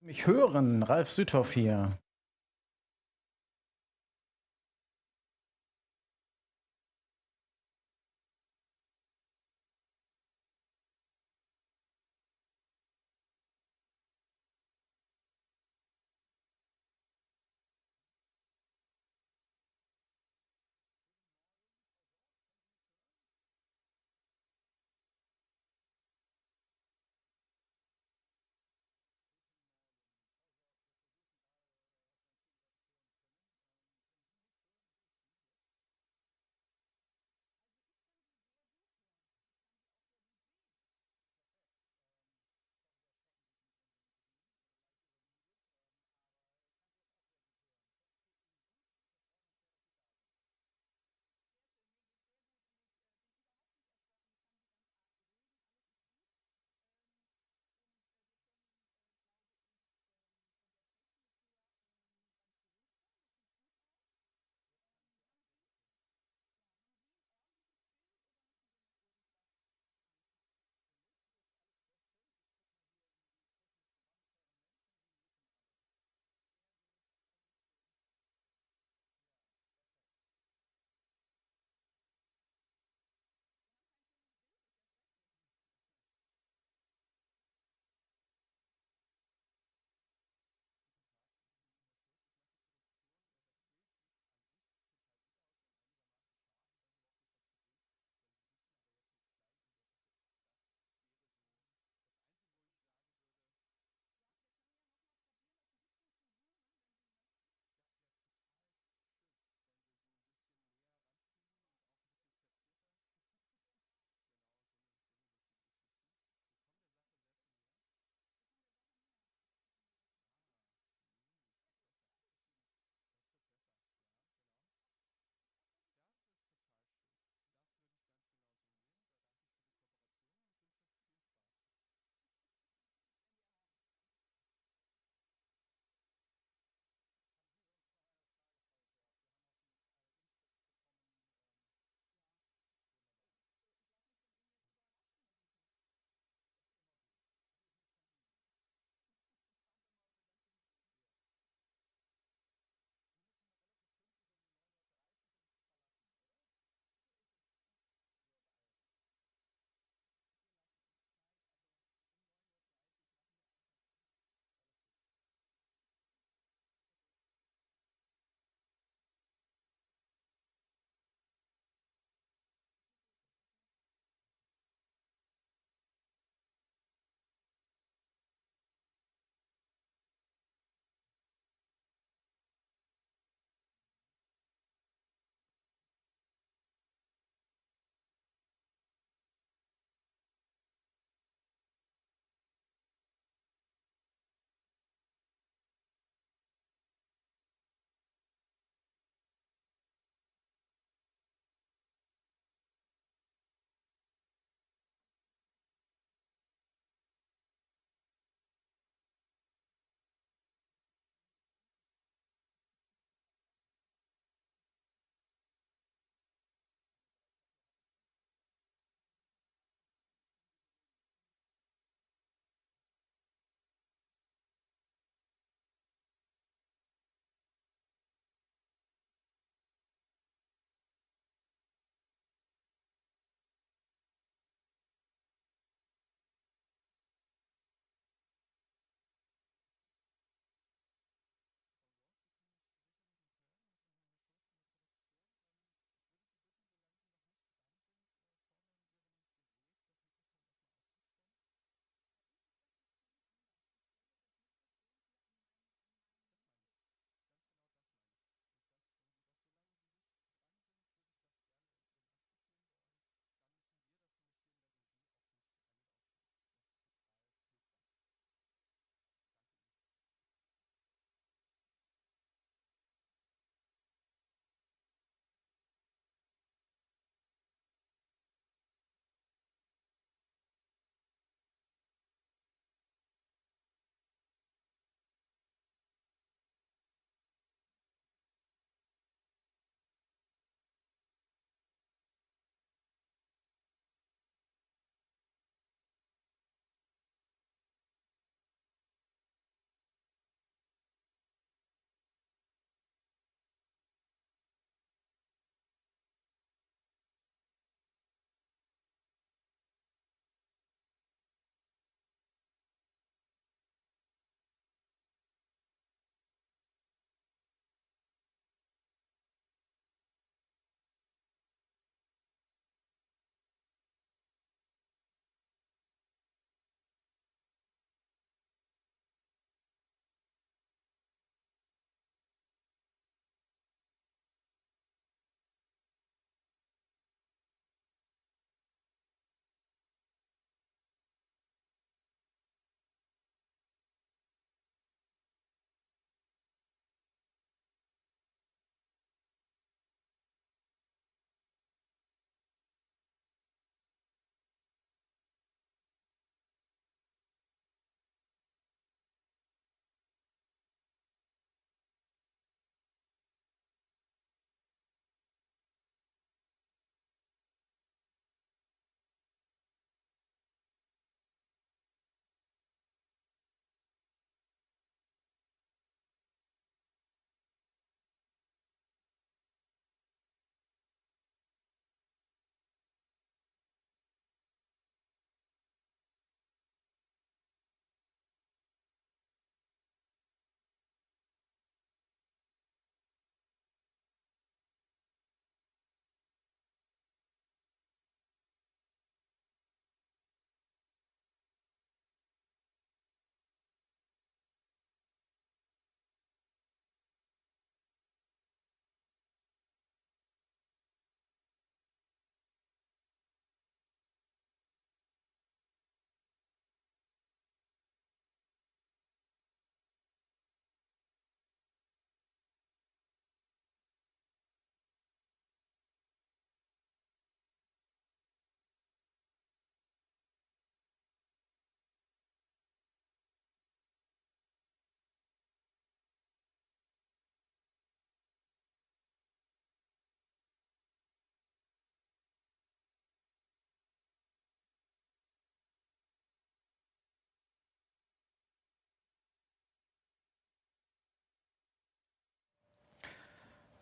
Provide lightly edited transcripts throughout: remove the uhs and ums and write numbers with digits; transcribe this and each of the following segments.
Mich hören, Ralf Süthoff hier.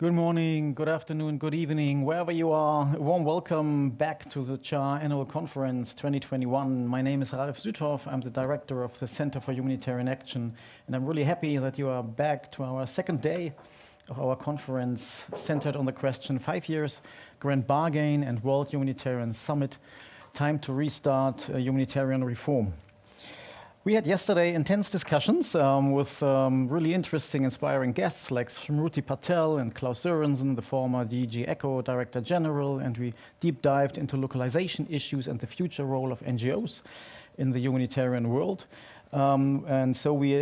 Good morning, good afternoon, good evening, wherever you are. A warm welcome back to the CHAR Annual Conference 2021. My name is Ralf Süthoff. I'm the director of the Center for Humanitarian Action, and I'm really happy that you are back to our second day of our conference centered on the question 5 years, Grand Bargain and World Humanitarian Summit, time to restart humanitarian reform. We had yesterday intense discussions with really interesting, inspiring guests like Smruti Patel and Klaus Sørensen, the former DG ECHO Director General, and we deep dived into localization issues and the future role of NGOs in the humanitarian world. And so we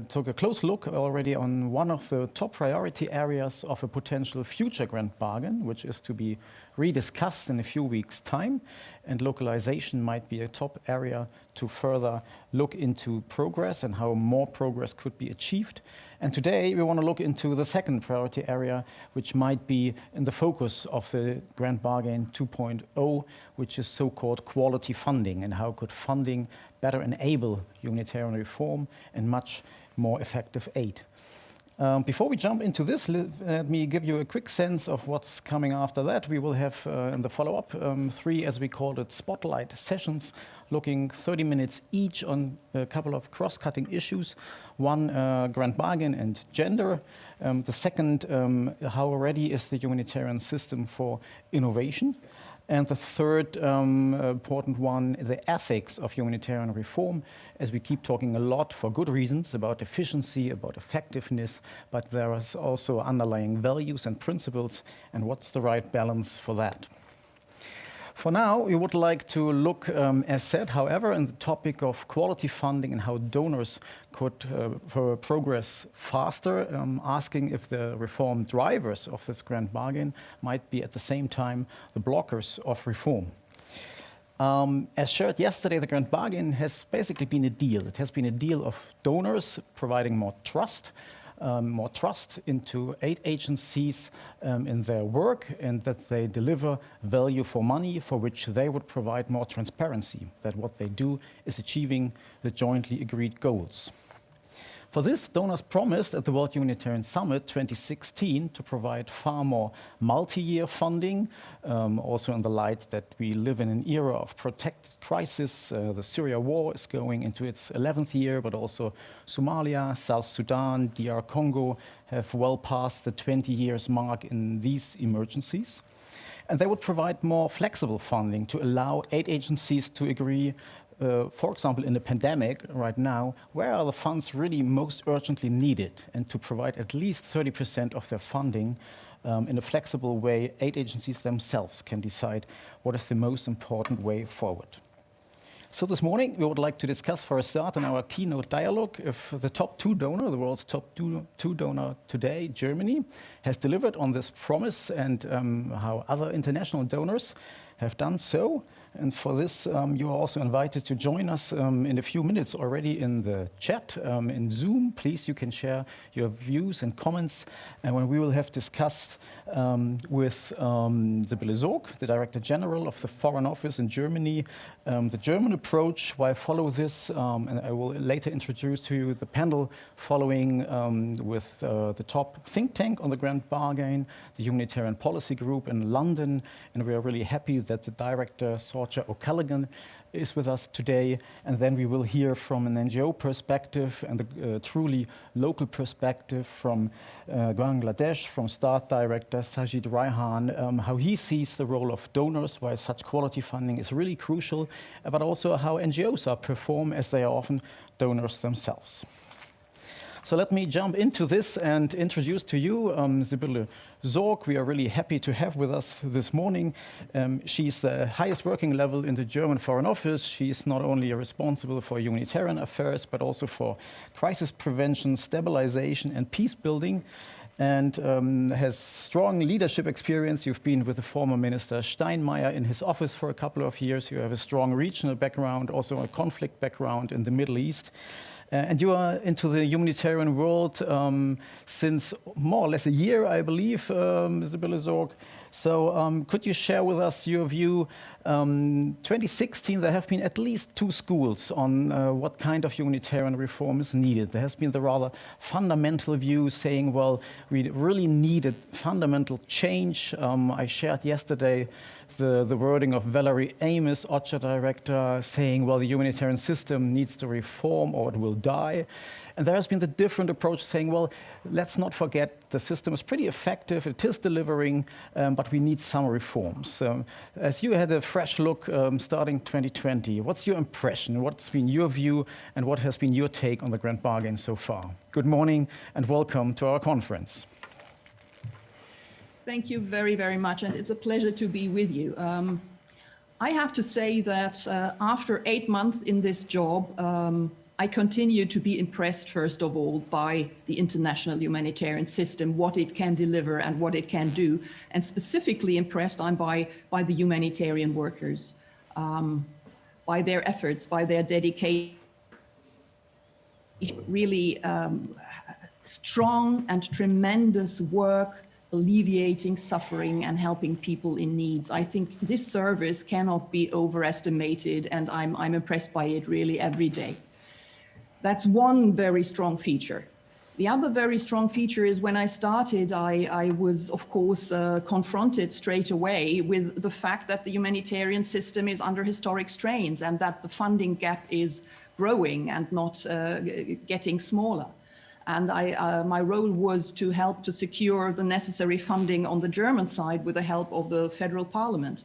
took a close look already on one of the top priority areas of a potential future Grand Bargain, which is to be rediscussed in a few weeks' time. And localization might be a top area to further look into progress and how more progress could be achieved. And today we want to look into the second priority area, which might be in the focus of the Grand Bargain 2.0, which is so-called quality funding, and how could funding better enable humanitarian reform and much more effective aid. Before we jump into this, let me give you a quick sense of what's coming after that. We will have in the follow-up 3, as we called it, spotlight sessions, looking 30 minutes each on a couple of cross-cutting issues. One, Grand Bargain and gender. The second, how ready is the humanitarian system for innovation? And the third important one, the ethics of humanitarian reform, as we keep talking a lot for good reasons about efficiency, about effectiveness, but there is also underlying values and principles, and what's the right balance for that. For now, we would like to look, as said, however, in the topic of quality funding and how donors could progress faster, asking if the reform drivers of this Grand Bargain might be at the same time the blockers of reform. As shared yesterday, the Grand Bargain has basically been a deal. It has been a deal of donors providing more trust into aid agencies in their work, and that they deliver value for money for which they would provide more transparency, that what they do is achieving the jointly agreed goals. For this, donors promised at the World Humanitarian Summit 2016 to provide far more multi-year funding, also in the light that we live in an era of protracted crisis. The Syria war is going into its 11th year, but also Somalia, South Sudan, DR Congo have well passed the 20 years mark in these emergencies. And they would provide more flexible funding to allow aid agencies to agree, for example, in the pandemic right now, where are the funds really most urgently needed, and to provide at least 30% of their funding in a flexible way. Aid agencies themselves can decide what is the most important way forward. So this morning, we would like to discuss for a start in our keynote dialogue if the top 2 donor, the world's top two donor today, Germany, has delivered on this promise, and how other international donors have done so. And for this, you are also invited to join us in a few minutes already in the chat, in Zoom. Please, you can share your views and comments. And when we will have discussed with Sibylle Sorg, the Director General of the Foreign Office in Germany, the German approach, why follow this, and I will later introduce to you the panel following with the top think tank on the Grand Bargain, the Humanitarian Policy Group in London, and we are really happy that the Director, Sorcha O'Callaghan, is with us today. And then we will hear from an NGO perspective and a truly local perspective from Bangladesh, from START Director Sajid Raihan, how he sees the role of donors, why such quality funding is really crucial, but also how NGOs are perform as they are often donors themselves. So let me jump into this and introduce to you Sibylle Sorg. We are really happy to have with us this morning. She's the highest working level in the German Foreign Office. She is not only responsible for humanitarian affairs, but also for crisis prevention, stabilization, and peace building, and has strong leadership experience. You've been with the former Minister Steinmeier in his office for a couple of years. You have a strong regional background, also a conflict background in the Middle East. And you are into the humanitarian world since more or less a year, I believe, Mr. Billezorg. So could you share with us your view? 2016, there have been at least 2 schools on what kind of humanitarian reform is needed. There has been the rather fundamental view saying, well, we really needed fundamental change. I shared yesterday the wording of Valerie Amos, OCHA director, saying, well, the humanitarian system needs to reform or it will die. And there has been the different approach saying, well, let's not forget the system is pretty effective, it is delivering, but we need some reforms. As you had a fresh look starting 2020, what's your impression? What's been your view and what has been your take on the Grand Bargain so far? Good morning and welcome to our conference. Thank you very, very much, and it's a pleasure to be with you. I have to say that after 8 months in this job, I continue to be impressed, first of all, by the international humanitarian system, what it can deliver and what it can do. And specifically impressed I'm by the humanitarian workers, by their efforts, by their dedication. Really strong and tremendous work alleviating suffering and helping people in needs. I think this service cannot be overestimated, and I'm impressed by it really every day. That's one very strong feature. The other very strong feature is when I started, I was, of course, confronted straight away with the fact that the humanitarian system is under historic strains and that the funding gap is growing and not getting smaller. And my role was to help to secure the necessary funding on the German side with the help of the federal parliament.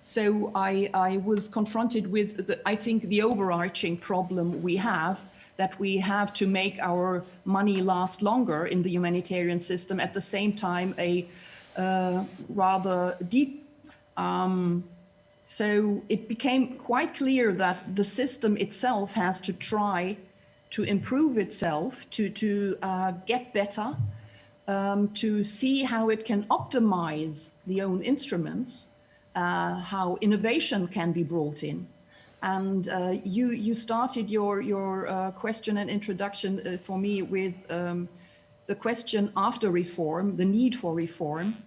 So I was confronted with, I think, the overarching problem we have, that we have to make our money last longer in the humanitarian system, at the same time a rather deep. So it became quite clear that the system itself has to try to improve itself, to get better, to see how it can optimize the own instruments, how innovation can be brought in. And you started your question and introduction for me with the question after reform, the need for reform.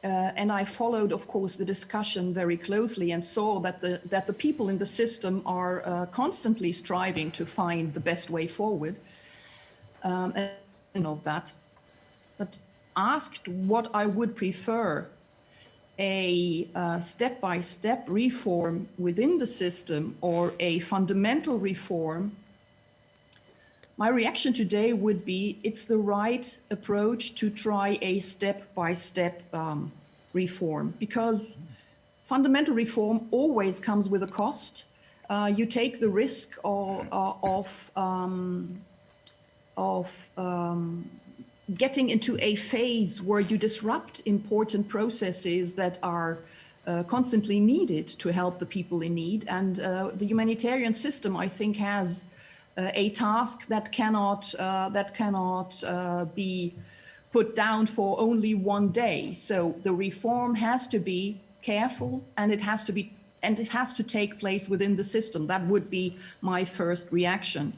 And I followed, of course, the discussion very closely and saw that the people in the system are constantly striving to find the best way forward, and of that. But asked what I would prefer, a step-by-step reform within the system or a fundamental reform, my reaction today would be it's the right approach to try a step-by-step reform, because fundamental reform always comes with a cost. You take the risk of getting into a phase where you disrupt important processes that are constantly needed to help the people in need. And the humanitarian system, I think, has a task that cannot be put down for only one day. So the reform has to be careful, and it has to take place within the system. That would be my first reaction.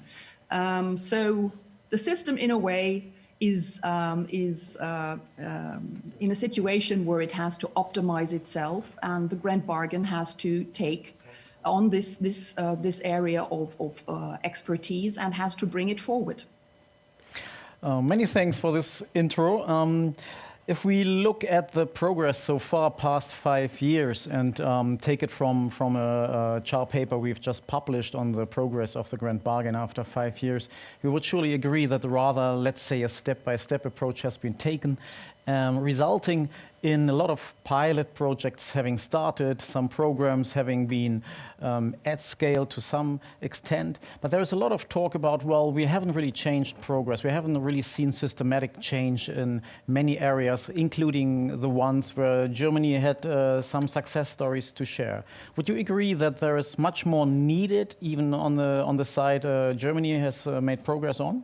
So the system, in a way, is in a situation where it has to optimize itself, and the Grand Bargain has to take on this area of expertise and has to bring it forward. Many thanks for this intro. If we look at the progress so far past 5 years and take it from a chart paper we've just published on the progress of the Grand Bargain after 5 years, we would surely agree that rather, let's say, a step-by-step approach has been taken, resulting in a lot of pilot projects having started, some programs having been at scale to some extent. But there is a lot of talk about, well, we haven't really changed progress. We haven't really seen systematic change in many areas, including the ones where Germany had some success stories to share. Would you agree that there is much more needed, even on the side Germany has made progress on?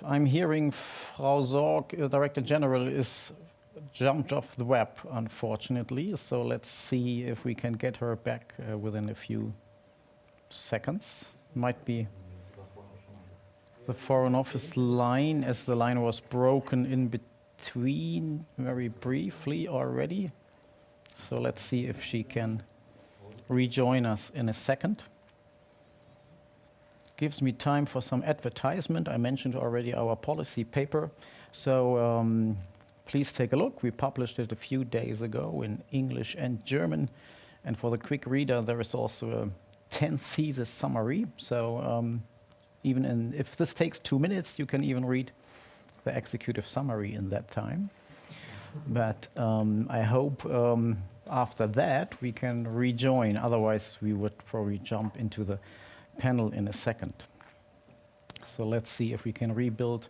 I'm hearing Frau Sorg, Director General, is jumped off the web, unfortunately. So let's see if we can get her back within a few seconds. Might be the Foreign Office line, as the line was broken in between very briefly already. So let's see if she can rejoin us in a second. Gives me time for some advertisement. I mentioned already our policy paper. So please take a look. We published it a few days ago in English and German. And for the quick reader, there is also a 10-thesis summary. So if this takes 2 minutes, you can even read the executive summary in that time. But I hope after that we can rejoin. Otherwise, we would probably jump into the panel in a second. So let's see if we can rebuild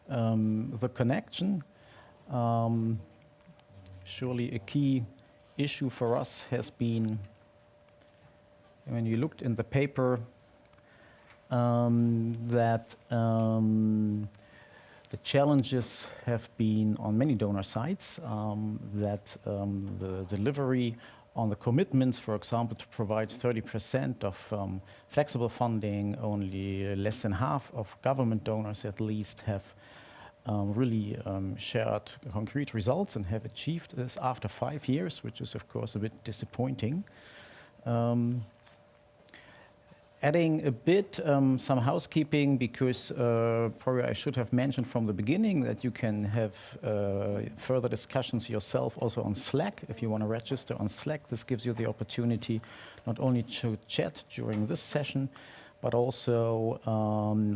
the connection. Surely a key issue for us has been, when you looked in the paper, that the challenges have been on many donor sides, that the delivery on the commitments, for example, to provide 30% of flexible funding, only less than half of government donors at least have really shared concrete results and have achieved this after 5 years, which is of course a bit disappointing. Adding a bit some housekeeping, because probably I should have mentioned from the beginning that you can have further discussions yourself also on Slack. If you want to register on Slack, this gives you the opportunity not only to chat during this session, but also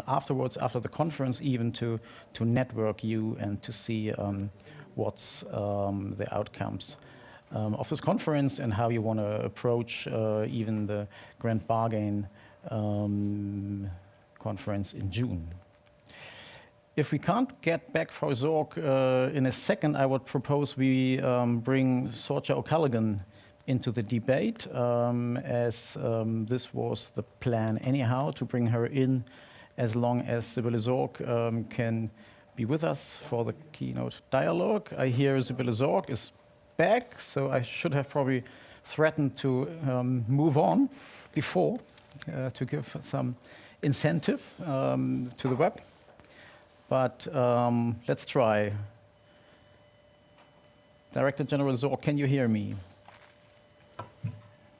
afterwards, after the conference, even to network you and to see what's the outcomes of this conference and how you want to approach even the Grand Bargain conference in June. If we can't get back Frau Zorg in a second, I would propose we bring Sorcha O'Callaghan into the debate, as this was the plan anyhow, to bring her in as long as Sibylle Zorg can be with us for the keynote dialogue. I hear Sibylle Zorg is back, so I should have probably threatened to move on before to give some incentive to the web. But let's try. Director General Zorg, can you hear me?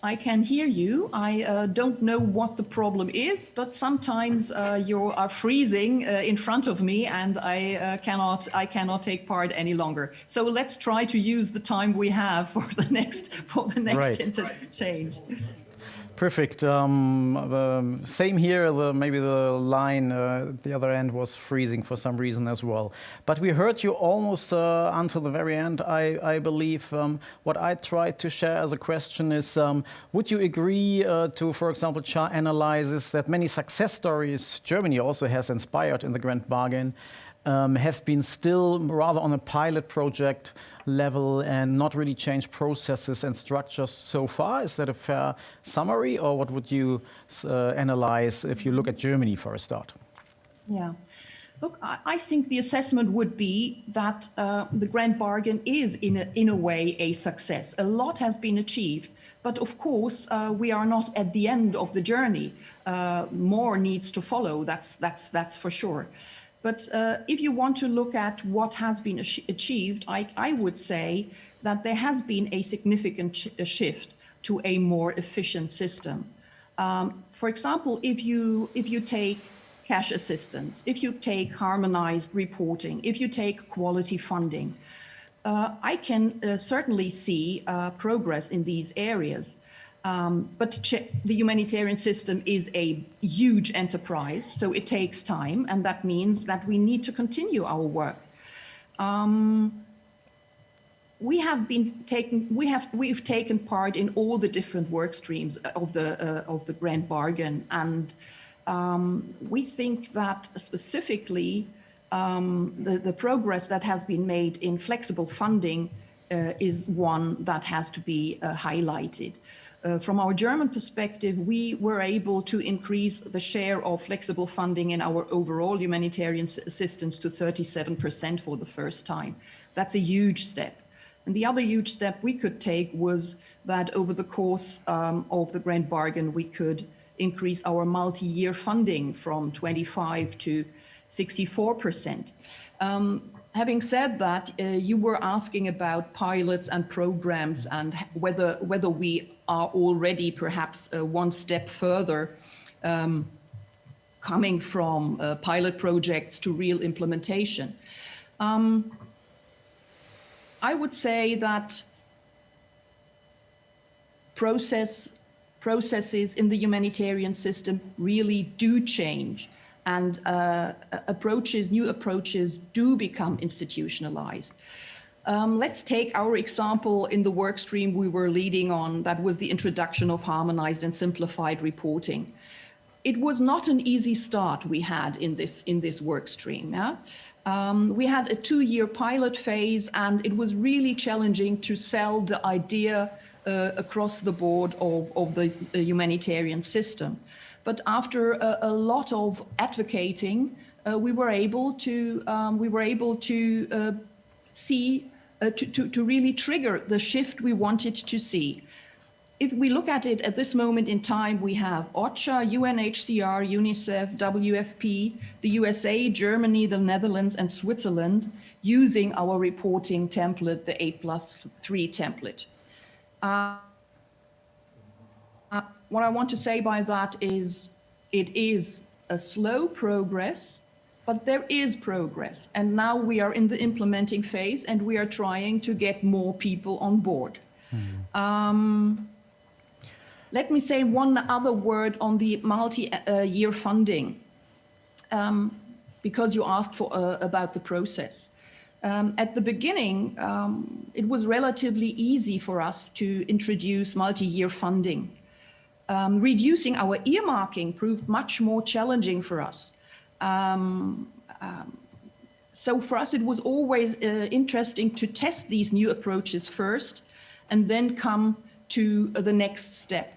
I can hear you. I don't know what the problem is, but sometimes you are freezing in front of me, and I cannot take part any longer. So let's try to use the time we have for the next Right. interchange. Perfect. Same here. Maybe the line at the other end was freezing for some reason as well. But we heard you almost until the very end, I believe. What I tried to share as a question is, would you agree to, for example, CHAR analysis that many success stories Germany also has inspired in the Grand Bargain have been still rather on a pilot project level and not really changed processes and structures so far? Is that a fair summary, or what would you analyze if you look at Germany for a start? Yeah. Look, I think the assessment would be that the Grand Bargain is, in a way, a success. A lot has been achieved, but of course, we are not at the end of the journey. More needs to follow, that's for sure. But if you want to look at what has been achieved, I would say that there has been a significant shift to a more efficient system. For example, if you take cash assistance, if you take harmonized reporting, if you take quality funding, I can certainly see progress in these areas. But the humanitarian system is a huge enterprise, so it takes time, and that means that we need to continue our work. We've taken part in all the different work streams of the Grand Bargain, and we think that specifically the progress that has been made in flexible funding is one that has to be highlighted. From our German perspective, we were able to increase the share of flexible funding in our overall humanitarian assistance to 37% for the first time. That's a huge step. And the other huge step we could take was that over the course of the Grand Bargain, we could increase our multi-year funding from 25 to 64%. Having said that, you were asking about pilots and programs and whether we are already perhaps one step further coming from pilot projects to real implementation. I would say that processes in the humanitarian system really do change, and new approaches do become institutionalized. Let's take our example in the work stream we were leading on, that was the introduction of harmonized and simplified reporting. It was not an easy start we had in this work stream. Yeah? We had a 2-year pilot phase, and it was really challenging to sell the idea across the board of the humanitarian system. But after a lot of advocating, we were able to really trigger the shift we wanted to see. If we look at it at this moment in time, we have OCHA, UNHCR, UNICEF, WFP, the USA, Germany, the Netherlands, and Switzerland using our reporting template, the 8+3 template. What I want to say by that is it is a slow progress, but there is progress. And now we are in the implementing phase, and we are trying to get more people on board. Let me say one other word on the multi-year funding, because you asked about the process. At the beginning, it was relatively easy for us to introduce multi-year funding. Reducing our earmarking proved much more challenging for us. So for us, it was always interesting to test these new approaches first and then come to the next step.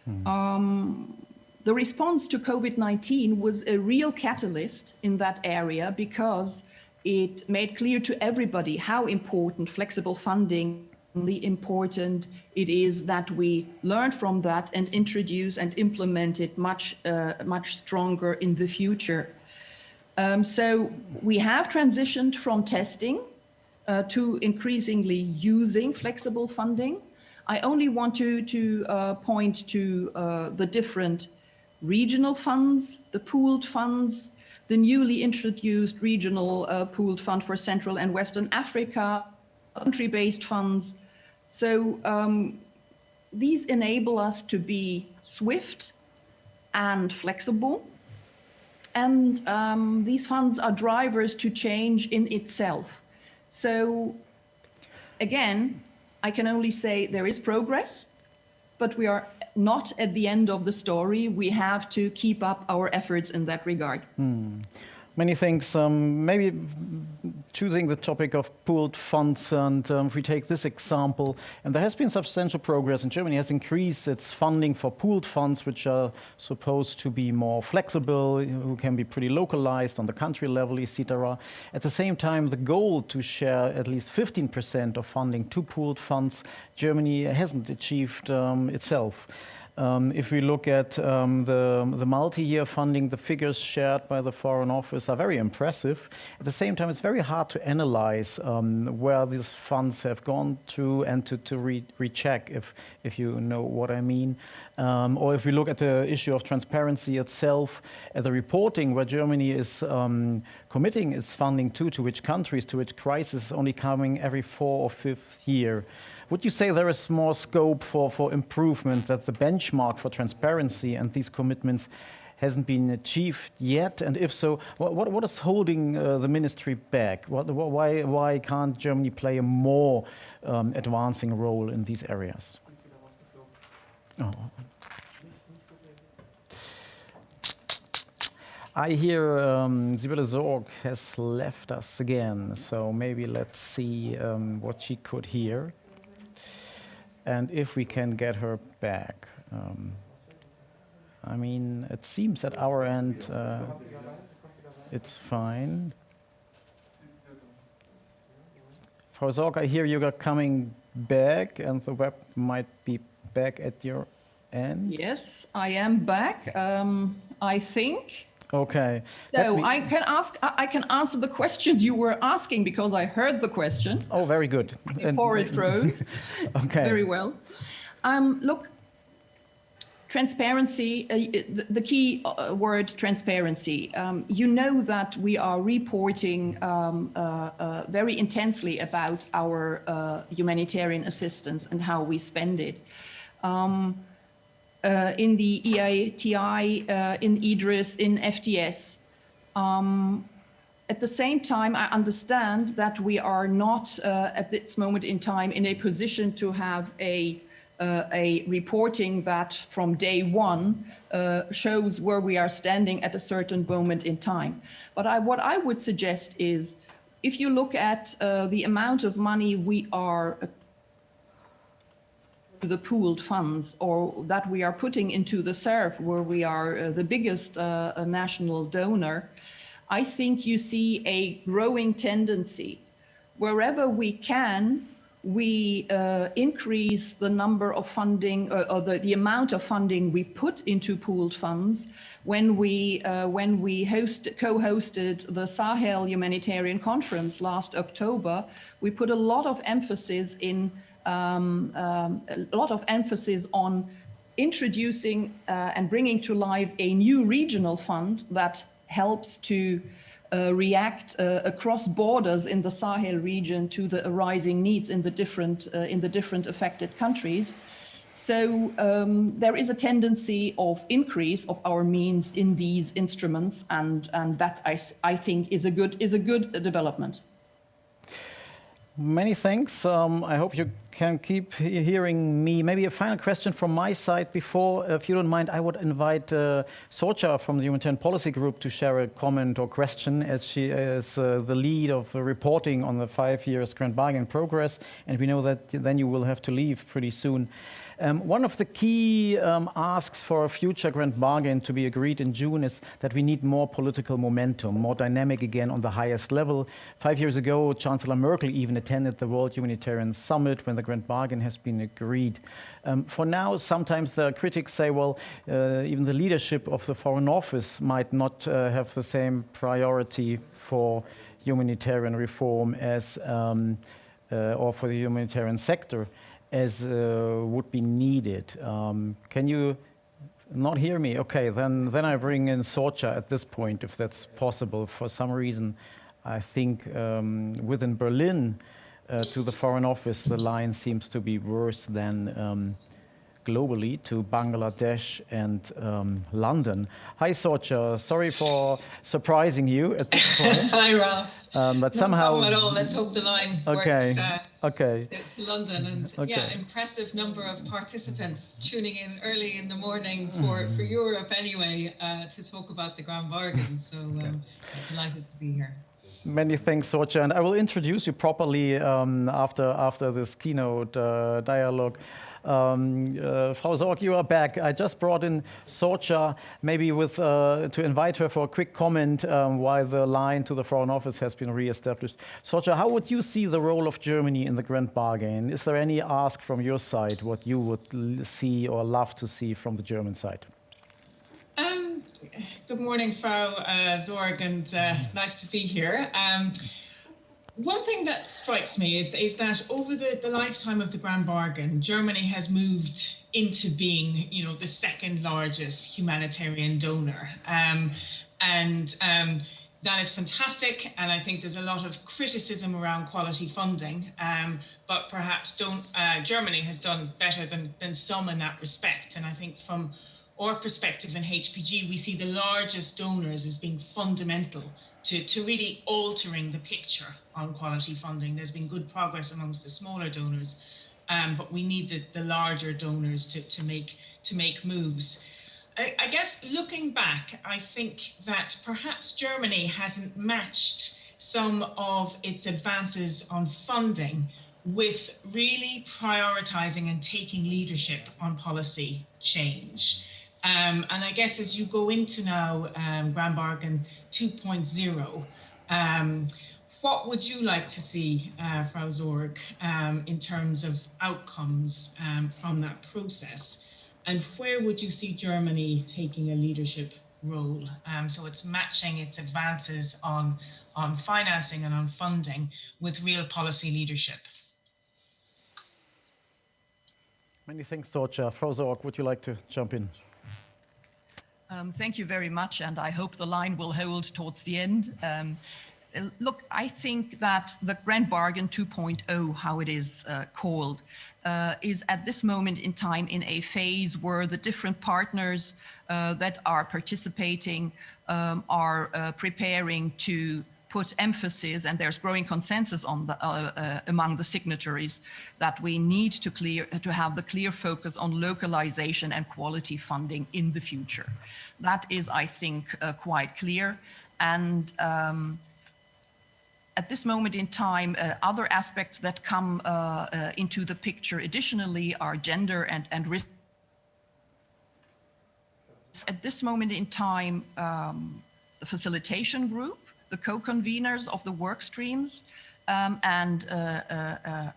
The response to COVID-19 was a real catalyst in that area, because it made clear to everybody how important flexible funding, important it is that we learn from that and introduce and implement it much stronger in the future. So we have transitioned from testing to increasingly using flexible funding. I only want to point to the different regional funds, the pooled funds, the newly introduced regional pooled fund for Central and Western Africa, country-based funds. So these enable us to be swift and flexible. And these funds are drivers to change in itself. So again, I can only say there is progress, but we are not at the end of the story. We have to keep up our efforts in that regard. Many things, maybe choosing the topic of pooled funds, and if we take this example, and there has been substantial progress, and Germany has increased its funding for pooled funds, which are supposed to be more flexible, who can be pretty localized on the country level, etc. At the same time, the goal to share at least 15% of funding to pooled funds, Germany hasn't achieved itself. If we look at the multi-year funding, the figures shared by the Foreign Office are very impressive. At the same time, it's very hard to analyze where these funds have gone to and to recheck, if you know what I mean. Or if we look at the issue of transparency itself, the reporting where Germany is committing its funding to which countries, to which crisis, only coming every 4th or 5th year. Would you say there is more scope for improvement, that the benchmark for transparency and these commitments hasn't been achieved yet? And if so, what is holding the ministry back? Why can't Germany play a more advancing role in these areas? Oh. I hear Sibylle Sorg has left us again, so maybe let's see what she could hear. and if we can get her back. I mean, it seems at our end it's fine. Frau Sorg, I hear you are coming back, and the web might be back at your end. Yes, I am back. I think. Okay. So I can answer the questions you were asking because I heard the question. Oh, very good. Before it froze. Okay. Very well. Look, transparency, the key word transparency. You know that we are reporting very intensely about our humanitarian assistance and how we spend it. In the EATI, in IDRIS, in FTS. At the same time, I understand that we are not at this moment in time in a position to have a reporting that from day one shows where we are standing at a certain moment in time. But what I would suggest is, if you look at the amount of money we are the pooled funds, or that we are putting into the SERF, where we are the biggest national donor, I think you see a growing tendency. Wherever we can, we increase the number of funding or the amount of funding we put into pooled funds. When we co-hosted the Sahel Humanitarian Conference last October, we put a lot of emphasis on introducing and bringing to life a new regional fund that helps to react across borders in the Sahel region to the arising needs in the different affected countries. So there is a tendency of increase of our means in these instruments, and that I think is a good development. Many thanks. I hope you can keep hearing me. Maybe a final question from my side before, if you don't mind, I would invite Sorcha from the Humanitarian Policy Group to share a comment or question, as she is the lead of reporting on the 5 years Grand Bargain progress, and we know that then you will have to leave pretty soon. One of the key asks for a future Grand Bargain to be agreed in June is that we need more political momentum, more dynamic again on the highest level. 5 years ago, Chancellor Merkel even attended the World Humanitarian Summit when the Grand Bargain has been agreed. For now, sometimes the critics say, well, even the leadership of the Foreign Office might not have the same priority for humanitarian reform as, or for the humanitarian sector, as would be needed. Can you not hear me? Okay, then I bring in Sorcha at this point, if that's possible. For some reason, I think within Berlin to the Foreign Office, the line seems to be worse than globally to Bangladesh and London. Hi, Sorcha. Sorry for surprising you at this point. Hi, Ralph. But no somehow. problem at all. Let's hope the line okay. works. Okay. To London, and okay. Yeah, impressive number of participants tuning in early in the morning for Europe anyway to talk about the Grand Bargain. So delighted to be here. Many thanks, Sorcha, and I will introduce you properly after this keynote dialogue. Frau Sorg, you are back. I just brought in Sorcha, maybe to invite her for a quick comment while the line to the Foreign Office has been re-established. Sorcha, how would you see the role of Germany in the Grand Bargain? Is there any ask from your side what you would see or love to see from the German side? Good morning, Frau Sorg, and nice to be here. One thing that strikes me is that over the lifetime of the Grand Bargain, Germany has moved into being, the second largest humanitarian donor. That is fantastic, and I think there's a lot of criticism around quality funding, but perhaps Germany has done better than some in that respect. And I think from our perspective in HPG, we see the largest donors as being fundamental to really altering the picture on quality funding. There's been good progress amongst the smaller donors, but we need the larger donors to make moves. I guess looking back, I think that perhaps Germany hasn't matched some of its advances on funding with really prioritizing and taking leadership on policy change. And I guess as you go into now Grand Bargain 2.0, what would you like to see, Frau Zorg, in terms of outcomes from that process? And where would you see Germany taking a leadership role? So it's matching its advances on financing and on funding with real policy leadership. Many thanks, Sorcha. Frau Zorg, would you like to jump in? Thank you very much, and I hope the line will hold towards the end. Look, I think that the Grand Bargain 2.0, how it is called, is at this moment in time in a phase where the different partners that are participating are preparing to put emphasis, and there's growing consensus on the, among the signatories, that we need to have the clear focus on localization and quality funding in the future. That is, I think, quite clear. And at this moment in time, other aspects that come into the picture additionally are gender and risk. At this moment in time, the facilitation group, the co-conveners of the work streams, and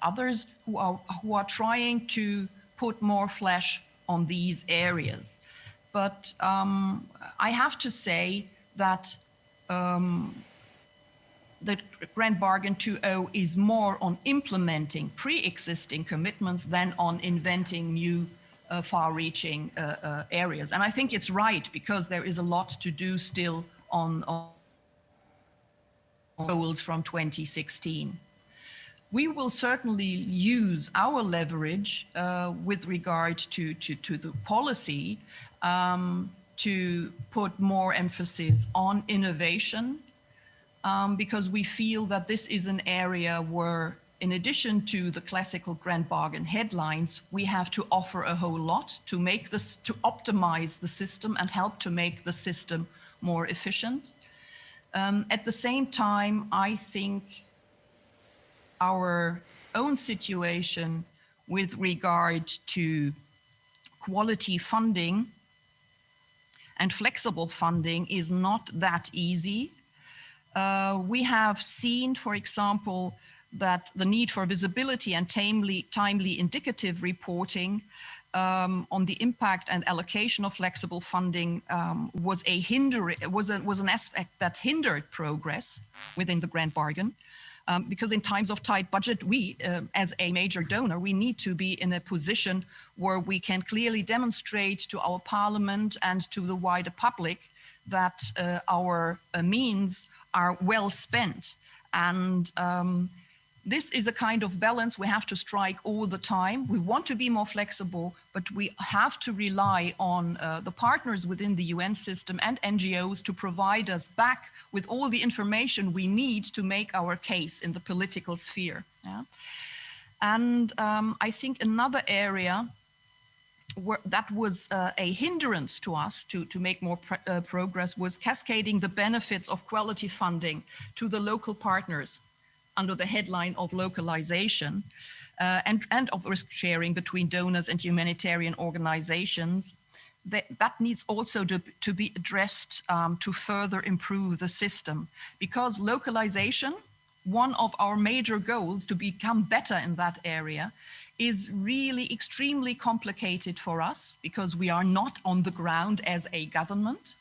others who are trying to put more flesh on these areas. But I have to say that the Grand Bargain 2.0 is more on implementing pre-existing commitments than on inventing new far-reaching areas. And I think it's right, because there is a lot to do still on goals from 2016. We will certainly use our leverage with regard to the policy to put more emphasis on innovation, because we feel that this is an area where, in addition to the classical Grand Bargain headlines, we have to offer a whole lot to make this, to optimize the system and help to make the system more efficient. At the same time, I think our own situation with regard to quality funding and flexible funding is not that easy. We have seen, for example, that the need for visibility and timely indicative reporting on the impact and allocation of flexible funding was an aspect that hindered progress within the Grand Bargain. Because in times of tight budget, we, as a major donor, we need to be in a position where we can clearly demonstrate to our parliament and to the wider public that our means are well spent. And this is a kind of balance we have to strike all the time. We want to be more flexible, but we have to rely on the partners within the UN system and NGOs to provide us back with all the information we need to make our case in the political sphere. Yeah? And I think another area that was a hindrance to us to make more progress was cascading the benefits of quality funding to the local partners under the headline of localization and of risk sharing between donors and humanitarian organizations. That needs also to be addressed to further improve the system, because localization, one of our major goals to become better in that area, is really extremely complicated for us because we are not on the ground as a government.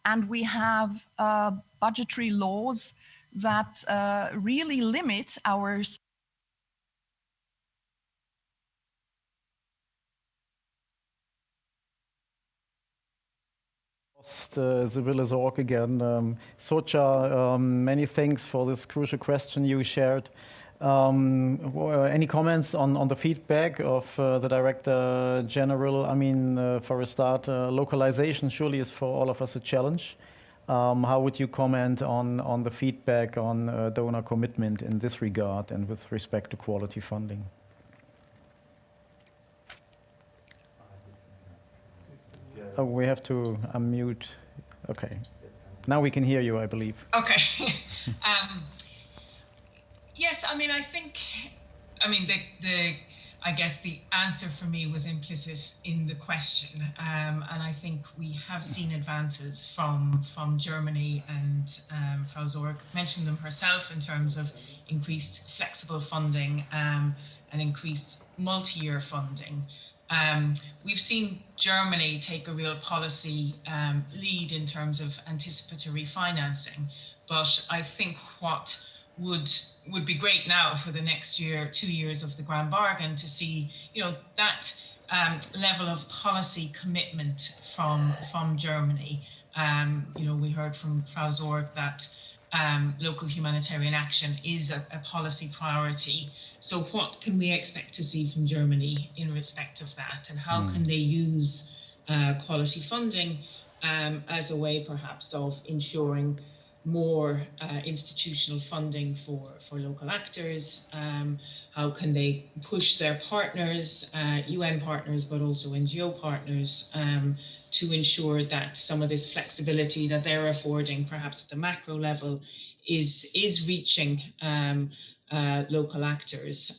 And we have budgetary laws that really limit our Sibylle Zorg again. Sorcha, many thanks for this crucial question you shared. Any comments on the feedback of the Director General? I mean, for a start, localization surely is for all of us a challenge. How would you comment on the feedback on donor commitment in this regard and with respect to quality funding? Oh, we have to unmute. Okay. Now we can hear you, I believe. Okay. Yes, I mean, I think I mean, I guess the answer for me was implicit in the question, and I think we have seen advances from Germany, and Frau Zorg mentioned them herself in terms of increased flexible funding and increased multi-year funding. We've seen Germany take a real policy lead in terms of anticipatory financing, but I think what would be great now for the next year, 2 years of the Grand Bargain, to see, that level of policy commitment from Germany. We heard from Frau Zorg that local humanitarian action is a policy priority. So what can we expect to see from Germany in respect of that, and how can they use quality funding as a way perhaps of ensuring more institutional funding for local actors? How can they push their partners, UN partners, but also NGO partners, to ensure that some of this flexibility that they're affording, perhaps at the macro level, is reaching local actors?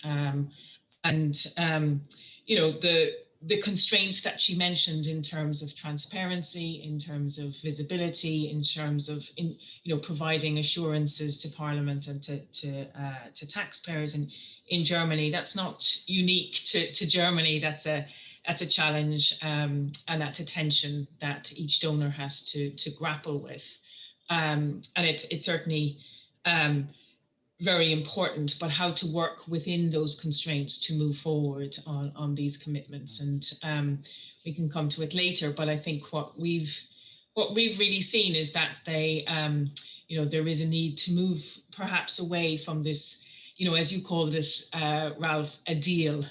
The constraints that she mentioned in terms of transparency, in terms of visibility, in terms of providing assurances to Parliament and to taxpayers in Germany, that's not unique to Germany. That's a challenge, and that's a tension that each donor has to grapple with, and it's certainly very important, but how to work within those constraints to move forward on these commitments. And we can come to it later, but I think what we've really seen is that there is a need to move perhaps away from this, as you called it, Ralph, a deal,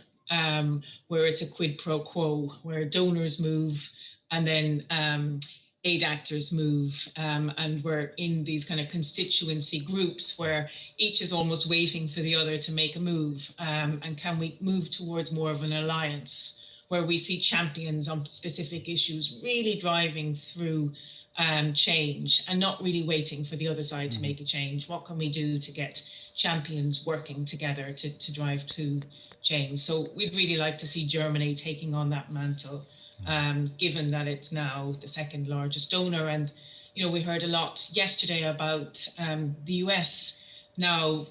where it's a quid pro quo, where donors move and then aid actors move, and we're in these kind of constituency groups where each is almost waiting for the other to make a move. And can we move towards more of an alliance where we see champions on specific issues really driving through change and not really waiting for the other side to make a change? What can we do to get champions working together to drive to change? So we'd really like to see Germany taking on that mantle, given that it's now the second largest donor. And, we heard a lot yesterday about the US now,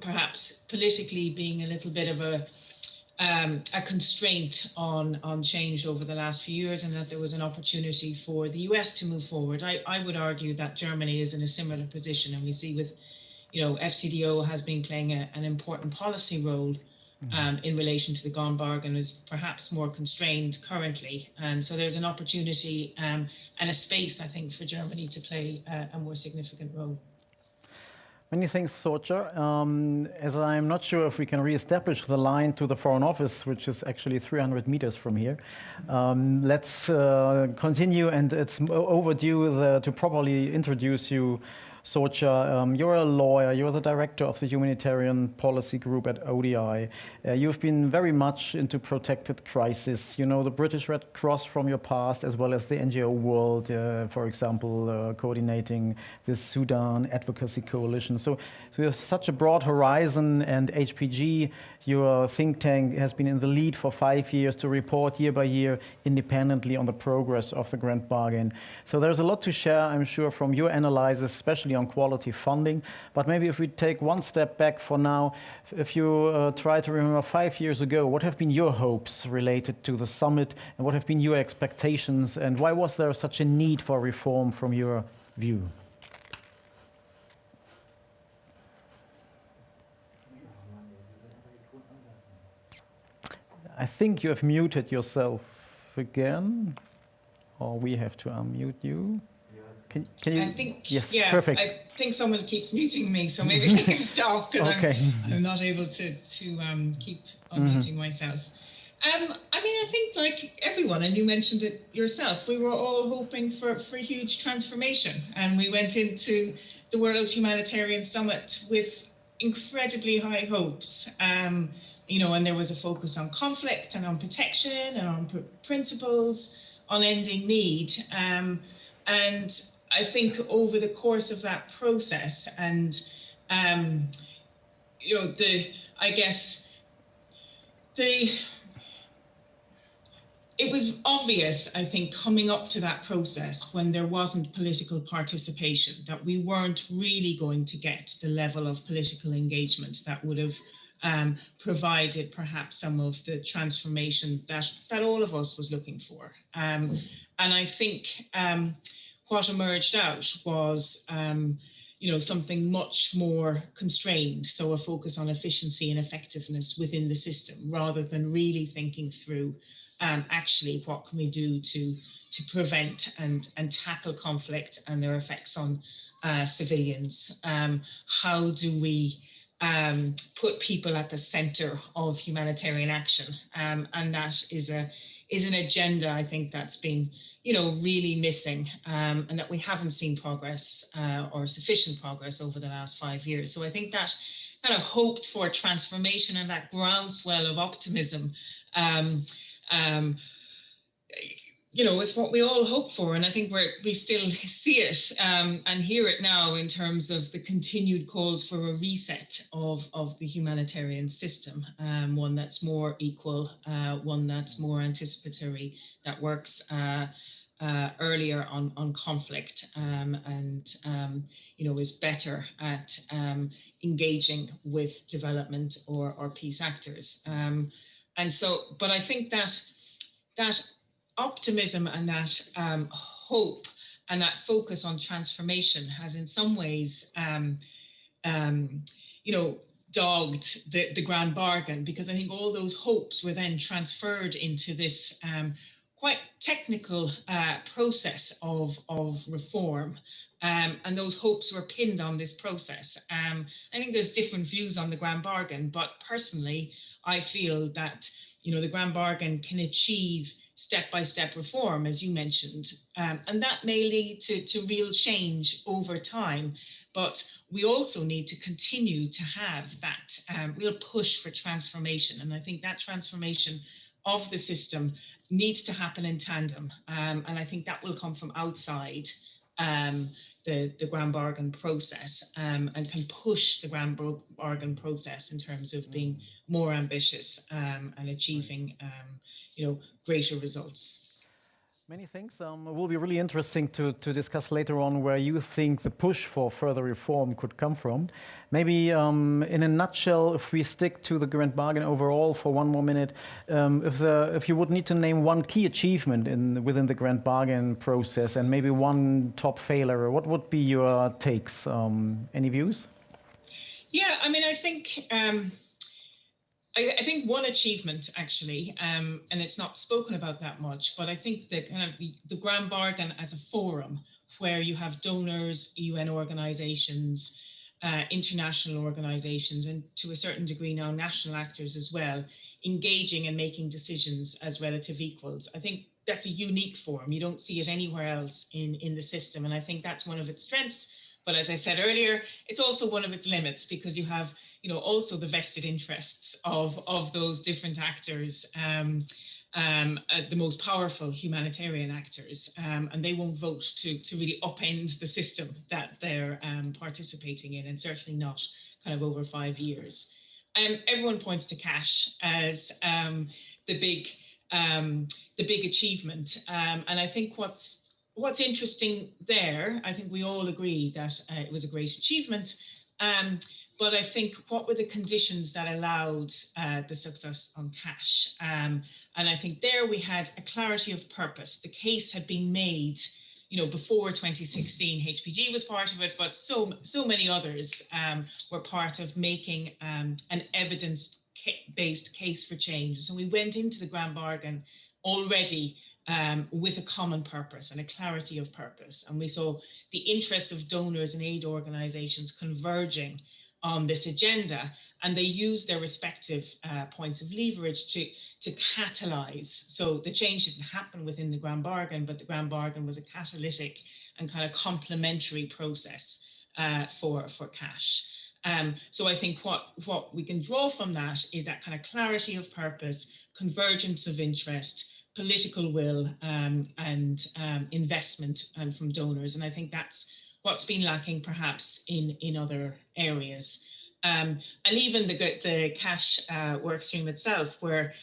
perhaps politically being a little bit of a constraint on change over the last few years, and that there was an opportunity for the US to move forward. I would argue that Germany is in a similar position, and we see with, FCDO has been playing an important policy role in relation to the Grand Bargain, is perhaps more constrained currently. And so there's an opportunity and a space, I think, for Germany to play a more significant role. Many thanks, Sorcha. As I'm not sure if we can re-establish the line to the Foreign Office, which is actually 300 meters from here. Let's continue, and it's overdue to properly introduce you. Sorcha, you're a lawyer, you're the director of the Humanitarian Policy Group at ODI. You've been very much into protected crisis. You know the British Red Cross from your past, as well as the NGO world, for example, coordinating the Sudan Advocacy Coalition. So you have such a broad horizon, and HPG, your think tank, has been in the lead for 5 years to report year by year independently on the progress of the Grand Bargain. So there's a lot to share, I'm sure, from your analysis, especially on quality funding. But maybe if we take one step back for now, if you try to remember 5 years ago, what have been your hopes related to the summit, and what have been your expectations, and why was there such a need for reform from your view? I think you have muted yourself again, or we have to unmute you. Can you? I think, yes, yeah, perfect. I think someone keeps muting me, so maybe they can stop, because okay. I'm not able to keep unmuting myself. I mean, I think like everyone, and you mentioned it yourself, we were all hoping for huge transformation, and we went into the World Humanitarian Summit with incredibly high hopes. And there was a focus on conflict and on protection and on principles, on ending need. And I think over the course of that process, and It was obvious, I think, coming up to that process when there wasn't political participation, that we weren't really going to get the level of political engagement that would have provided perhaps some of the transformation that all of us was looking for. And I think what emerged out was something much more constrained. So a focus on efficiency and effectiveness within the system, rather than really thinking through actually what can we do to prevent and tackle conflict and their effects on civilians. How do we put people at the center of humanitarian action? And that is an agenda, I think, that's been really missing, and that we haven't seen progress or sufficient progress over the last 5 years. So I think that kind of hoped for transformation and that groundswell of optimism it's what we all hope for, and I think we still see it and hear it now in terms of the continued calls for a reset of the humanitarian system, one that's more equal, one that's more anticipatory, that works earlier on conflict, and is better at engaging with development or peace actors. But I think that optimism and that hope and that focus on transformation has in some ways, dogged the grand bargain, because I think all those hopes were then transferred into this quite technical process of reform. And those hopes were pinned on this process. I think there's different views on the grand bargain, but personally, I feel that the grand bargain can achieve step-by-step reform, as you mentioned, and that may lead to real change over time. But we also need to continue to have that real push for transformation. And I think that transformation of the system needs to happen in tandem. And I think that will come from outside the grand bargain process, and can push the grand bargain process in terms of being more ambitious and achieving greater results. Many thanks. It will be really interesting to discuss later on where you think the push for further reform could come from. Maybe in a nutshell, if we stick to the grand bargain overall for one more minute, if you would need to name one key achievement within the grand bargain process and maybe one top failure, what would be your takes? Any views? Yeah, I mean, I think one achievement, actually, and it's not spoken about that much, but I think that kind of the grand bargain as a forum where you have donors, UN organizations, international organizations, and to a certain degree now national actors as well, engaging and making decisions as relative equals. I think that's a unique forum. You don't see it anywhere else in the system. And I think that's one of its strengths. But as I said earlier, it's also one of its limits, because you have, also the vested interests of those different actors, the most powerful humanitarian actors, and they won't vote to really upend the system that they're participating in, and certainly not kind of over 5 years. Everyone points to cash as the big achievement, and I think what's interesting there, I think we all agree that it was a great achievement, but I think what were the conditions that allowed the success on cash? And I think there we had a clarity of purpose. The case had been made, before 2016. HPG was part of it, but so many others were part of making an evidence-based case for change. So we went into the grand bargain already with a common purpose and a clarity of purpose. And we saw the interests of donors and aid organizations converging on this agenda, and they used their respective points of leverage to catalyze. So the change didn't happen within the grand bargain, but the grand bargain was a catalytic and kind of complementary process for cash. So I think what we can draw from that is that kind of clarity of purpose, convergence of interest, political will, and investment from donors. And I think that's what's been lacking perhaps in other areas. And even the cash work stream itself, where,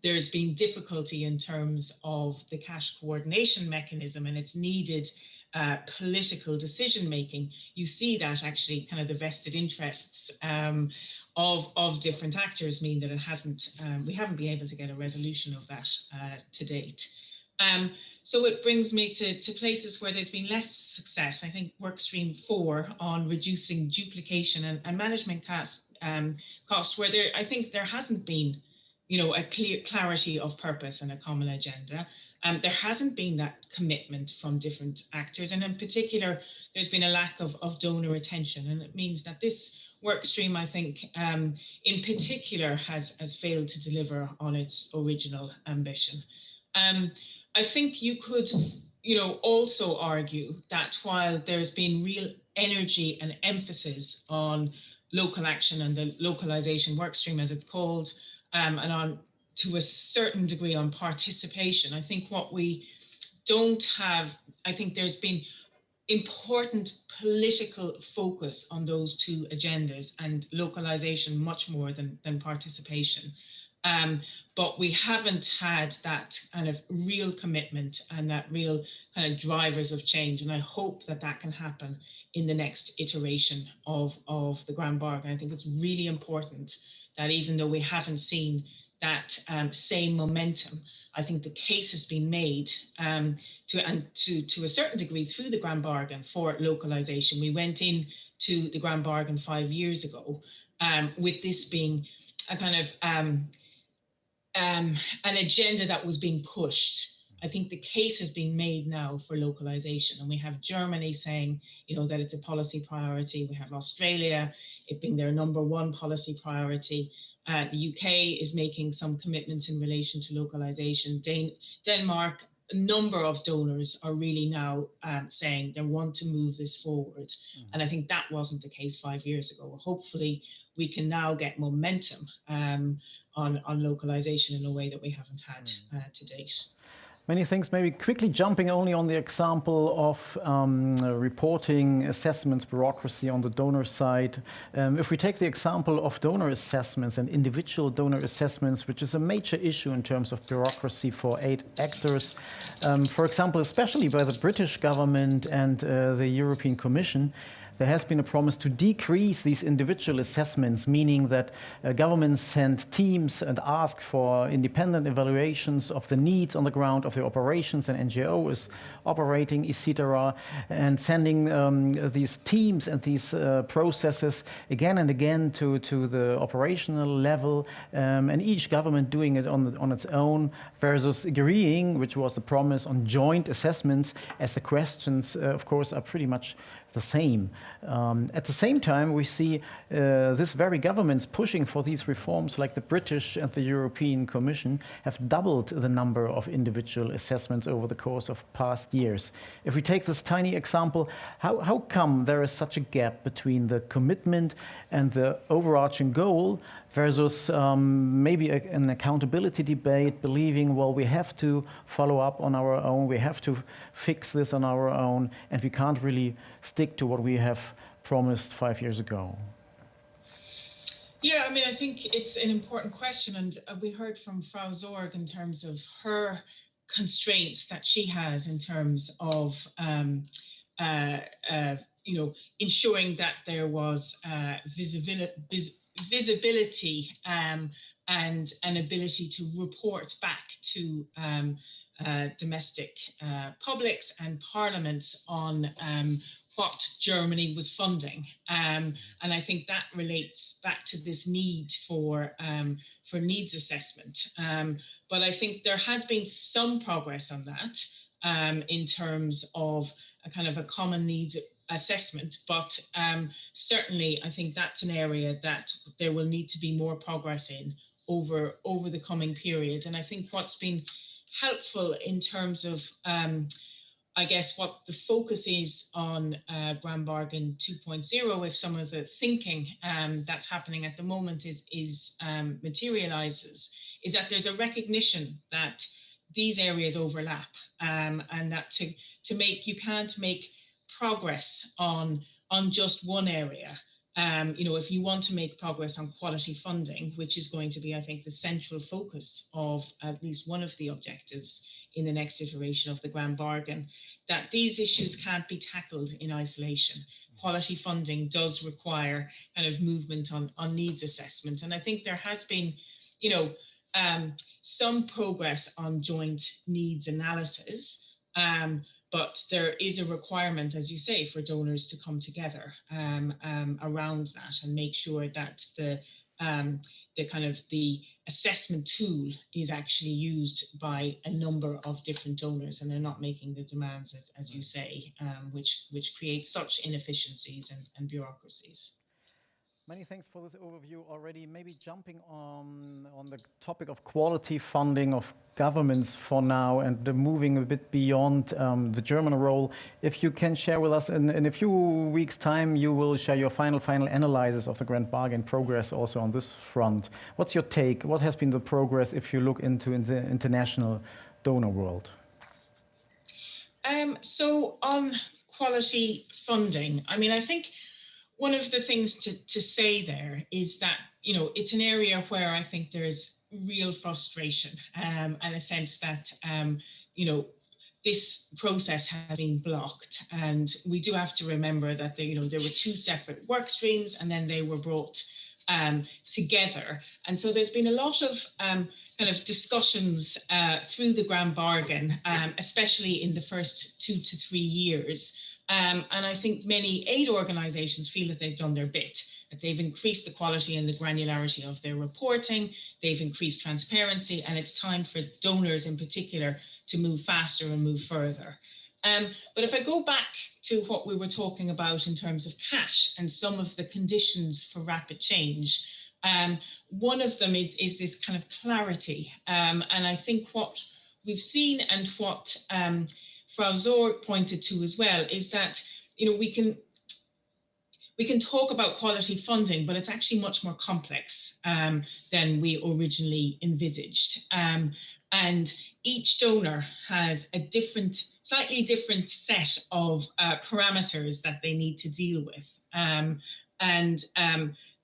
there's been difficulty in terms of the cash coordination mechanism and its needed political decision making. You see that actually kind of the vested interests of different actors mean that it hasn't, we haven't been able to get a resolution of that to date. So it brings me to places where there's been less success. I think workstream 4 on reducing duplication and management cost, where I think there hasn't been, a clear clarity of purpose and a common agenda. There hasn't been that commitment from different actors, and in particular, there's been a lack of donor attention, and it means that this work stream, I think, in particular, has failed to deliver on its original ambition. I think you could, also argue that while there's been real energy and emphasis on local action and the localization work stream, as it's called, and on, to a certain degree, on participation, I think what we don't have, I think there's been important political focus on those two agendas, and localization much more than participation. But we haven't had that kind of real commitment and that real kind of drivers of change. And I hope that that can happen in the next iteration of the Grand Bargain. I think it's really important that even though we haven't seen that same momentum, I think the case has been made to a certain degree through the Grand Bargain for localization. We went into the Grand Bargain 5 years ago with this being a kind of an agenda that was being pushed. I think the case has been made now for localization, and we have Germany saying, that it's a policy priority. We have Australia, it being their #1 policy priority. The UK is making some commitments in relation to localization. Denmark, a number of donors are really now saying they want to move this forward. And I think that wasn't the case 5 years ago. Hopefully we can now get momentum on localization in a way that we haven't had to date. Many things, maybe quickly jumping only on the example of reporting, assessments, bureaucracy on the donor side. If we take the example of donor assessments and individual donor assessments, which is a major issue in terms of bureaucracy for aid actors, for example, especially by the British government and the European Commission, there has been a promise to decrease these individual assessments, meaning that governments send teams and ask for independent evaluations of the needs on the ground of the operations and NGO is operating, etc., and sending these teams and these processes again and again to the operational level, and each government doing it on its own, versus agreeing, which was the promise, on joint assessments, as the questions, of course, are pretty much the same. At the same time, we see this very governments pushing for these reforms, like the British and the European Commission, have doubled the number of individual assessments over the course of past years. If we take this tiny example, how come there is such a gap between the commitment and the overarching goal versus maybe an accountability debate, believing, well, we have to follow up on our own, we have to fix this on our own, and we can't really stick to what we have promised 5 years ago? Yeah, I mean, I think it's an important question, and we heard from Frau Zorg in terms of her constraints that she has in terms of ensuring that there was visibility and an ability to report back to domestic publics and parliaments on what Germany was funding. And I think that relates back to this need for needs assessment. But I think there has been some progress on that in terms of a kind of a common needs assessment, but certainly I think that's an area that there will need to be more progress in over the coming period. And I think what's been helpful in terms of I guess what the focus is on Grand Bargain 2.0, if some of the thinking that's happening at the moment is materializes, is that there's a recognition that these areas overlap, and that to make, you can't make progress on just one area if you want to make progress on quality funding, which is going to be, I think, the central focus of at least one of the objectives in the next iteration of the Grand Bargain, that these issues can't be tackled in isolation. Quality funding does require kind of movement on needs assessment. And I think there has been, some progress on joint needs analysis. But there is a requirement, as you say, for donors to come together around that and make sure that the assessment tool is actually used by a number of different donors, and they're not making the demands, as you say, which creates such inefficiencies and bureaucracies. Many thanks for this overview already. Maybe jumping on the topic of quality funding of governments for now and moving a bit beyond the German role. If you can share with us in a few weeks' time, you will share your final analysis of the Grand Bargain progress also on this front. What's your take? What has been the progress if you look into the international donor world? So on quality funding, I mean, I think one of the things to say there is that, it's an area where I think there's real frustration and a sense that, this process has been blocked. And we do have to remember that, there were two separate work streams and then they were brought together. And so there's been a lot of kind of discussions through the Grand Bargain, especially in the first 2 to 3 years. And I think many aid organizations feel that they've done their bit, that they've increased the quality and the granularity of their reporting, they've increased transparency, and it's time for donors in particular to move faster and move further. But if I go back to what we were talking about in terms of cash and some of the conditions for rapid change, one of them is this kind of clarity. And I think what we've seen and what Frau Zorg pointed to as well is that, we can talk about quality funding, but it's actually much more complex than we originally envisaged. And each donor has a slightly different set of parameters that they need to deal with.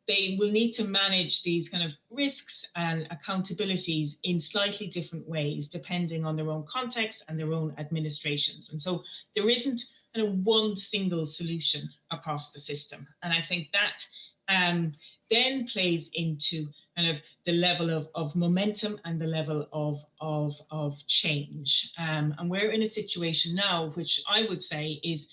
They will need to manage these kind of risks and accountabilities in slightly different ways, depending on their own context and their own administrations. And so there isn't one single solution across the system. And I think that then plays into kind of the level of momentum and the level of change. And we're in a situation now, which I would say is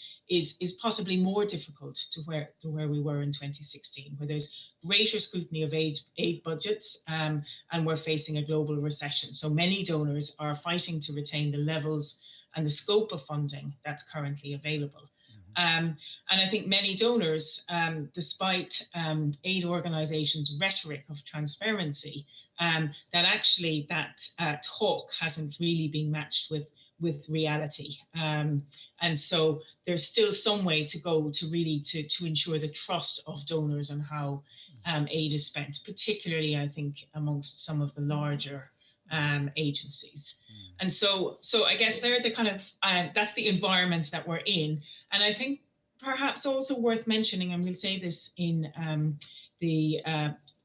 possibly more difficult to where we were in 2016, where there's greater scrutiny of aid budgets, and we're facing a global recession. So many donors are fighting to retain the levels and the scope of funding that's currently available. And I think many donors, despite aid organizations' rhetoric of transparency, that actually that talk hasn't really been matched with reality. And so there's still some way to go to really to ensure the trust of donors on how aid is spent, particularly, I think, amongst some of the larger agencies. And so I guess they're the kind of, that's the environment that we're in. And I think perhaps also worth mentioning, and we'll say this in the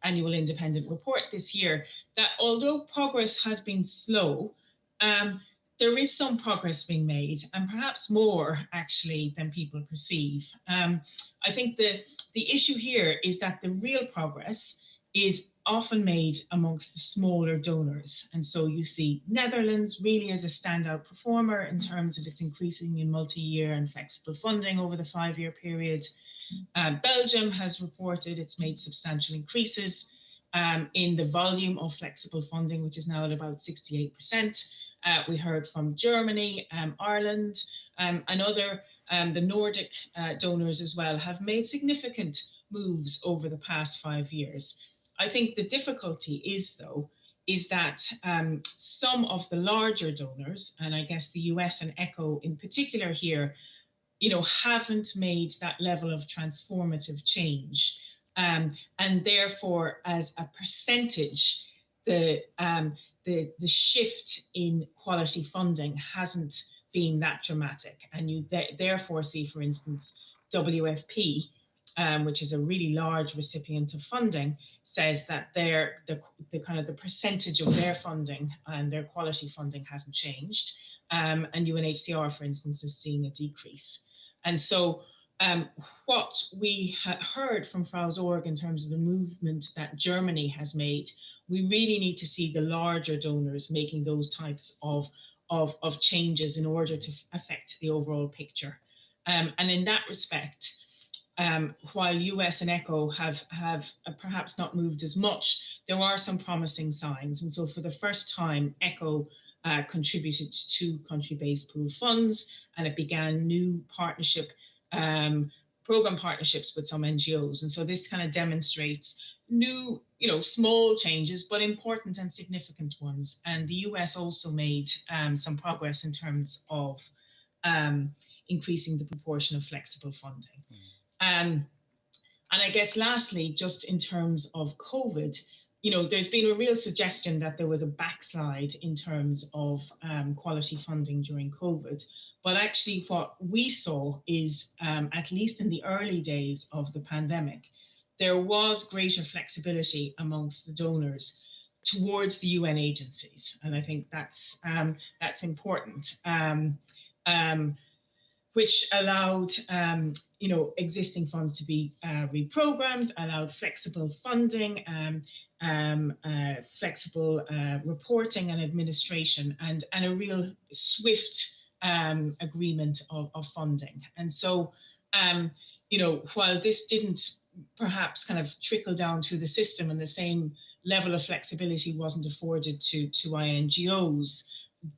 annual independent report this year, that although progress has been slow, there is some progress being made, and perhaps more actually than people perceive. I think the issue here is that the real progress is often made amongst the smaller donors. And so you see Netherlands really as a standout performer in terms of its increasing in multi-year and flexible funding over the 5-year period. Belgium has reported it's made substantial increases in the volume of flexible funding, which is now at about 68%. We heard from Germany, Ireland, and other, the Nordic donors as well, have made significant moves over the past 5 years. I think the difficulty is, though, is that some of the larger donors, and I guess the US and ECHO in particular here, haven't made that level of transformative change. And therefore, as a percentage, the shift in quality funding hasn't been that dramatic. And you therefore see, for instance, WFP which is a really large recipient of funding, says that the kind of the percentage of their funding and their quality funding hasn't changed. And UNHCR, for instance, is seeing a decrease. And so what we heard from Frau's org in terms of the movement that Germany has made, we really need to see the larger donors making those types of changes in order to affect the overall picture. And in that respect, while US and ECHO have perhaps not moved as much, there are some promising signs. And so for the first time, ECHO contributed to country-based pooled funds, and it began new program partnerships with some NGOs. And so this kind of demonstrates new, small changes, but important and significant ones. And the US also made some progress in terms of increasing the proportion of flexible funding. And I guess lastly, just in terms of COVID, there's been a real suggestion that there was a backslide in terms of quality funding during COVID. But actually what we saw is, at least in the early days of the pandemic, there was greater flexibility amongst the donors towards the UN agencies. And I think that's important. Which allowed existing funds to be reprogrammed, allowed flexible funding, flexible reporting and administration, and a real swift agreement of funding. And so, while this didn't perhaps kind of trickle down through the system and the same level of flexibility wasn't afforded to INGOs,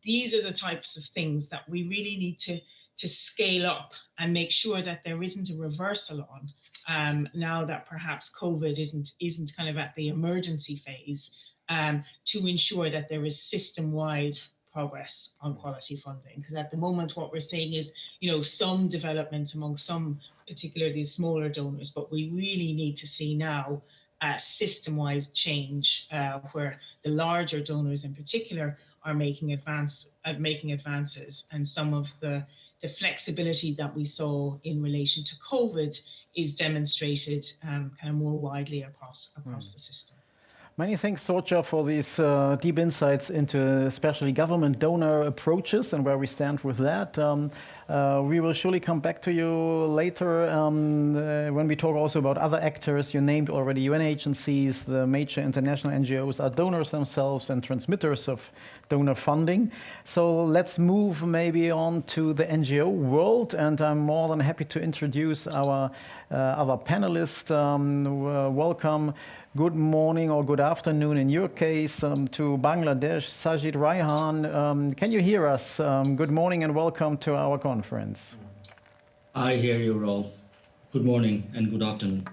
these are the types of things that we really need to scale up and make sure that there isn't a reversal on now that perhaps COVID isn't kind of at the emergency phase, to ensure that there is system-wide progress on quality funding. Because at the moment, what we're seeing is, some development among some, particularly smaller donors, but we really need to see now system-wise change where the larger donors in particular are making advances, and some of the flexibility that we saw in relation to COVID is demonstrated kind of more widely across the system. Many thanks, Sorcha, for these deep insights into especially government donor approaches and where we stand with that. We will surely come back to you later when we talk also about other actors. You named already UN agencies. The major international NGOs are donors themselves and transmitters of donor funding. So let's move maybe on to the NGO world, and I'm more than happy to introduce our other panelists. Welcome. Good morning or good afternoon in your case to Bangladesh, Sajid Raihan. Can you hear us? Good morning and welcome to our conference. I hear you, Rolf. Good morning and good afternoon.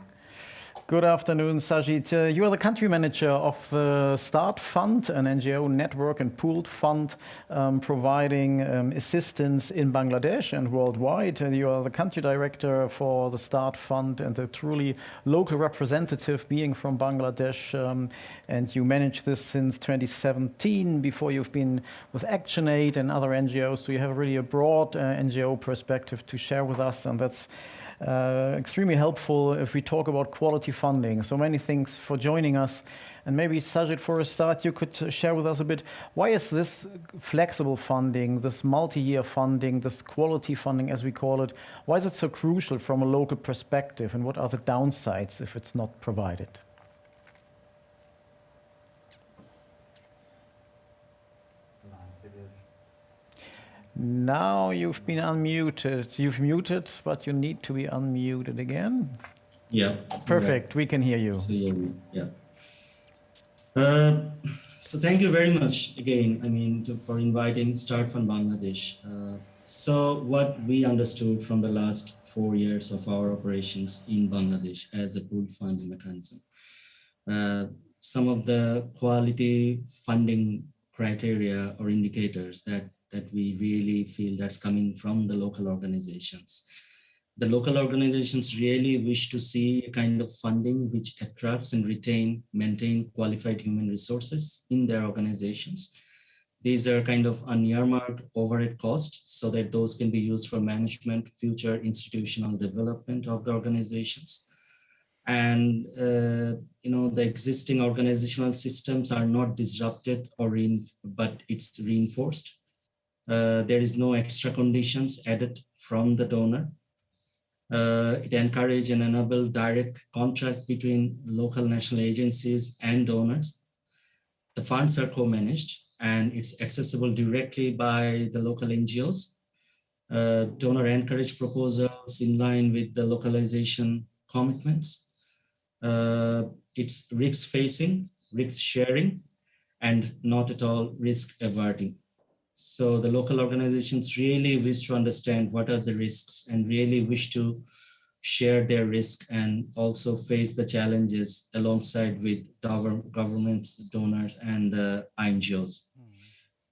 Good afternoon, Sajid. You are the country manager of the START Fund, an NGO network and pooled fund providing assistance in Bangladesh and worldwide. You are the country director for the START Fund and a truly local representative being from Bangladesh. And you manage this since 2017 before you've been with ActionAid and other NGOs. So you have really a broad NGO perspective to share with us, and that's extremely helpful if we talk about quality funding. So many thanks for joining us. And maybe, Sajid, for a start, you could share with us a bit, why is this flexible funding, this multi-year funding, this quality funding, as we call it, why is it so crucial from a local perspective, and what are the downsides if it's not provided? Now you've been unmuted. You've muted, but you need to be unmuted again. Yeah. Perfect. Yeah. We can hear you. Yeah. So thank you very much again, for inviting Start Fund Bangladesh. So what we understood from the last 4 years of our operations in Bangladesh as a pooled funding mechanism, some of the quality funding criteria or indicators that we really feel that's coming from the local organizations. The local organizations really wish to see a kind of funding which attracts and maintain qualified human resources in their organizations. These are kind of unearmarked overhead costs so that those can be used for management, future institutional development of the organizations. and the existing organizational systems are not disrupted but it's reinforced. There is no extra conditions added from the donor. It encourages and enables direct contract between local national agencies and donors. The funds are co-managed and it's accessible directly by the local NGOs. Donor encourage proposals in line with the localization commitments. It's risk facing, risk sharing, and not at all risk averting. So the local organizations really wish to understand what are the risks and really wish to share their risk and also face the challenges alongside with governments, donors, and NGOs.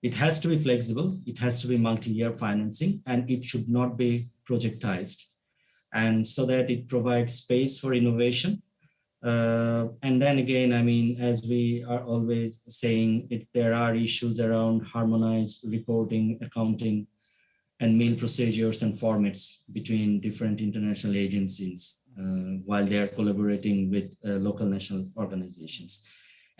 It has to be flexible, it has to be multi-year financing, and it should not be projectized. And so that it provides space for innovation. And then again, I mean, as we are always saying, there are issues around harmonized reporting, accounting, and meal procedures and formats between different international agencies while they are collaborating with local national organizations.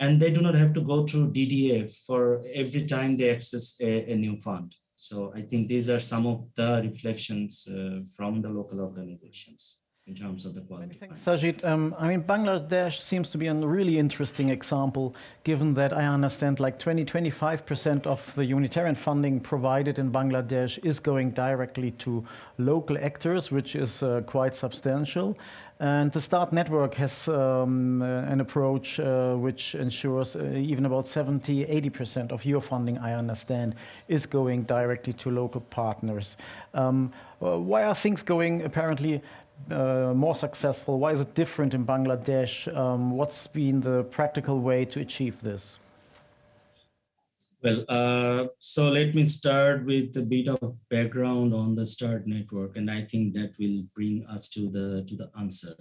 And they do not have to go through DDA for every time they access a new fund. So I think these are some of the reflections from the local organizations in terms of the quality. Thanks, Sajid. I mean, Bangladesh seems to be a really interesting example, given that I understand like 25% of the humanitarian funding provided in Bangladesh is going directly to local actors, which is quite substantial. And the START network has an approach which ensures even about 70–80% of your funding, I understand, is going directly to local partners. Why are things going apparently more successful? Why is it different in Bangladesh? What's been the practical way to achieve this? Well, so let me start with a bit of background on the START network, and I think that will bring us to the answer.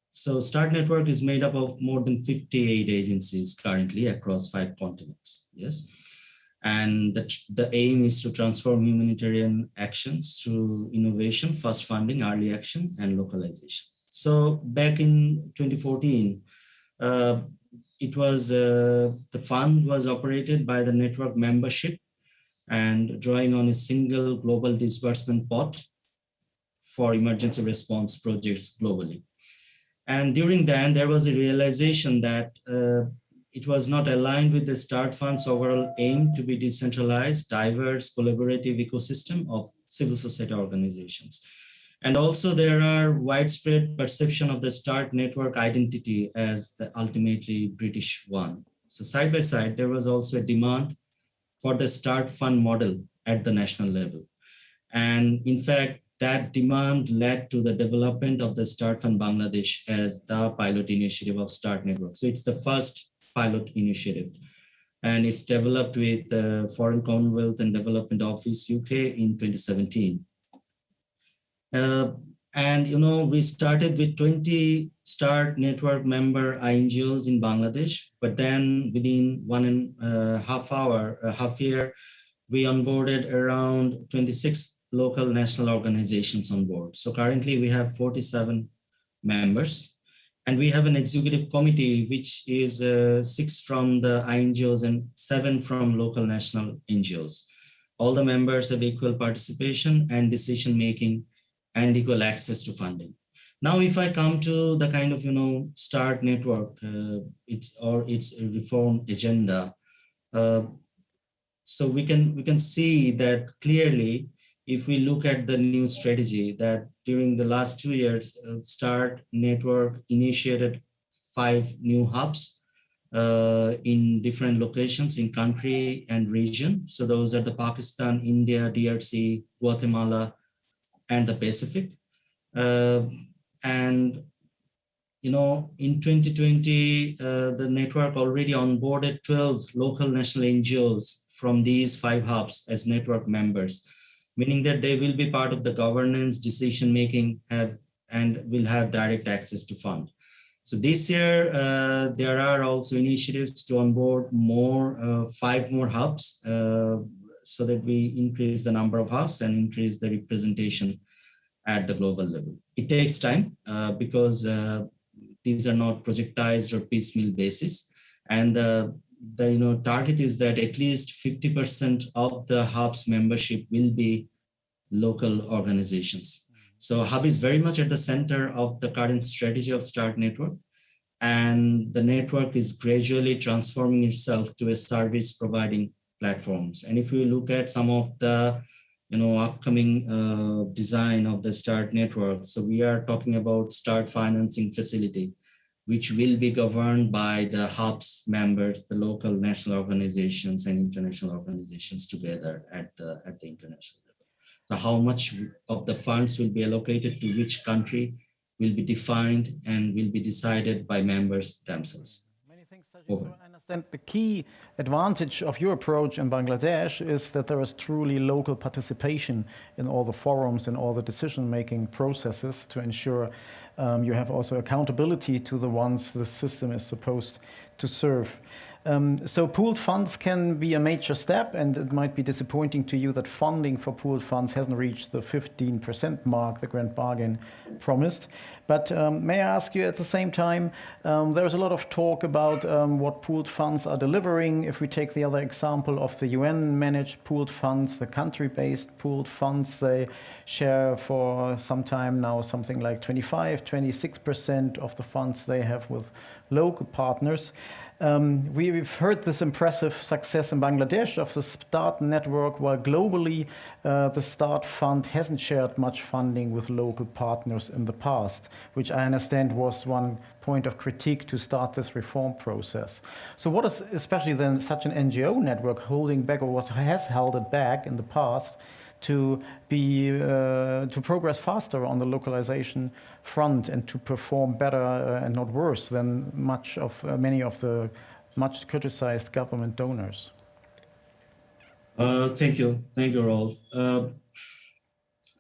So START network is made up of more than 58 agencies currently across 5 continents. Yes. And the aim is to transform humanitarian actions through innovation, fast funding, early action, and localization. So back in 2014, it was the fund was operated by the network membership and drawing on a single global disbursement pot for emergency response projects globally. And during then, there was a realization that it was not aligned with the START Fund's overall aim to be decentralized, diverse, collaborative ecosystem of civil society organizations. And also there are widespread perception of the START network identity as the ultimately British one. So side by side, there was also a demand for the START Fund model at the national level. And in fact, that demand led to the development of the START Fund Bangladesh as the pilot initiative of START network. So it's the first pilot initiative, and it's developed with the Foreign Commonwealth and Development Office UK in 2017. And we started with 20 START network member NGOs in Bangladesh, but then within 1.5 year, we onboarded around 26 local national organizations on board. So currently we have 47 members. And we have an executive committee, which is 6 from the NGOs and 7 from local national NGOs. All the members have equal participation and decision-making and equal access to funding. Now, if I come to the kind of, START network, its reform agenda, so we can see that clearly, if we look at the new strategy, that during the last 2 years, START network initiated 5 new hubs in different locations in country and region. So those are the Pakistan, India, DRC, Guatemala, and the Pacific. And in 2020, the network already onboarded 12 local national NGOs from these 5 hubs as network members, meaning that they will be part of the governance, decision-making, and will have direct access to fund. So this year, there are also initiatives to onboard 5 more hubs so that we increase the number of hubs and increase the representation at the global level. It takes time because these are not projectized or piecemeal basis. And the target is that at least 50% of the hub's membership will be local organizations. So hub is very much at the center of the current strategy of START network. And the network is gradually transforming itself to a service providing platforms. And if we look at some of the upcoming design of the START network, so we are talking about START financing facility, which will be governed by the hub's members, the local national organizations and international organizations together at the international level. So how much of the funds will be allocated to which country will be defined and will be decided by members themselves. Many thanks, Sajid. So I understand the key advantage of your approach in Bangladesh is that there is truly local participation in all the forums and all the decision-making processes to ensure you have also accountability to the ones the system is supposed to serve. So pooled funds can be a major step, and it might be disappointing to you that funding for pooled funds hasn't reached the 15% mark the grand bargain promised. But may I ask you at the same time, there's a lot of talk about what pooled funds are delivering. If we take the other example of the UN-managed pooled funds, the country-based pooled funds, they share for some time now something like 26% of the funds they have with local partners. We've heard this impressive success in Bangladesh of the START network, while globally the START fund hasn't shared much funding with local partners in the past, which I understand was one point of critique to start this reform process. So what is especially then such an NGO network holding back, or what has held it back in the past, to progress faster on the localization front and to perform better and not worse than many of the much criticized government donors? Thank you, Rolf.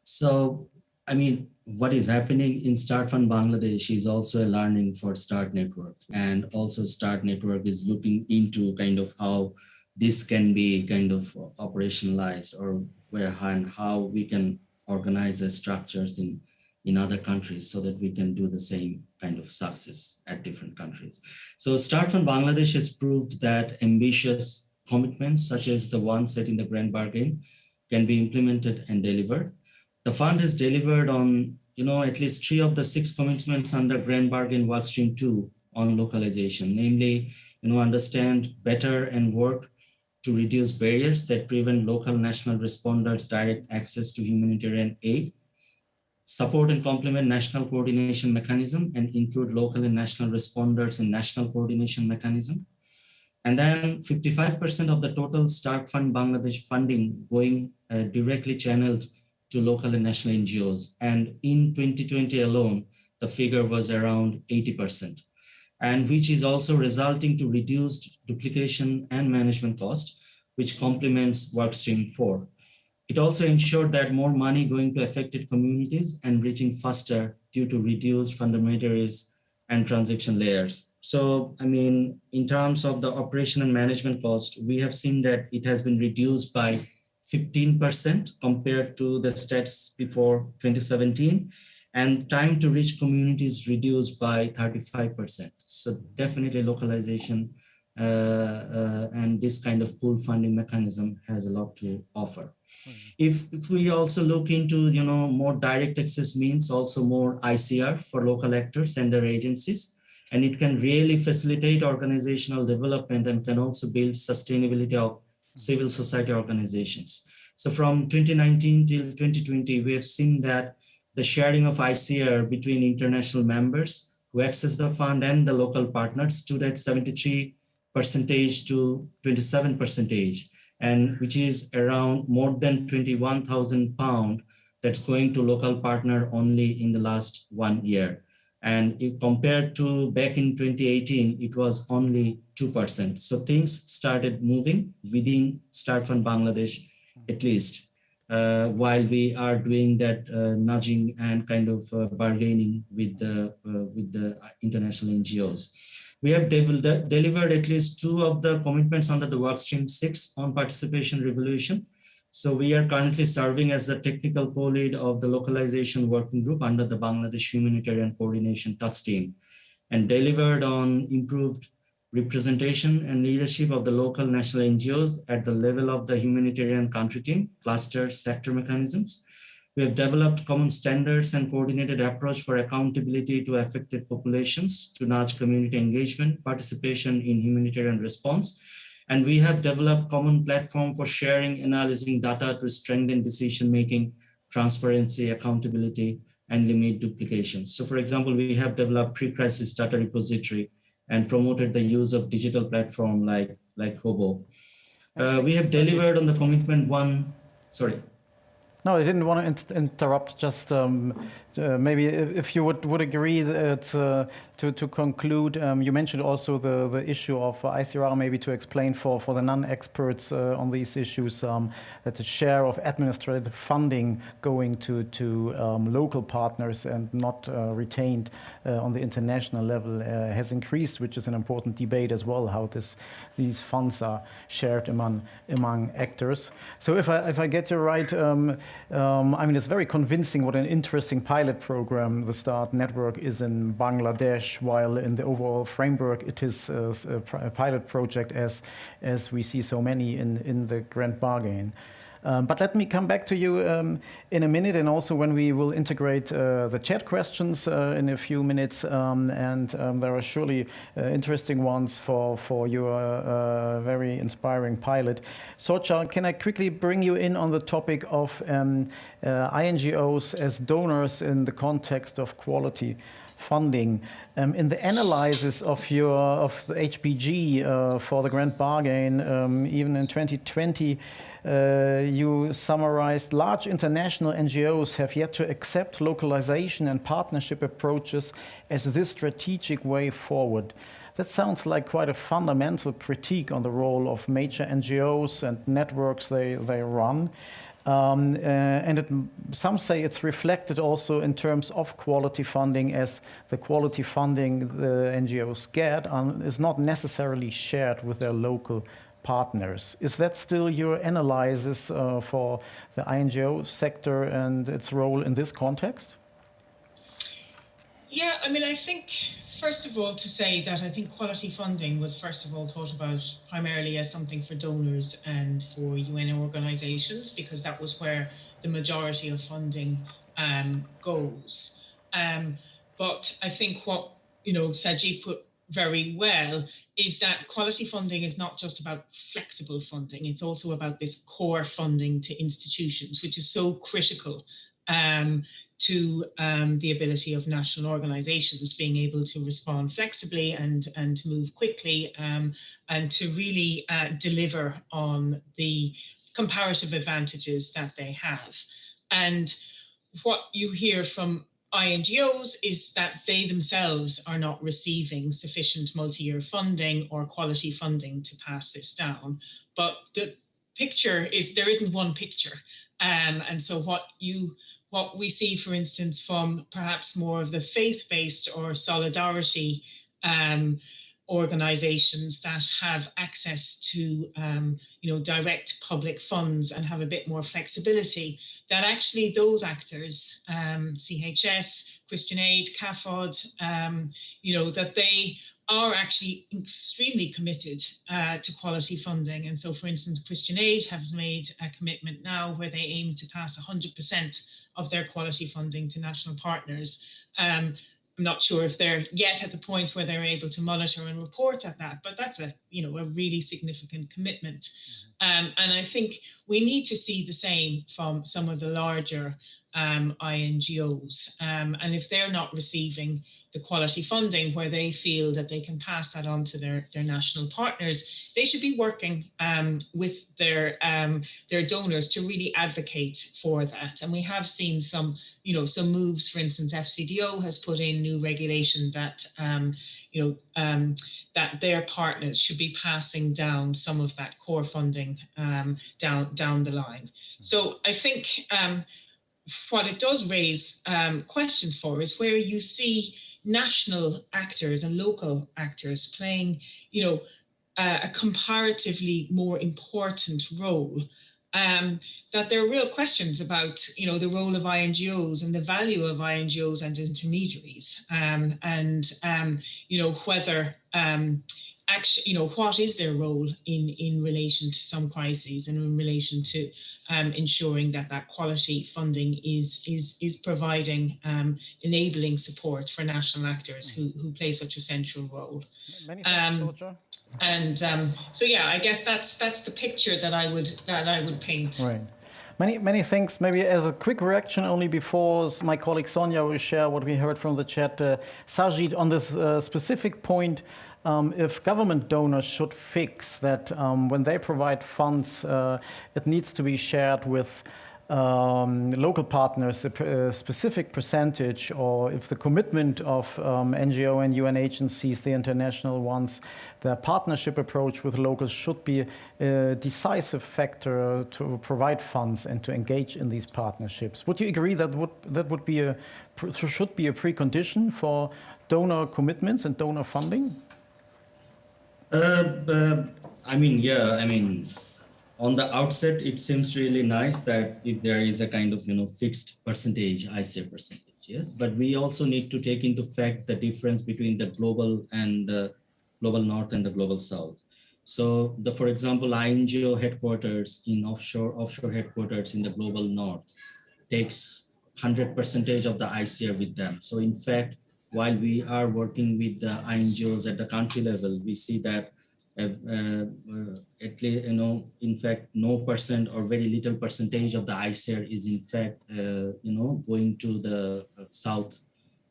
So, I mean, what is happening in START Fund Bangladesh is also a learning for START Network, and also START Network is looking into kind of how this can be kind of operationalized, or and how we can organize the structures in other countries so that we can do the same kind of success at different countries. So START Fund Bangladesh has proved that ambitious commitments such as the one set in the Grand Bargain can be implemented and delivered. The fund has delivered on at least 3 of the 6 commitments under Grand Bargain Workstream 2 on localization, namely understand better and work to reduce barriers that prevent local national responders direct access to humanitarian aid, support and complement national coordination mechanism and include local and national responders in national coordination mechanism. And then 55% of the total START Fund Bangladesh funding going directly channeled to local and national NGOs. And in 2020 alone, the figure was around 80%. And which is also resulting to reduced duplication and management cost, which complements Workstream 4. It also ensured that more money going to affected communities and reaching faster due to reduced fundamentaries and transaction layers. So, I mean, in terms of the operation and management cost, we have seen that it has been reduced by 15% compared to the stats before 2017. And time to reach communities reduced by 35%. So definitely localization and this kind of pool funding mechanism has a lot to offer. If we also look into more direct access means, also more ICR for local actors and their agencies, and it can really facilitate organizational development and can also build sustainability of civil society organizations. So from 2019 till 2020, we have seen that the sharing of ICR between international members who access the fund and the local partners stood at 73% to 27%, and which is around more than £21,000 that's going to local partner only in the last 1 year. And if compared to back in 2018, it was only 2%. So things started moving within START Fund Bangladesh, at least. While we are doing that nudging and kind of bargaining with the international NGOs. We have delivered at least 2 of the commitments under the Workstream 6 on participation revolution. So we are currently serving as the technical co-lead of the localization working group under the Bangladesh Humanitarian Coordination Task Team, and delivered on improved representation and leadership of the local national NGOs at the level of the humanitarian country team, cluster, sector mechanisms. We have developed common standards and coordinated approach for accountability to affected populations to nudge community engagement, participation in humanitarian response. And we have developed common platform for sharing, analyzing data to strengthen decision-making, transparency, accountability, and limit duplication. So for example, we have developed pre-crisis data repository and promoted the use of digital platform like Hobo. We have delivered on the commitment one, sorry. No, I didn't want to interrupt. Just maybe if you would agree that to conclude, you mentioned also the issue of ICR, maybe to explain for the non-experts on these issues, that the share of administrative funding going to local partners and not retained on the international level has increased, which is an important debate as well, how these funds are shared among actors. So if I get you right, I mean, it's very convincing what an interesting pilot program the START network is in Bangladesh, while in the overall framework it is a pilot project as we see so many in the Grand Bargain. But let me come back to you in a minute, and also when we will integrate the chat questions in a few minutes, and there are surely interesting ones for your very inspiring pilot. Socha, can I quickly bring you in on the topic of INGOs as donors in the context of quality funding? In the analysis of the HPG for the Grand Bargain, even in 2020, you summarized large international NGOs have yet to accept localization and partnership approaches as this strategic way forward. That sounds like quite a fundamental critique on the role of major NGOs and networks they run. And some say it's reflected also in terms of quality funding, as the quality funding the NGOs get is not necessarily shared with their local partners. Is that still your analysis for the INGO sector and its role in this context? Yeah, I mean, I think, first of all, to say that I think quality funding was, first of all, thought about primarily as something for donors and for UN organizations, because that was where the majority of funding goes. But I think what, Sajid put very well is that quality funding is not just about flexible funding, it's also about this core funding to institutions, which is so critical to the ability of national organizations being able to respond flexibly and to move quickly and to really deliver on the comparative advantages that they have. And what you hear from INGOs is that they themselves are not receiving sufficient multi-year funding or quality funding to pass this down. But the picture is, there isn't one picture. And so what we see, for instance, from perhaps more of the faith-based or solidarity organizations that have access to direct public funds and have a bit more flexibility, that actually those actors, CHS, Christian Aid, CAFOD, that they are actually extremely committed to quality funding. And so, for instance, Christian Aid have made a commitment now where they aim to pass 100% of their quality funding to national partners. I'm not sure if they're yet at the point where they're able to monitor and report at that, but that's a really significant commitment. And I think we need to see the same from some of the larger INGOs. And if they're not receiving the quality funding where they feel that they can pass that on to their national partners, they should be working with their donors to really advocate for that. And we have seen some moves. For instance, FCDO has put in new regulation that that their partners should be passing down some of that core funding down the line. So I think what it does raise questions for is where you see national actors and local actors playing, a comparatively more important role that there are real questions about, the role of INGOs and the value of INGOs and intermediaries, whether actually, what is their role in relation to some crises and in relation to ensuring that quality funding is providing enabling support for national actors who play such a central role. Many thanks, Georgia. And so yeah, I guess that's the picture that I would paint. Right. Many thanks. Maybe as a quick reaction, only before my colleague Sonia will share what we heard from the chat. Sajid, on this specific point, if government donors should fix that when they provide funds, it needs to be shared with local partners, a specific percentage, or if the commitment of NGO and UN agencies, the international ones, the partnership approach with locals should be a decisive factor to provide funds and to engage in these partnerships. Would you agree that should be a precondition for donor commitments and donor funding? On the outset, it seems really nice that if there is a kind of, fixed percentage, I say percentage, yes. But we also need to take into fact the difference between the global and the global north and the global south. So for example, INGO headquarters in offshore headquarters in the global north takes 100% of the ICR with them. So in fact, while we are working with the INGOs at the country level, we see that at least, in fact, no percent or very little percentage of the ICR is in fact, going to the South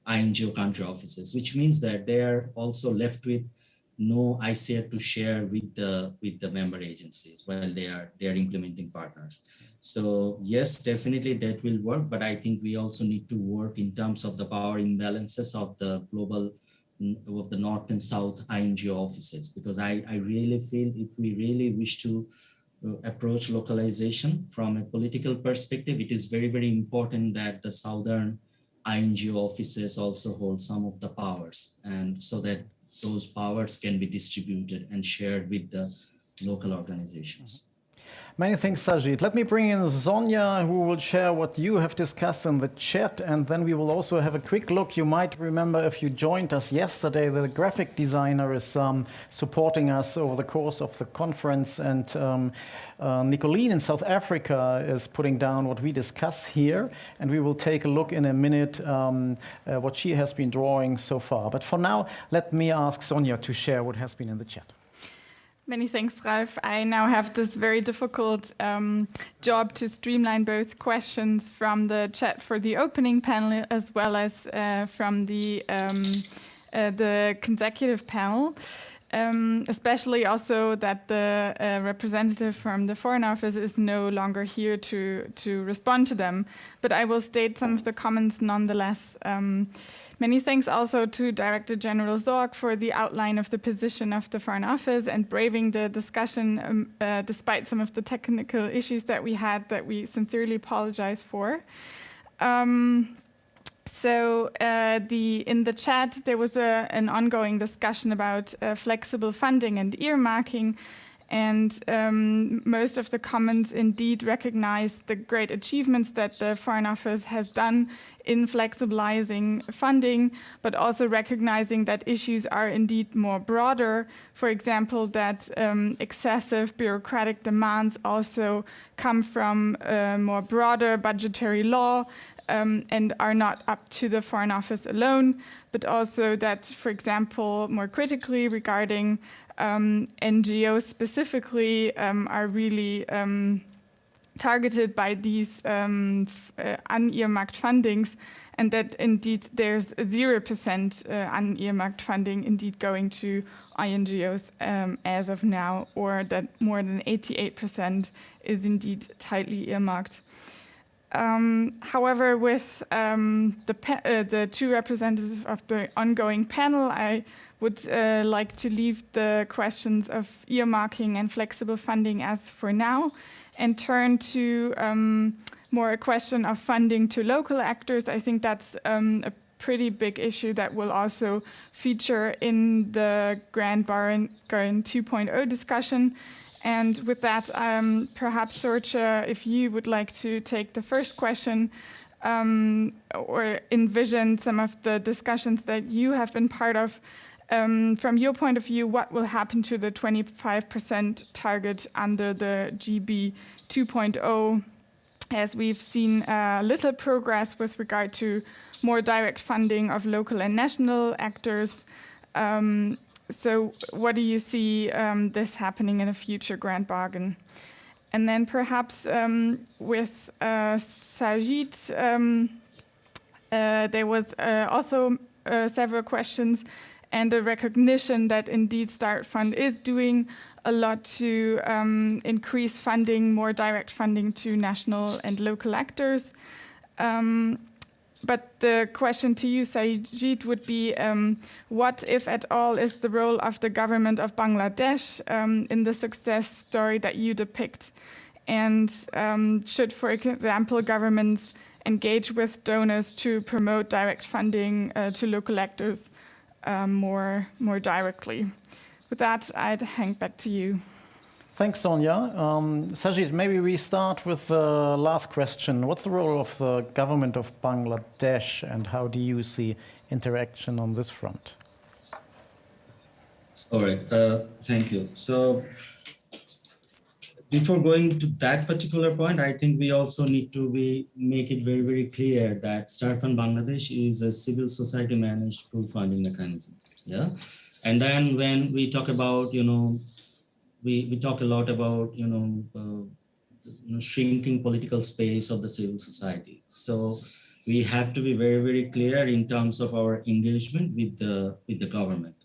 INGO country offices, which means that they are also left with no ICR to share with the member agencies while they are implementing partners. So yes, definitely that will work, but I think we also need to work in terms of the power imbalances of the North and South INGO offices, because I really feel if we really wish to approach localization from a political perspective, it is very, very important that the Southern INGO offices also hold some of the powers, and so that those powers can be distributed and shared with the local organizations. Many thanks, Sajid. Let me bring in Sonia, who will share what you have discussed in the chat, and then we will also have a quick look. You might remember if you joined us yesterday, the graphic designer is supporting us over the course of the conference, and Nicolene in South Africa is putting down what we discuss here, and we will take a look in a minute what she has been drawing so far. But for now, let me ask Sonia to share what has been in the chat. Many thanks, Ralf. I now have this very difficult job to streamline both questions from the chat for the opening panel as well as from the consecutive panel, especially also that the representative from the Foreign Office is no longer here to respond to them. But I will state some of the comments nonetheless. Many thanks also to Director General Zorg for the outline of the position of the Foreign Office and braving the discussion despite some of the technical issues that we had that we sincerely apologize for. In the chat, there was an ongoing discussion about flexible funding and earmarking. And most of the comments indeed recognize the great achievements that the Foreign Office has done in flexibilizing funding, but also recognizing that issues are indeed more broader. For example, that excessive bureaucratic demands also come from more broader budgetary law and are not up to the Foreign Office alone, but also that, for example, more critically regarding NGOs specifically are really targeted by these unearmarked fundings, and that indeed there's 0% unearmarked funding indeed going to INGOs as of now, or that more than 88% is indeed tightly earmarked. However, with the two representatives of the ongoing panel, I would like to leave the questions of earmarking and flexible funding as for now and turn to more a question of funding to local actors. I think that's a pretty big issue that will also feature in the Grant Barron 2.0 discussion. And with that, perhaps Sorcha, if you would like to take the first question, or envision some of the discussions that you have been part of. From your point of view, what will happen to the 25% target under the GB 2.0, as we've seen little progress with regard to more direct funding of local and national actors. So what do you see this happening in a future grant bargain? And then perhaps with Sajid, there was also several questions and a recognition that indeed Start Fund is doing a lot to increase funding, more direct funding to national and local actors. But the question to you, Sajid, would be what, if at all, is the role of the government of Bangladesh in the success story that you depict? And should, for example, governments engage with donors to promote direct funding to local actors more directly? With that, I'd hang back to you. Thanks, Sonia. Sajid, maybe we start with the last question. What's the role of the government of Bangladesh, and how do you see interaction on this front? All right, thank you. So before going to that particular point, I think we also need to make it very, very clear that Start Fund Bangladesh is a civil society managed pool funding mechanism. Yeah. And then when we talk about, we talk a lot about, shrinking political space of the civil society. So we have to be very, very clear in terms of our engagement with the government,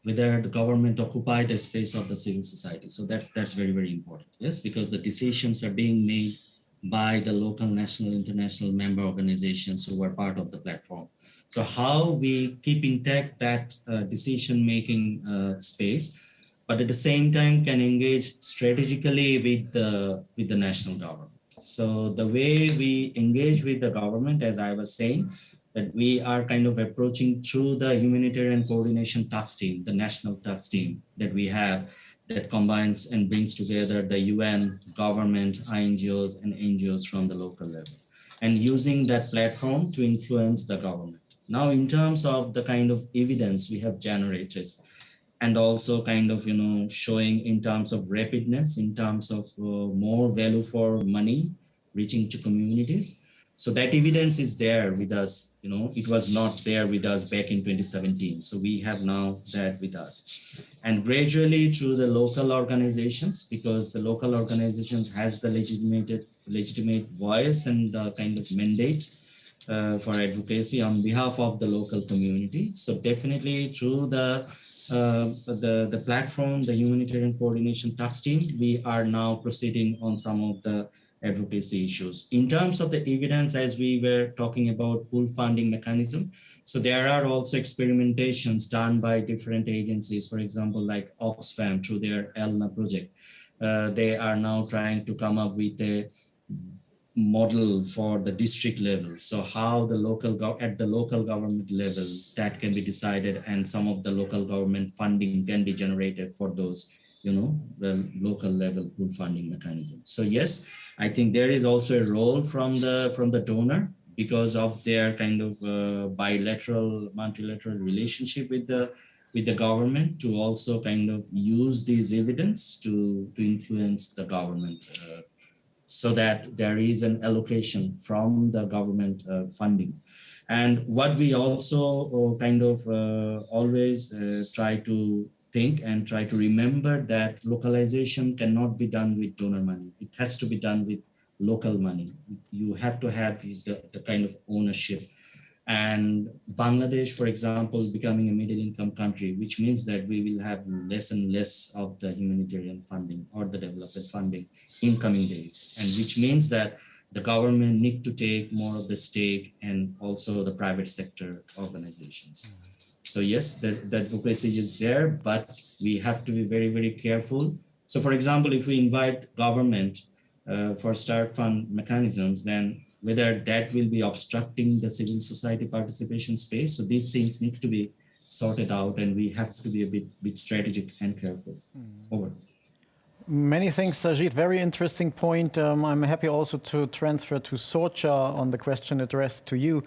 whether the government occupy the space of the civil society. So that's very, very important. Yes, because the decisions are being made by the local, national, international member organizations who are part of the platform. So how we keep intact that decision-making space, but at the same time can engage strategically with the national government. So the way we engage with the government, as I was saying, that we are kind of approaching through the humanitarian coordination task team, the national task team that we have, that combines and brings together the UN, government, INGOs, and NGOs from the local level, and using that platform to influence the government. Now, in terms of the kind of evidence we have generated, and also kind of, showing in terms of rapidness, in terms of more value for money reaching to communities. So that evidence is there with us. It was not there with us back in 2017. So we have now that with us. And gradually through the local organizations, because the local organizations has the legitimate voice and the kind of mandate for advocacy on behalf of the local community. So definitely through the platform, the Humanitarian Coordination Task Team, we are now proceeding on some of the advocacy issues. In terms of the evidence, as we were talking about pool funding mechanism, so there are also experimentations done by different agencies, for example, like Oxfam through their ELNA project. They are now trying to come up with a model for the district level. So how the at the local government level that can be decided, and some of the local government funding can be generated for those, the local level pool funding mechanism. So yes, I think there is also a role from the donor, because of their kind of bilateral, multilateral relationship with the government, to also kind of use these evidence to influence the government, so that there is an allocation from the government funding. And what we also kind of always try to think and try to remember, that localization cannot be done with donor money. It has to be done with local money. You have to have the kind of ownership. And Bangladesh, for example, becoming a middle income country, which means that we will have less and less of the humanitarian funding or the development funding in coming days. And which means that the government need to take more of the stake, and also the private sector organizations. So yes, the advocacy is there, but we have to be very, very careful. So for example, if we invite government for Start Fund mechanisms, then whether that will be obstructing the civil society participation space. So these things need to be sorted out, and we have to be a bit strategic and careful. Over. Many thanks, Sajid. Very interesting point. I'm happy also to transfer to Sorcha on the question addressed to you.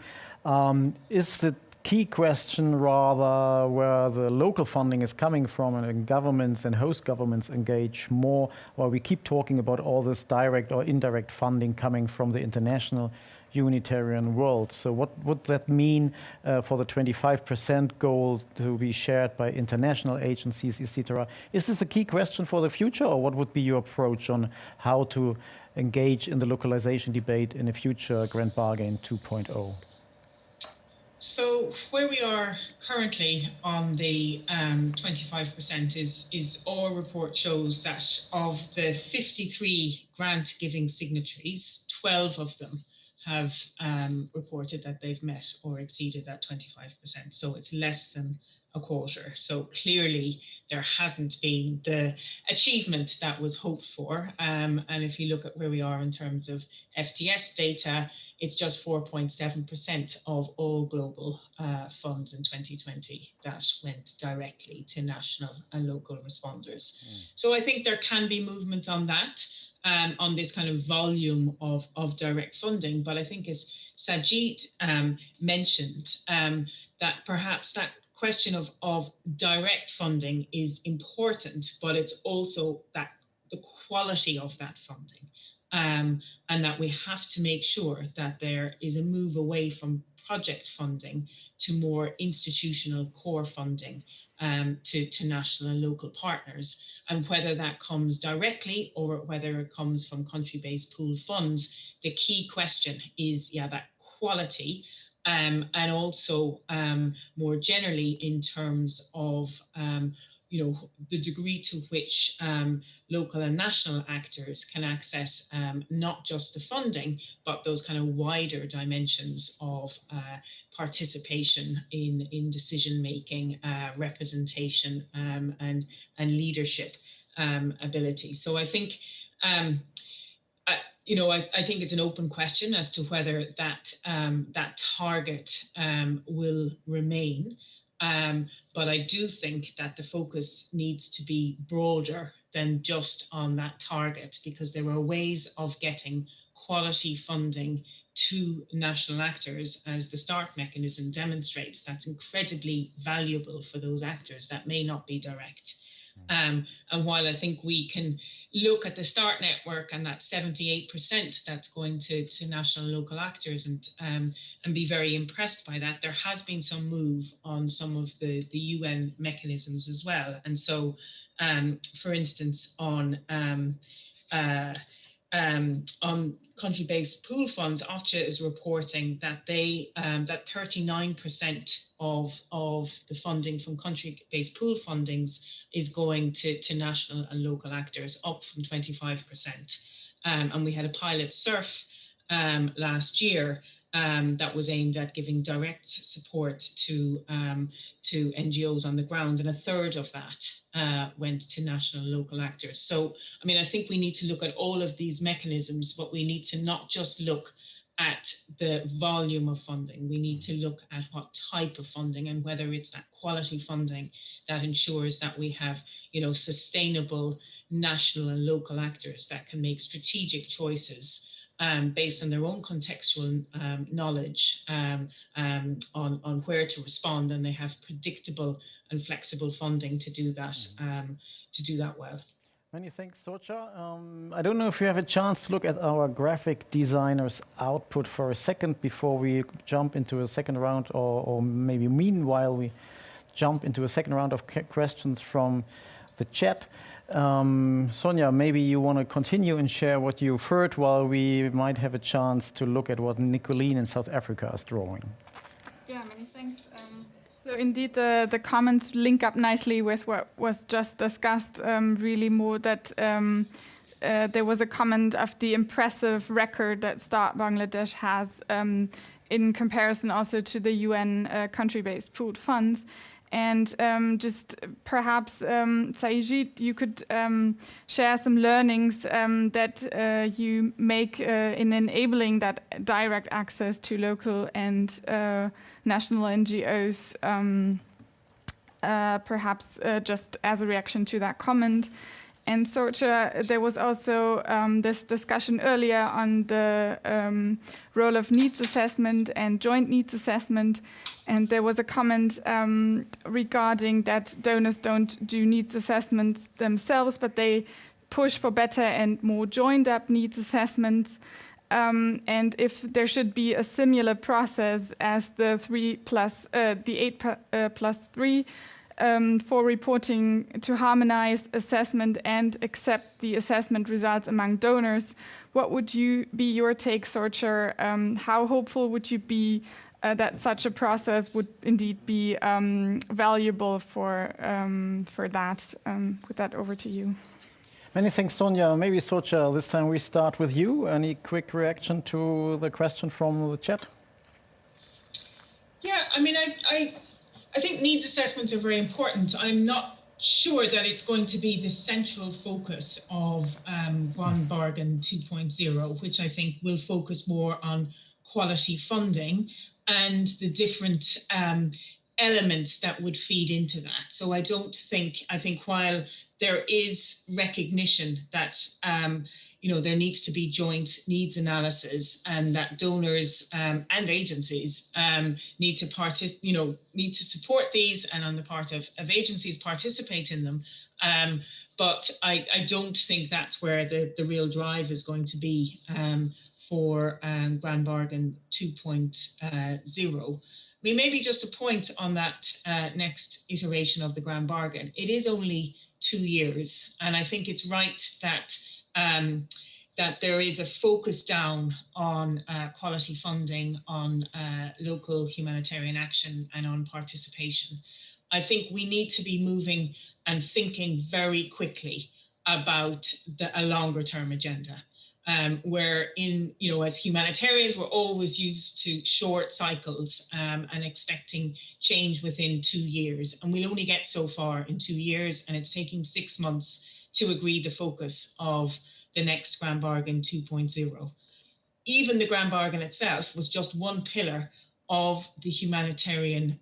Is the key question rather where the local funding is coming from and governments and host governments engage more, or we keep talking about all this direct or indirect funding coming from the international humanitarian world? So what would that mean for the 25% goal to be shared by international agencies, etc.? Is this a key question for the future, or what would be your approach on how to engage in the localization debate in a future Grand Bargain 2.0? So where we are currently on the 25% is our report shows that of the 53 grant giving signatories, 12 of them have reported that they've met or exceeded that 25%. So it's less than a quarter. So clearly there hasn't been the achievement that was hoped for. And if you look at where we are in terms of FTS data, it's just 4.7% of all global funds in 2020 that went directly to national and local responders. So I think there can be movement on that. On this kind of volume of direct funding. But I think as Sajid mentioned, that perhaps that question of direct funding is important, but it's also that the quality of that funding, and that we have to make sure that there is a move away from project funding to more institutional core funding to national and local partners. And whether that comes directly or whether it comes from country-based pooled funds, the key question is, that quality, and also more generally in terms of the degree to which local and national actors can access not just the funding, but those kind of wider dimensions of participation in decision-making, representation, and leadership ability. So I think I think it's an open question as to whether that target will remain. But I do think that the focus needs to be broader than just on that target, because there are ways of getting quality funding to national actors, as the START mechanism demonstrates. That's incredibly valuable for those actors that may not be direct. And while I think we can look at the START network and that 78% that's going to national and local actors and be very impressed by that, there has been some move on some of the UN mechanisms as well. And so, for instance, on country-based pool funds, OCHA is reporting that that 39% of the funding from country-based pool fundings is going to national and local actors, up from 25%. And we had a pilot SURF last year that was aimed at giving direct support to NGOs on the ground, and a third of that went to national and local actors. So, I mean, I think we need to look at all of these mechanisms, but we need to not just look at the volume of funding. We need to look at what type of funding, and whether it's that quality funding that ensures that we have, sustainable national and local actors that can make strategic choices based on their own contextual knowledge on where to respond, and they have predictable and flexible funding to do that well. Many thanks, Sorcha. I don't know if you have a chance to look at our graphic designer's output for a second before we jump into a second round, or maybe meanwhile we jump into a second round of questions from the chat. Sonja, maybe you want to continue and share what you've heard, while we might have a chance to look at what Nicoline in South Africa is drawing. Yeah, many thanks. So indeed, the comments link up nicely with what was just discussed, really more that there was a comment of the impressive record that START Bangladesh has in comparison also to the UN country-based pooled funds. And just perhaps, Sajid, you could share some learnings that you make in enabling that direct access to local and national NGOs, perhaps just as a reaction to that comment. And Sorcha, there was also this discussion earlier on the role of needs assessment and joint needs assessment. And there was a comment regarding that donors don't do needs assessments themselves, but they push for better and more joined up needs assessments. And if there should be a similar process as the 8+3 for reporting to harmonize assessment and accept the assessment results among donors, what would be your take, Sorcha? How hopeful would you be that such a process would indeed be valuable for that? With that, over to you. Many thanks, Sonia. Maybe Sorcha, this time we start with you. Any quick reaction to the question from the chat? Yeah, I mean, I think needs assessments are very important. I'm not sure that it's going to be the central focus of Grand Bargain 2.0, which I think will focus more on quality funding and the different elements that would feed into that. So I think while there is recognition that there needs to be joint needs analysis and that donors and agencies need to support these and on the part of agencies participate in them. But I don't think that's where the real drive is going to be for Grand Bargain 2.0. I mean, maybe just a point on that next iteration of the Grand Bargain. It is only 2 years, and I think it's right that that there is a focus down on quality funding, on local humanitarian action, and on participation. I think we need to be moving and thinking very quickly about a longer term agenda. Where as humanitarians, we're always used to short cycles and expecting change within 2 years. And we'll only get so far in 2 years, and it's taking 6 months to agree the focus of the next Grand Bargain 2.0. Even the Grand Bargain itself was just one pillar of the humanitarian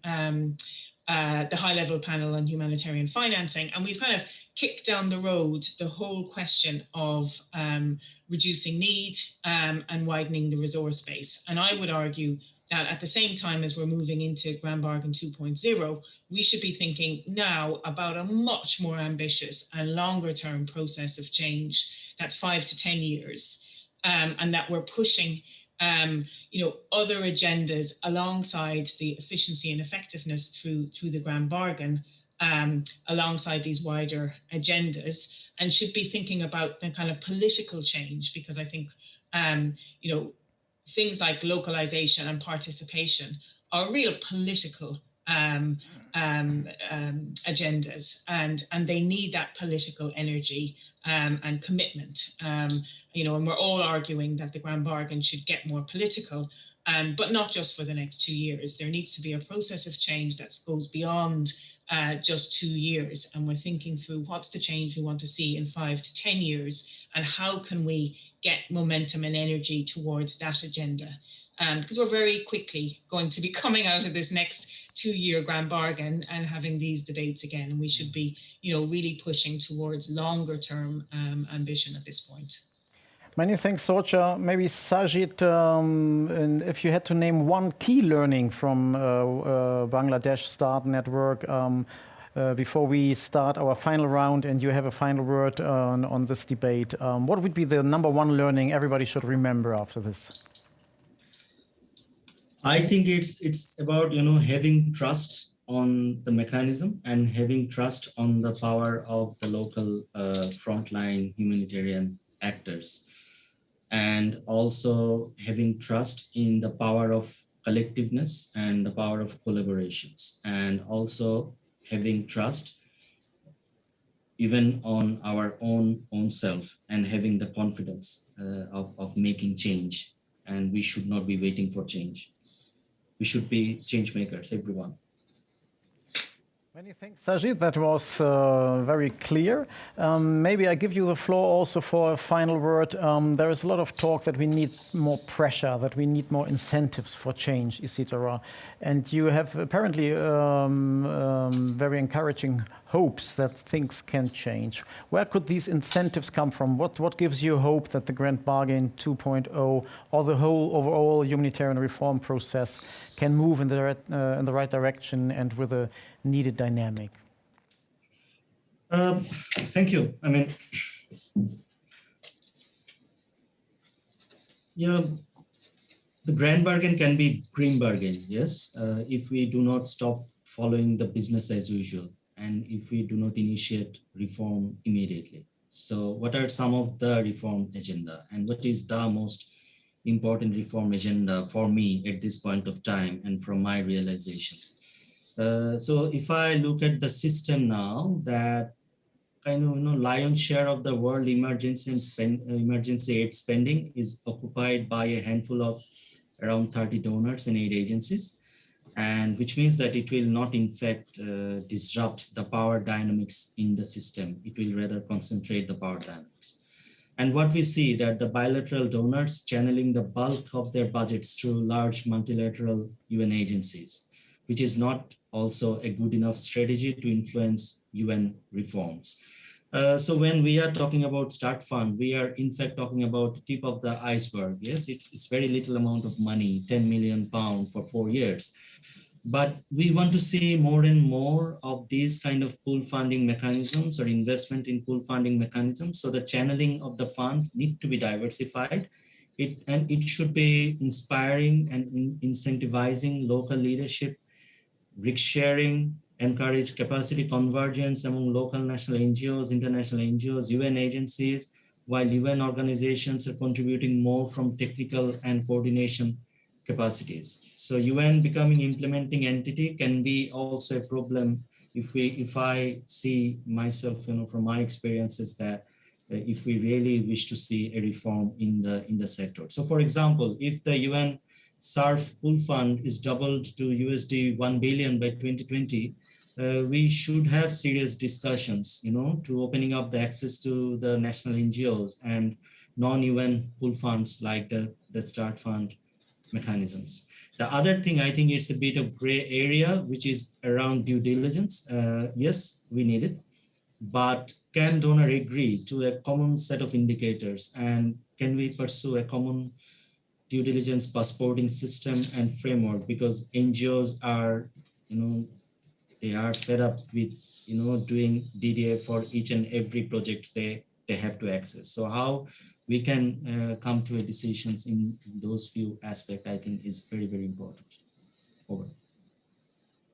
the high-level panel on humanitarian financing, and we've kind of kicked down the road the whole question of reducing need and widening the resource base. And I would argue that at the same time as we're moving into Grand Bargain 2.0, we should be thinking now about a much more ambitious and longer-term process of change that's 5 to 10 years, and that we're pushing other agendas alongside the efficiency and effectiveness through the Grand Bargain, alongside these wider agendas, and should be thinking about the kind of political change, because I think things like localization and participation are real political agendas, and they need that political energy and commitment. And we're all arguing that the Grand Bargain should get more political, but not just for the next 2 years. There needs to be a process of change that goes beyond just 2 years, and we're thinking through what's the change we want to see in 5 to 10 years, and how can we get momentum and energy towards that agenda. Because we're very quickly going to be coming out of this next 2-year Grand Bargain and having these debates again. And we should be, really pushing towards longer term ambition at this point. Many thanks, Sorcha. Maybe Sajid, and if you had to name one key learning from Bangladesh Start Network before we start our final round and you have a final word on this debate, what would be the number one learning everybody should remember after this? I think it's about having trust on the mechanism and having trust on the power of the local frontline humanitarian actors, and also having trust in the power of collectiveness and the power of collaborations, and also having trust even on our own self, and having the confidence of making change. And we should not be waiting for change. We should be change makers, everyone. Many thanks, Sajid. That was very clear. Maybe I give you the floor also for a final word. There is a lot of talk that we need more pressure, that we need more incentives for change, etc. And you have apparently very encouraging hopes that things can change. Where could these incentives come from? What gives you hope that the Grand Bargain 2.0 or the whole overall humanitarian reform process can move in the right direction and with a needed dynamic? Thank you. I mean, the grand bargain can be green bargain, yes, if we do not stop following the business as usual and if we do not initiate reform immediately. So what are some of the reform agenda and what is the most important reform agenda for me at this point of time and from my realization? So if I look at the system now, that kind of lion's share of the world emergency aid spending is occupied by a handful of around 30 donors and aid agencies, and which means that it will not in fact disrupt the power dynamics in the system. It will rather concentrate the power dynamics. And what we see that the bilateral donors channeling the bulk of their budgets through large multilateral UN agencies, which is not also a good enough strategy to influence UN reforms. So when we are talking about Start Fund, we are in fact talking about the tip of the iceberg. Yes, it's very little amount of money, 10 million pounds for 4 years. But we want to see more and more of these kind of pool funding mechanisms or investment in pool funding mechanisms. So the channeling of the fund need to be diversified. It should be inspiring and incentivizing local leadership, risk sharing, encourage capacity convergence among local national NGOs, international NGOs, UN agencies, while UN organizations are contributing more from technical and coordination capacities. So UN becoming implementing entity can be also a problem if I see myself, from my experiences, that if we really wish to see a reform in the sector. So for example, if the UN SARF pool fund is doubled to USD 1 billion by 2020, we should have serious discussions, to opening up the access to the national NGOs and non-UN pool funds like the Start Fund mechanisms. The other thing, I think it's a bit of gray area, which is around due diligence. Yes, we need it, but can donor agree to a common set of indicators, and can we pursue a common due diligence passporting system and framework? Because NGOs are, they are fed up with, doing DDA for each and every project they have to access. So how we can come to a decisions in those few aspects, I think is very, very important. Over.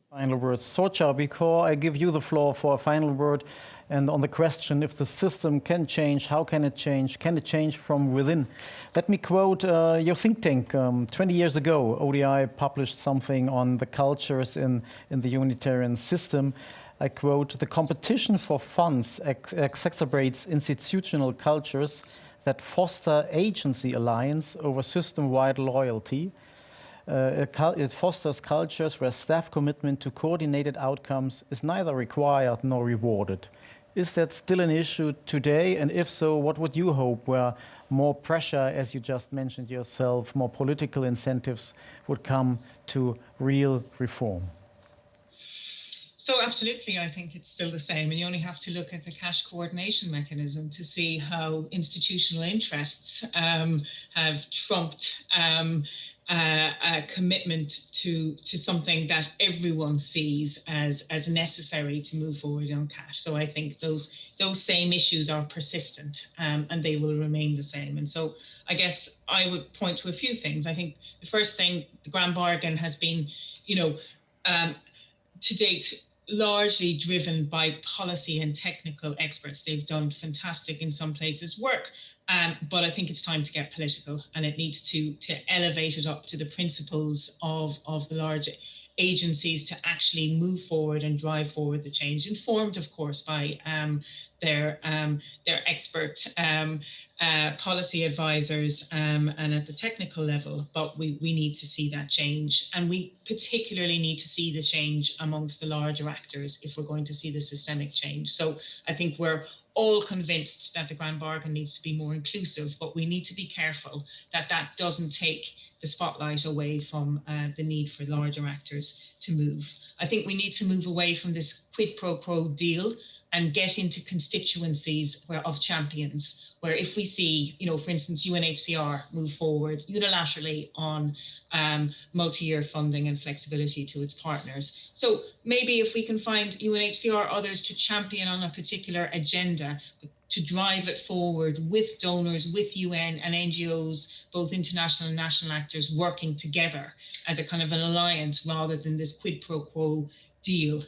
Final words. Sorcha, before I give you the floor for a final word, and on the question, if the system can change, how can it change? Can it change from within? Let me quote your think tank. 20 years ago, ODI published something on the cultures in the humanitarian system. I quote, "The competition for funds exacerbates institutional cultures that foster agency alliance over system-wide loyalty. It fosters cultures where staff commitment to coordinated outcomes is neither required nor rewarded." Is that still an issue today? And if so, what would you hope where more pressure, as you just mentioned yourself, more political incentives would come to real reform? So absolutely, I think it's still the same. And you only have to look at the cash coordination mechanism to see how institutional interests have trumped a commitment to something that everyone sees as necessary to move forward on cash. So I think those same issues are persistent and they will remain the same. And so I guess I would point to a few things. I think the first thing, the Grand Bargain has been, to date, largely driven by policy and technical experts. They've done fantastic, in some places, work, but I think it's time to get political, and it needs to elevate it up to the principles of the large agencies to actually move forward and drive forward the change, informed, of course, by their expert policy advisors and at the technical level. But we need to see that change, and we particularly need to see the change amongst the larger actors if we're going to see the systemic change. So I think we're all convinced that the grand bargain needs to be more inclusive, but we need to be careful that that doesn't take the spotlight away from the need for larger actors to move. I think we need to move away from this quid pro quo deal and get into constituencies of champions, where if we see, for instance, UNHCR move forward unilaterally on multi-year funding and flexibility to its partners. So maybe if we can find UNHCR, others to champion on a particular agenda, to drive it forward with donors, with UN and NGOs, both international and national actors working together as a kind of an alliance rather than this quid pro quo deal.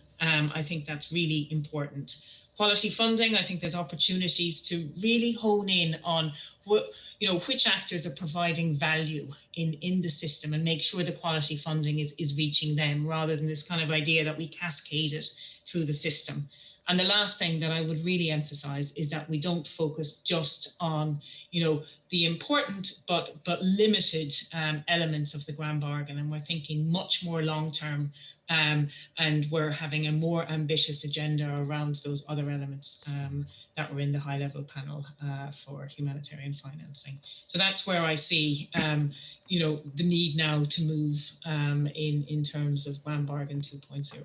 I think that's really important. Quality funding, I think there's opportunities to really hone in on which actors are providing value in the system and make sure the quality funding is reaching them rather than this kind of idea that we cascade it through the system. And the last thing that I would really emphasize is that we don't focus just on, the important but limited elements of the grand bargain, and we're thinking much more long-term, and we're having a more ambitious agenda around those other elements that were in the high-level panel for humanitarian financing. So that's where I see, the need now to move in terms of grand bargain 2.0.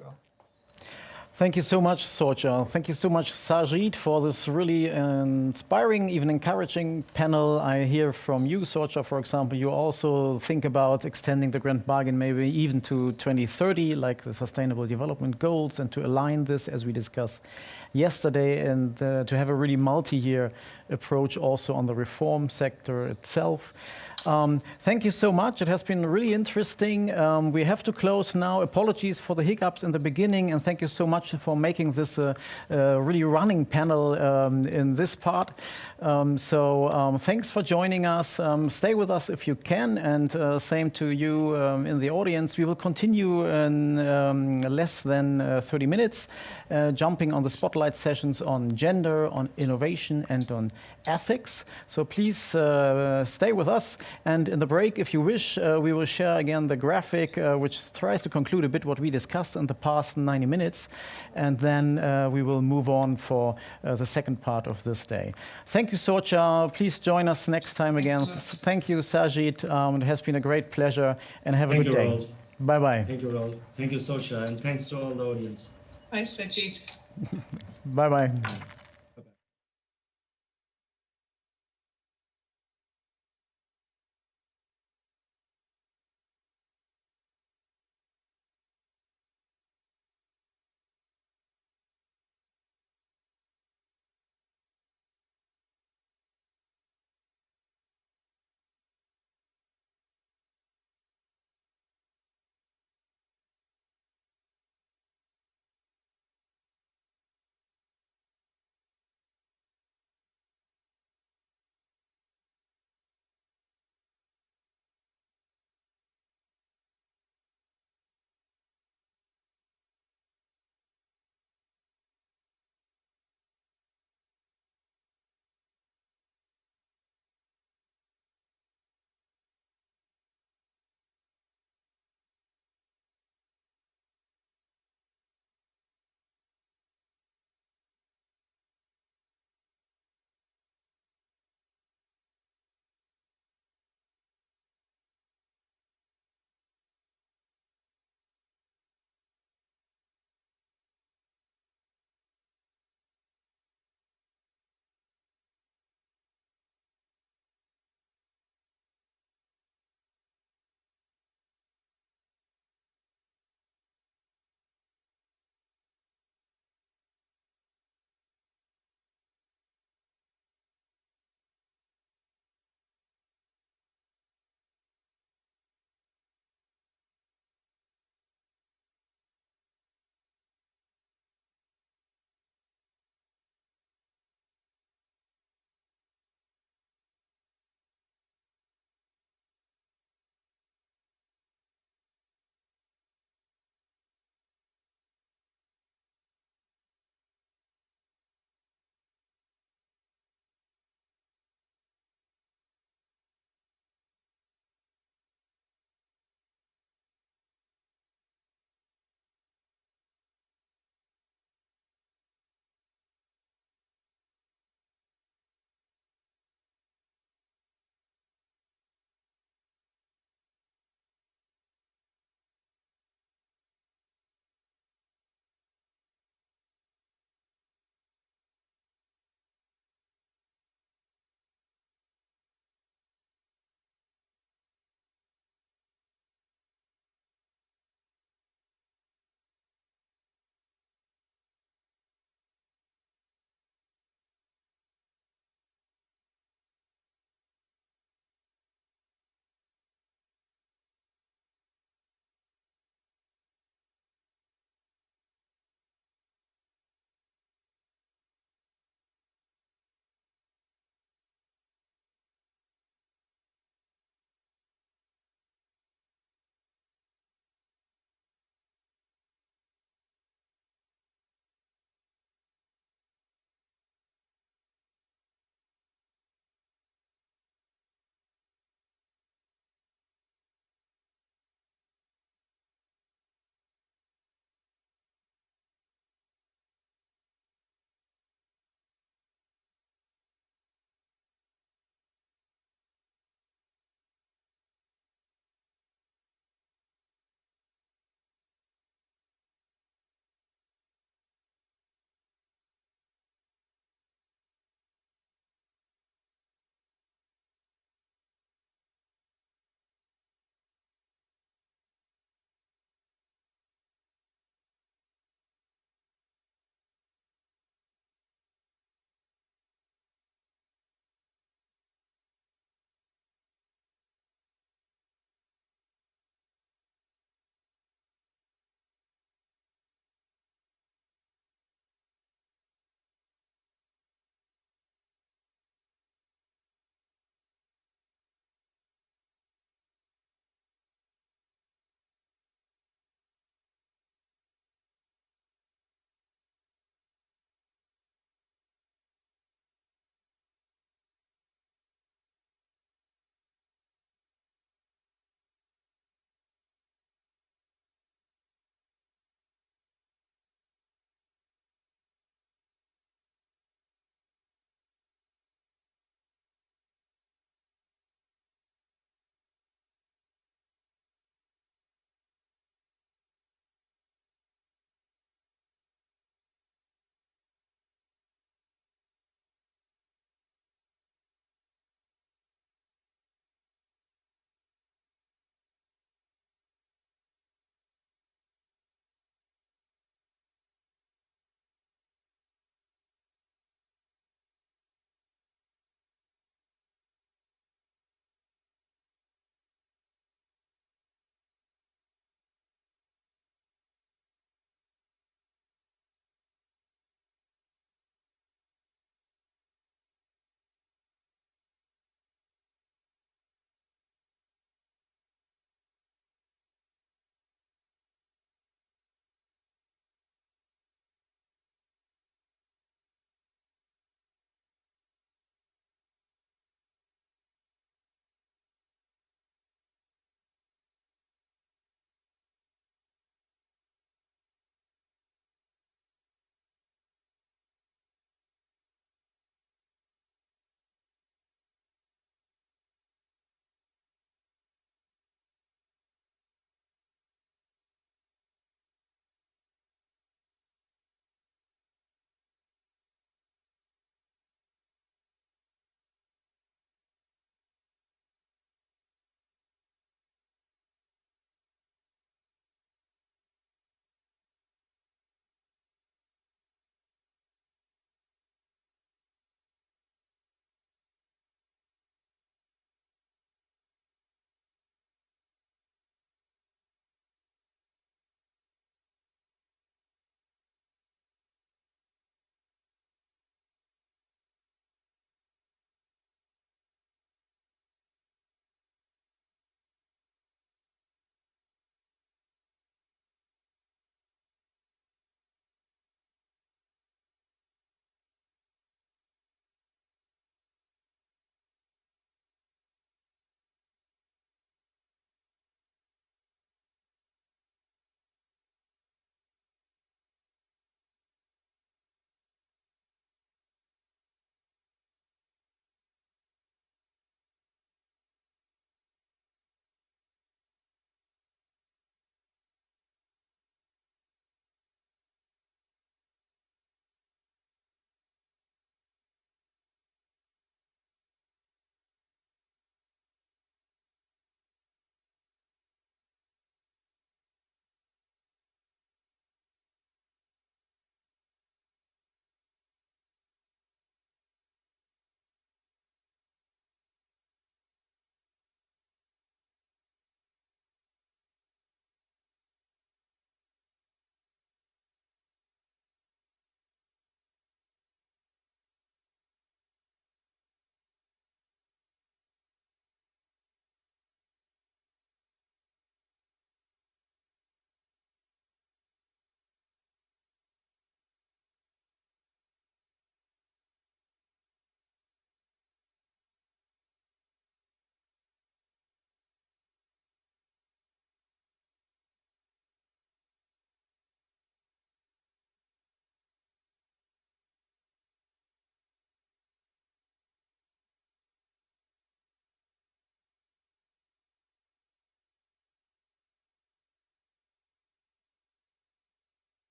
Thank you so much, Sorcha. Thank you so much, Sajid, for this really inspiring, even encouraging panel. I hear from you, Sorcha, for example, you also think about extending the grand bargain maybe even to 2030, like the Sustainable Development Goals, and to align this, as we discussed yesterday, and to have a really multi-year approach also on the reform sector itself. Thank you so much. It has been really interesting. We have to close now. Apologies for the hiccups in the beginning, and thank you so much for making this a really running panel in this part. Thanks for joining us. Stay with us if you can, and same to you in the audience. We will continue in less than 30 minutes, jumping on the spotlight sessions on gender, on innovation, and on ethics. So please stay with us. And in the break, if you wish, we will share again the graphic, which tries to conclude a bit what we discussed in the past 90 minutes. And then we will move on for the second part of this day. Thank you, Sorcha. Please join us next time again. Thank you, Sajid. It has been a great pleasure, and have a good day. Rolf. Bye-bye. Thank you, Rolf. Thank you, Sorcha, and thanks to all the audience. Bye, Sajid. Bye-bye.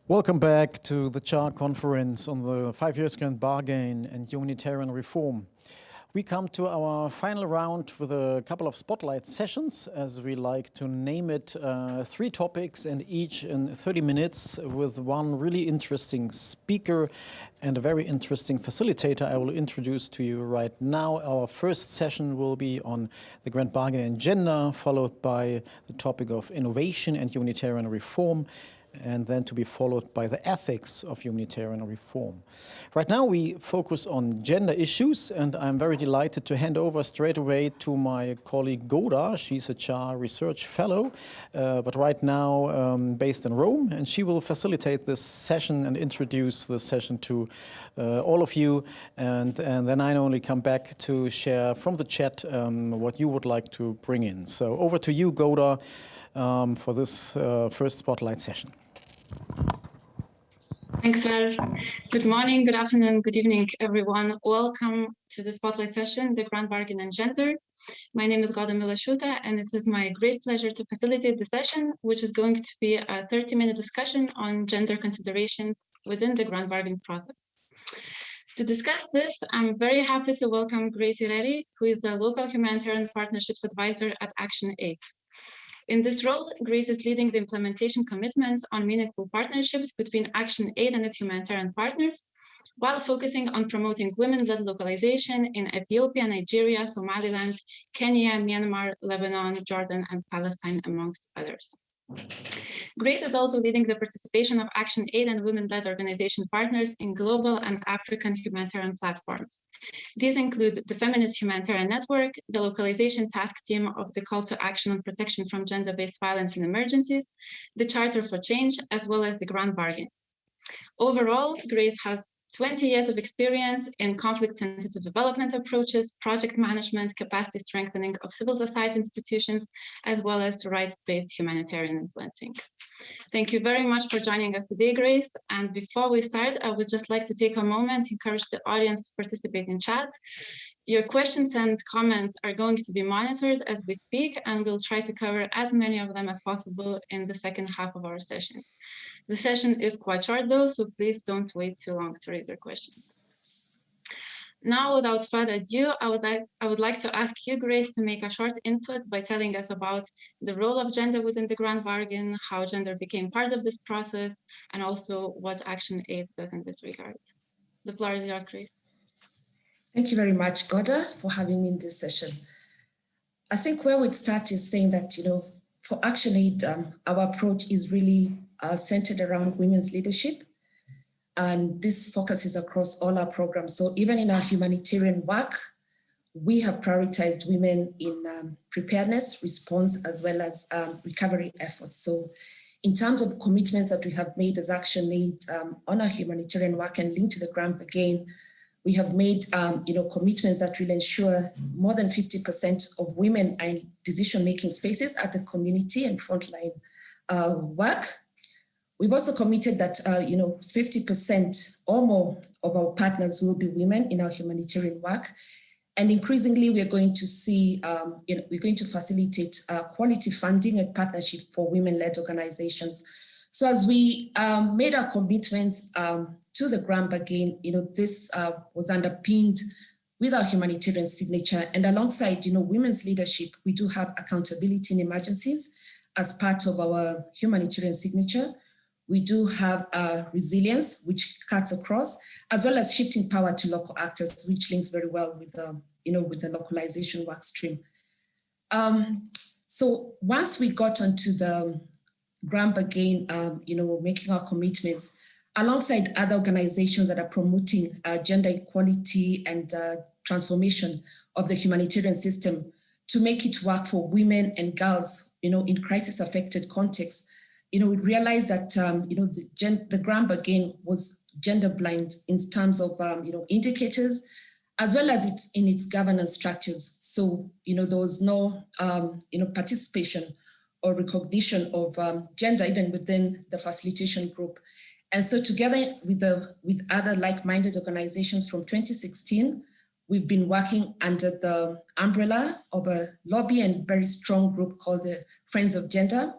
Welcome back to the CHAR conference on the 5 years grand bargain and humanitarian reform. We come to our final round with a couple of spotlight sessions, as we like to name it, 3 topics and each in 30 minutes with one really interesting speaker and a very interesting facilitator I will introduce to you right now. Our first session will be on the Grand Bargain and gender, followed by the topic of innovation and humanitarian reform, and then to be followed by the ethics of humanitarian reform. Right now we focus on gender issues, and I'm very delighted to hand over straight away to my colleague Goda. She's a CHAR research fellow, but right now based in Rome, and she will facilitate this session and introduce the session to all of you, and then I only come back to share from the chat what you would like to bring in. So over to you, Goda, for this first spotlight session. Thanks, Ralph. Good morning, good afternoon, good evening, everyone. Welcome to the Spotlight session, the Grand Bargain and Gender. My name is Goda Milashuta, and it is my great pleasure to facilitate the session, which is going to be a 30-minute discussion on gender considerations within the Grand Bargain process. To discuss this, I'm very happy to welcome Grace Ireri, who is the Local Humanitarian Partnerships Advisor at Action 8. In this role, Grace is leading the implementation commitments on meaningful partnerships between Action 8 and its humanitarian partners, while focusing on promoting women-led localization in Ethiopia, Nigeria, Somaliland, Kenya, Myanmar, Lebanon, Jordan, and Palestine, amongst others. Grace is also leading the participation of Action 8 and women-led organization partners in global and African humanitarian platforms. These include the Feminist Humanitarian Network, the Localization Task Team of the Call to Action on Protection from Gender-Based Violence in Emergencies, the Charter for Change, as well as the Grand Bargain. Overall, Grace has 20 years of experience in conflict-sensitive development approaches, project management, capacity strengthening of civil society institutions, as well as rights-based humanitarian influencing. Thank you very much for joining us today, Grace. And before we start, I would just like to take a moment to encourage the audience to participate in chat. Your questions and comments are going to be monitored as we speak, and we'll try to cover as many of them as possible in the second half of our session. The session is quite short though, so please don't wait too long to raise your questions. Now, without further ado, I would like to ask you, Grace, to make a short input by telling us about the role of gender within the Grand Bargain, how gender became part of this process, and also what Action 8 does in this regard. The floor is yours, Grace. Thank you very much, Goda, for having me in this session. I think where we'd start is saying that, for Action 8, our approach is really centered around women's leadership. And this focuses across all our programs. So even in our humanitarian work, we have prioritized women in preparedness, response, as well as recovery efforts. So in terms of commitments that we have made as Action 8 on our humanitarian work and linked to the Grand Bargain, we have made commitments that will ensure more than 50% of women are in decision-making spaces at the community and frontline work. We've also committed that 50% or more of our partners will be women in our humanitarian work, and increasingly we're going to see we're going to facilitate quality funding and partnership for women-led organizations. So as we made our commitments to the Grand Bargain, this was underpinned with our humanitarian signature, and alongside women's leadership, we do have accountability in emergencies as part of our humanitarian signature. We do have resilience, which cuts across, as well as shifting power to local actors, which links very well with the localization work stream. So once we got onto the Grand Bargain, making our commitments, alongside other organizations that are promoting gender equality and transformation of the humanitarian system to make it work for women and girls, in crisis-affected contexts, we realized that the Grand Bargain was gender blind in terms of indicators, as well as in its governance structures. So there was no participation or recognition of gender even within the facilitation group. And so together with other like-minded organizations from 2016, we've been working under the umbrella of a lobby and very strong group called the Friends of Gender.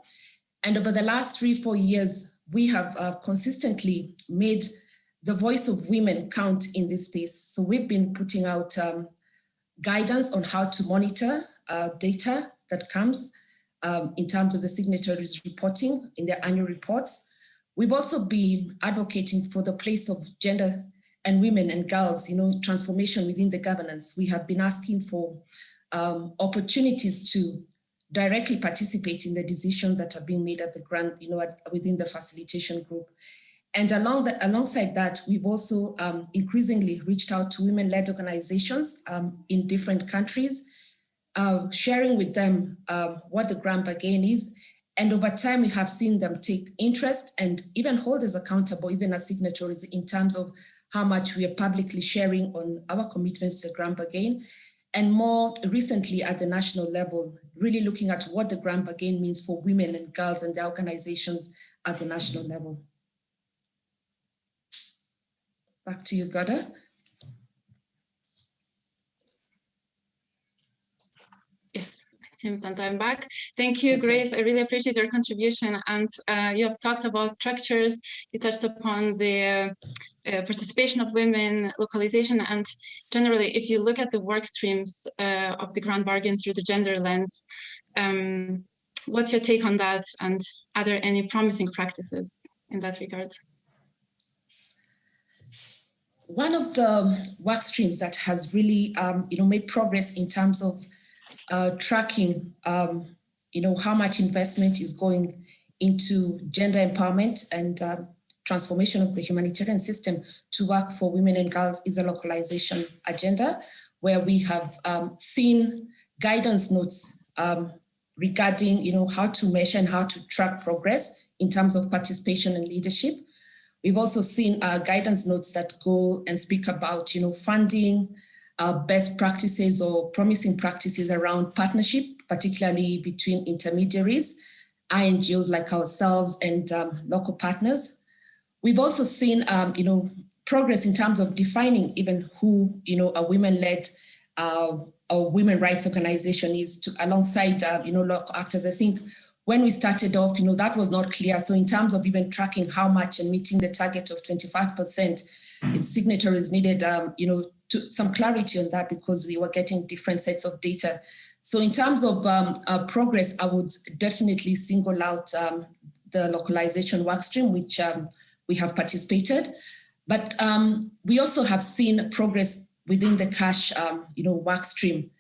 And over the last 3-4 years, we have consistently made the voice of women count in this space. So we've been putting out guidance on how to monitor data that comes in terms of the signatories reporting in their annual reports. We've also been advocating for the place of gender and women and girls, transformation within the governance. We have been asking for opportunities to directly participate in the decisions that are being made at the grant, within the facilitation group. And alongside that, we've also increasingly reached out to women-led organizations in different countries, sharing with them what the grant bargain is. And over time, we have seen them take interest and even hold us accountable, even as signatories, in terms of how much we are publicly sharing on our commitments to the grant bargain. And more recently at the national level, really looking at what the grant bargain means for women and girls and their organizations at the national level. Back to you, Gada. Yes, it seems that I'm back. Thank you, Grace. I really appreciate your contribution. And you have talked about structures. You touched upon the participation of women, localization, and generally, if you look at the work streams of the grant bargain through the gender lens, what's your take on that? And are there any promising practices in that regard? One of the work streams that has really, made progress in terms of tracking, how much investment is going into gender empowerment and transformation of the humanitarian system to work for women and girls is a localization agenda, where we have seen guidance notes regarding, how to measure and how to track progress in terms of participation and leadership. We've also seen guidance notes that go and speak about, funding, best practices or promising practices around partnership, particularly between intermediaries, INGOs like ourselves and local partners. We've also seen, progress in terms of defining even who, a women-led or women rights organization is alongside, local actors. I think when we started off, that was not clear. So in terms of even tracking how much and meeting the target of 25%, its signatories needed, some clarity on that because we were getting different sets of data. So in terms of progress, I would definitely single out the localization workstream, which we have participated. But we also have seen progress within the cash, workstream.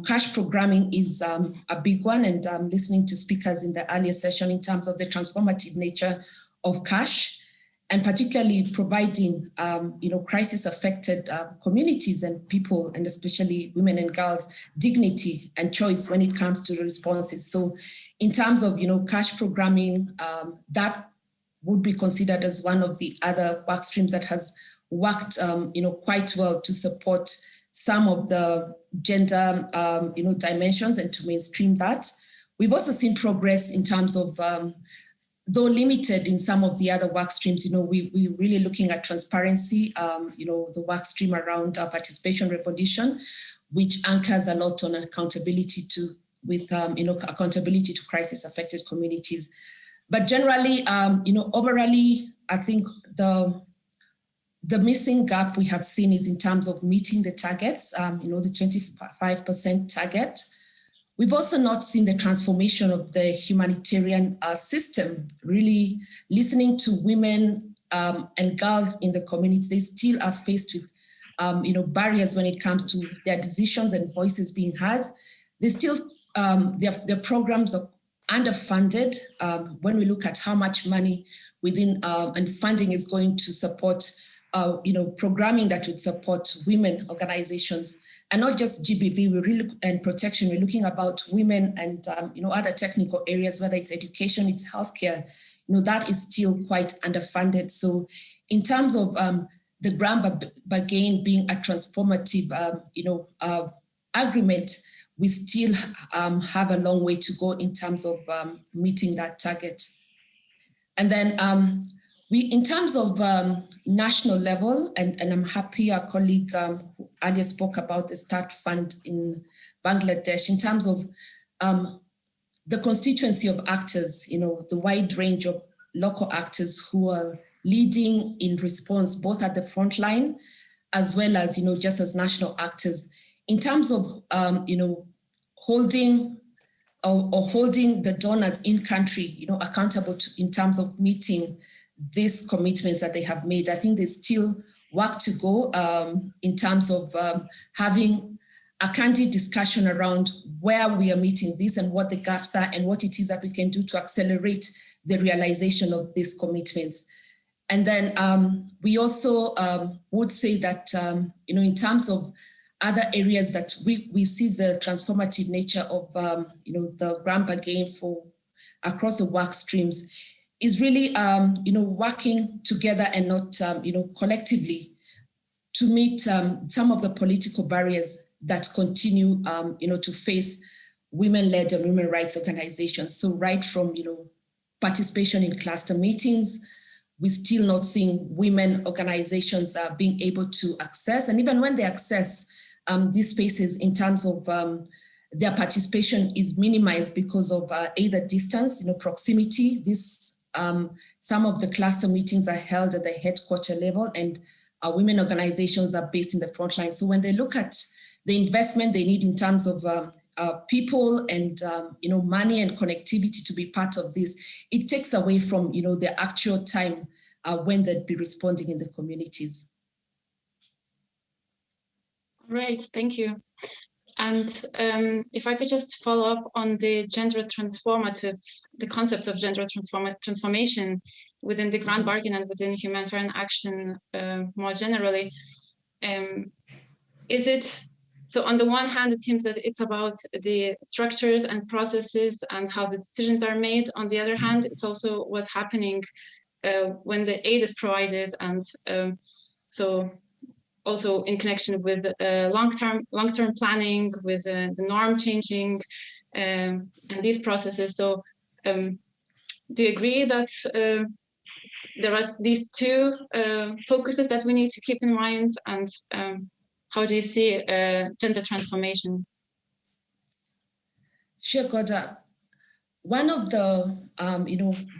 Cash programming is a big one, and listening to speakers in the earlier session in terms of the transformative nature of cash, and particularly providing, crisis-affected communities and people, and especially women and girls, dignity and choice when it comes to the responses. So in terms of, cash programming, that would be considered as one of the other work streams that has worked, quite well to support some of the gender, dimensions and to mainstream that. We've also seen progress in terms of, though limited in some of the other work streams, we're really looking at transparency, the work stream around participation recognition, which anchors a lot on accountability accountability to crisis affected communities. But generally, overall, I think the missing gap we have seen is in terms of meeting the targets, the 25% target. We've also not seen the transformation of the humanitarian system, really listening to women and girls in the community. They still are faced with, barriers when it comes to their decisions and voices being heard. They still, their programs are underfunded when we look at how much money within and funding is going to support, programming that would support women organizations. And not just GBV, and protection, we're looking about women and, other technical areas, whether it's education, it's healthcare, that is still quite underfunded. So in terms of the grant bargain being a transformative, agreement, we still have a long way to go in terms of meeting that target. And then in terms of national level, and I'm happy our colleague who earlier spoke about the START Fund in Bangladesh, in terms of the constituency of actors, the wide range of local actors who are leading in response, both at the front line, as well as, just as national actors, in terms of, holding the donors in country, accountable in terms of meeting these commitments that they have made. I think there's still work to go in terms of having a candid discussion around where we are meeting this and what the gaps are and what it is that we can do to accelerate the realization of these commitments. And then we also would say that, in terms of other areas that we see the transformative nature of, the grant bargain for across the work streams is really, working together and not, collectively to meet some of the political barriers that continue, to face women-led and women rights organizations. So right from, participation in cluster meetings, we're still not seeing women organizations being able to access, and even when they access these spaces in terms of their participation is minimized because of either distance, proximity. Some of the cluster meetings are held at the headquarter level, and women organizations are based in the front line. So when they look at the investment they need in terms of people and money and connectivity to be part of this, it takes away from the actual time when they'd be responding in the communities. Right, thank you. And if I could just follow up on the the concept of gender transformation within the grant bargain and within humanitarian action more generally. So on the one hand, it seems that it's about the structures and processes and how the decisions are made. On the other hand, it's also what's happening when the aid is provided, and so also in connection with long-term planning, with the norm changing, and these processes. So do you agree that there are these two focuses that we need to keep in mind, and how do you see gender transformation? Sure, Goda. One of the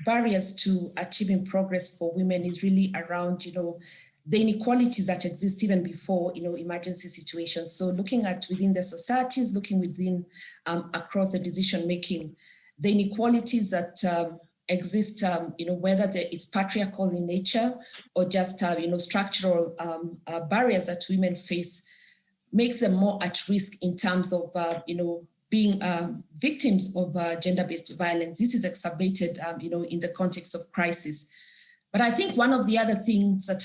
barriers to achieving progress for women is really around the inequalities that exist even before emergency situations. So looking at within the societies, looking within across the decision making, the inequalities that exist, whether it's patriarchal in nature or just structural barriers that women face, makes them more at risk in terms of being victims of gender-based violence. This is exacerbated in the context of crisis. But I think one of the other things that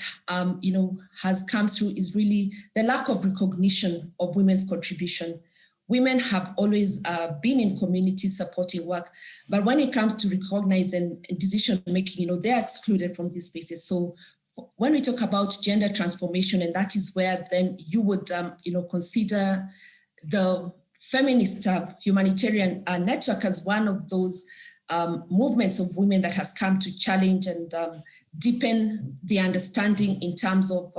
has come through is really the lack of recognition of women's contribution. Women have always been in community supporting work, but when it comes to recognizing decision making, they're excluded from these spaces. So when we talk about gender transformation, and that is where then you would consider the feminist humanitarian network as one of those movements of women that has come to challenge and deepen the understanding in terms of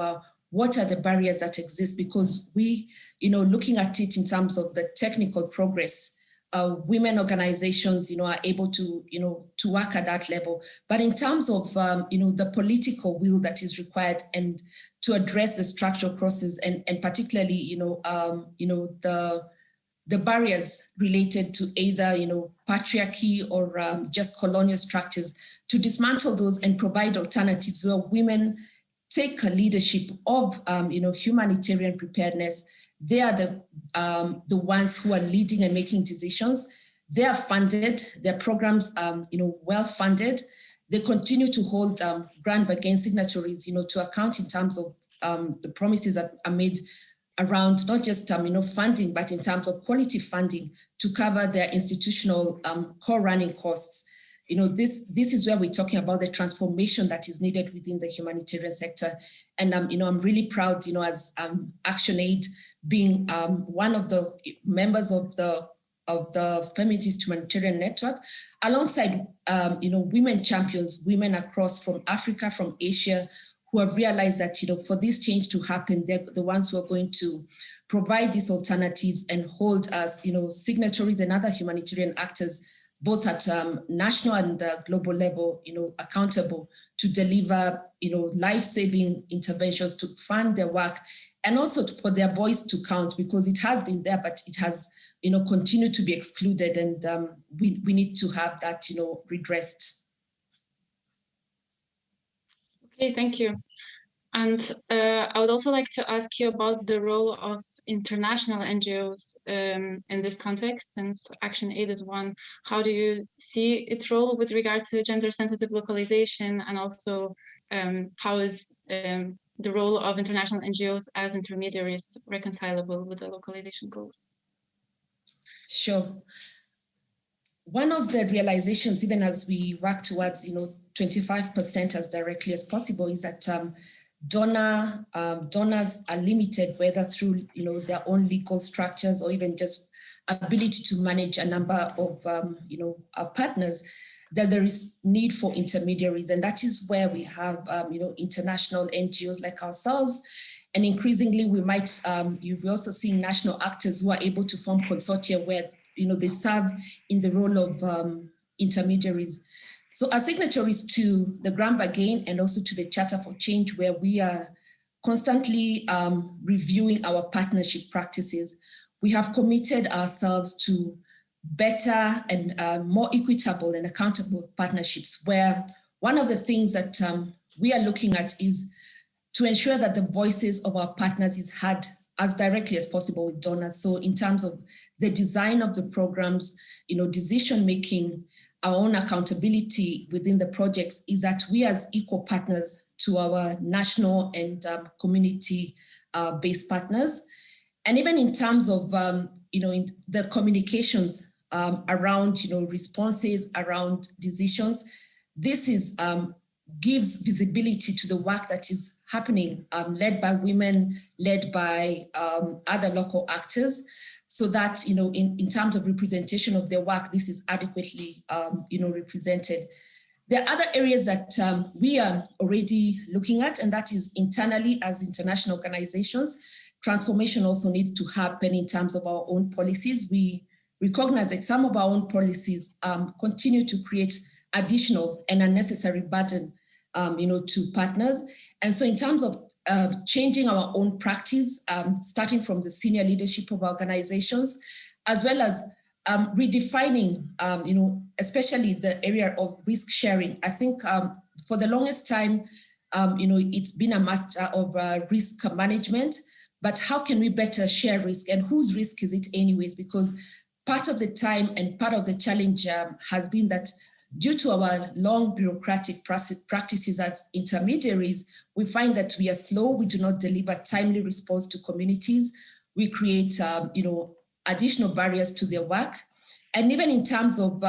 what are the barriers that exist, because we, looking at it in terms of the technical progress, women organizations, are able to, to work at that level. But in terms of, the political will that is required and to address the structural process and particularly, the barriers related to either, patriarchy or just colonial structures, to dismantle those and provide alternatives where women take a leadership of, humanitarian preparedness. They are the ones who are leading and making decisions. They are funded, their programs, well funded. They continue to hold grant bargain signatories, to account in terms of the promises that are made around not just funding, but in terms of quality funding to cover their institutional core running costs. This is where we're talking about the transformation that is needed within the humanitarian sector. And I'm really proud, as ActionAid being one of the members of the Feminist Humanitarian Network, alongside women champions, women across from Africa, from Asia, who have realized that, for this change to happen, they're the ones who are going to provide these alternatives and hold us, signatories and other humanitarian actors both at national and global level, accountable to deliver, life-saving interventions, to fund their work, and also for their voice to count, because it has been there, but it has, continued to be excluded, and we need to have that, redressed. Okay, thank you. And I would also like to ask you about the role of international NGOs in this context, since Action Aid is one. How do you see its role with regard to gender-sensitive localization, and also how is the role of international NGOs as intermediaries reconcilable with the localization goals? Sure. One of the realizations, even as we work towards, 25% as directly as possible, is that donors are limited, whether through their own legal structures or even just ability to manage a number of our partners, that there is need for intermediaries, and that is where we have international NGOs like ourselves, and increasingly we might we're also seeing national actors who are able to form consortia where they serve in the role of intermediaries. So as signatories to the Grand Bargain and also to the Charter for Change, where we are constantly reviewing our partnership practices, we have committed ourselves to better and more equitable and accountable partnerships, where one of the things that we are looking at is to ensure that the voices of our partners is heard as directly as possible with donors. So in terms of the design of the programs, decision-making, our own accountability within the projects, is that we as equal partners to our national and community-based partners. And even in terms of, in the communications around, responses around decisions, this is gives visibility to the work that is happening, led by women, led by other local actors, so that, in terms of representation of their work, this is adequately, represented. There are other areas that we are already looking at, and that is internally as international organizations. Transformation also needs to happen in terms of our own policies. We recognize that some of our own policies continue to create additional and unnecessary burden, to partners. And so in terms of changing our own practice, starting from the senior leadership of organizations, as well as redefining, especially the area of risk sharing. I think for the longest time, it's been a matter of risk management, but how can we better share risk, and whose risk is it anyways? Because part of the time and part of the challenge has been that due to our long bureaucratic practices as intermediaries, we find that we are slow, we do not deliver timely response to communities, we create additional barriers to their work. And even in terms of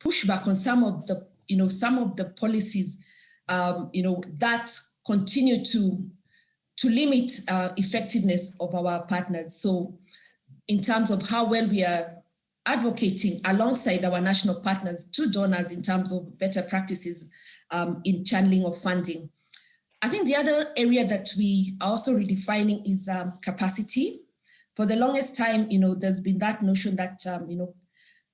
pushback on some of the policies, that continue to limit effectiveness of our partners. So in terms of how well we are advocating alongside our national partners to donors in terms of better practices in channeling of funding. I think the other area that we are also redefining is capacity. For the longest time, there's been that notion that,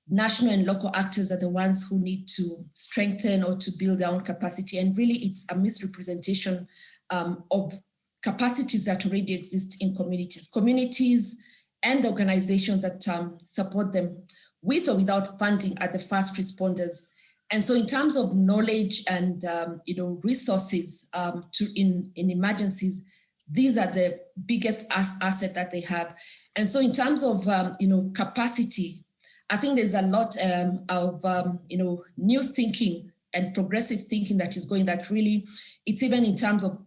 national and local actors are the ones who need to strengthen or to build their own capacity. And really it's a misrepresentation of capacities that already exist in communities. Communities and the organizations that support them with or without funding are the first responders. And so in terms of knowledge and resources in emergencies, these are the biggest asset that they have. And so in terms of capacity, I think there's a lot of new thinking and progressive thinking that is going, that really, it's even in terms of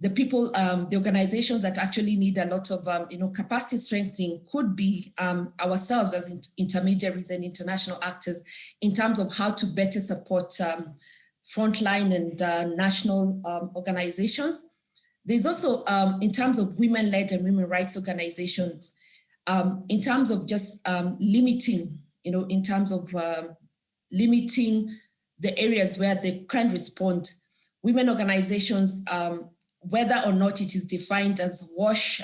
the people, the organizations that actually need a lot of capacity strengthening could be ourselves as intermediaries and international actors in terms of how to better support frontline and national organizations. There's also, in terms of women-led and women rights organizations, in terms of just limiting, in terms of limiting the areas where they can respond. Women organizations, whether or not it is defined as WASH,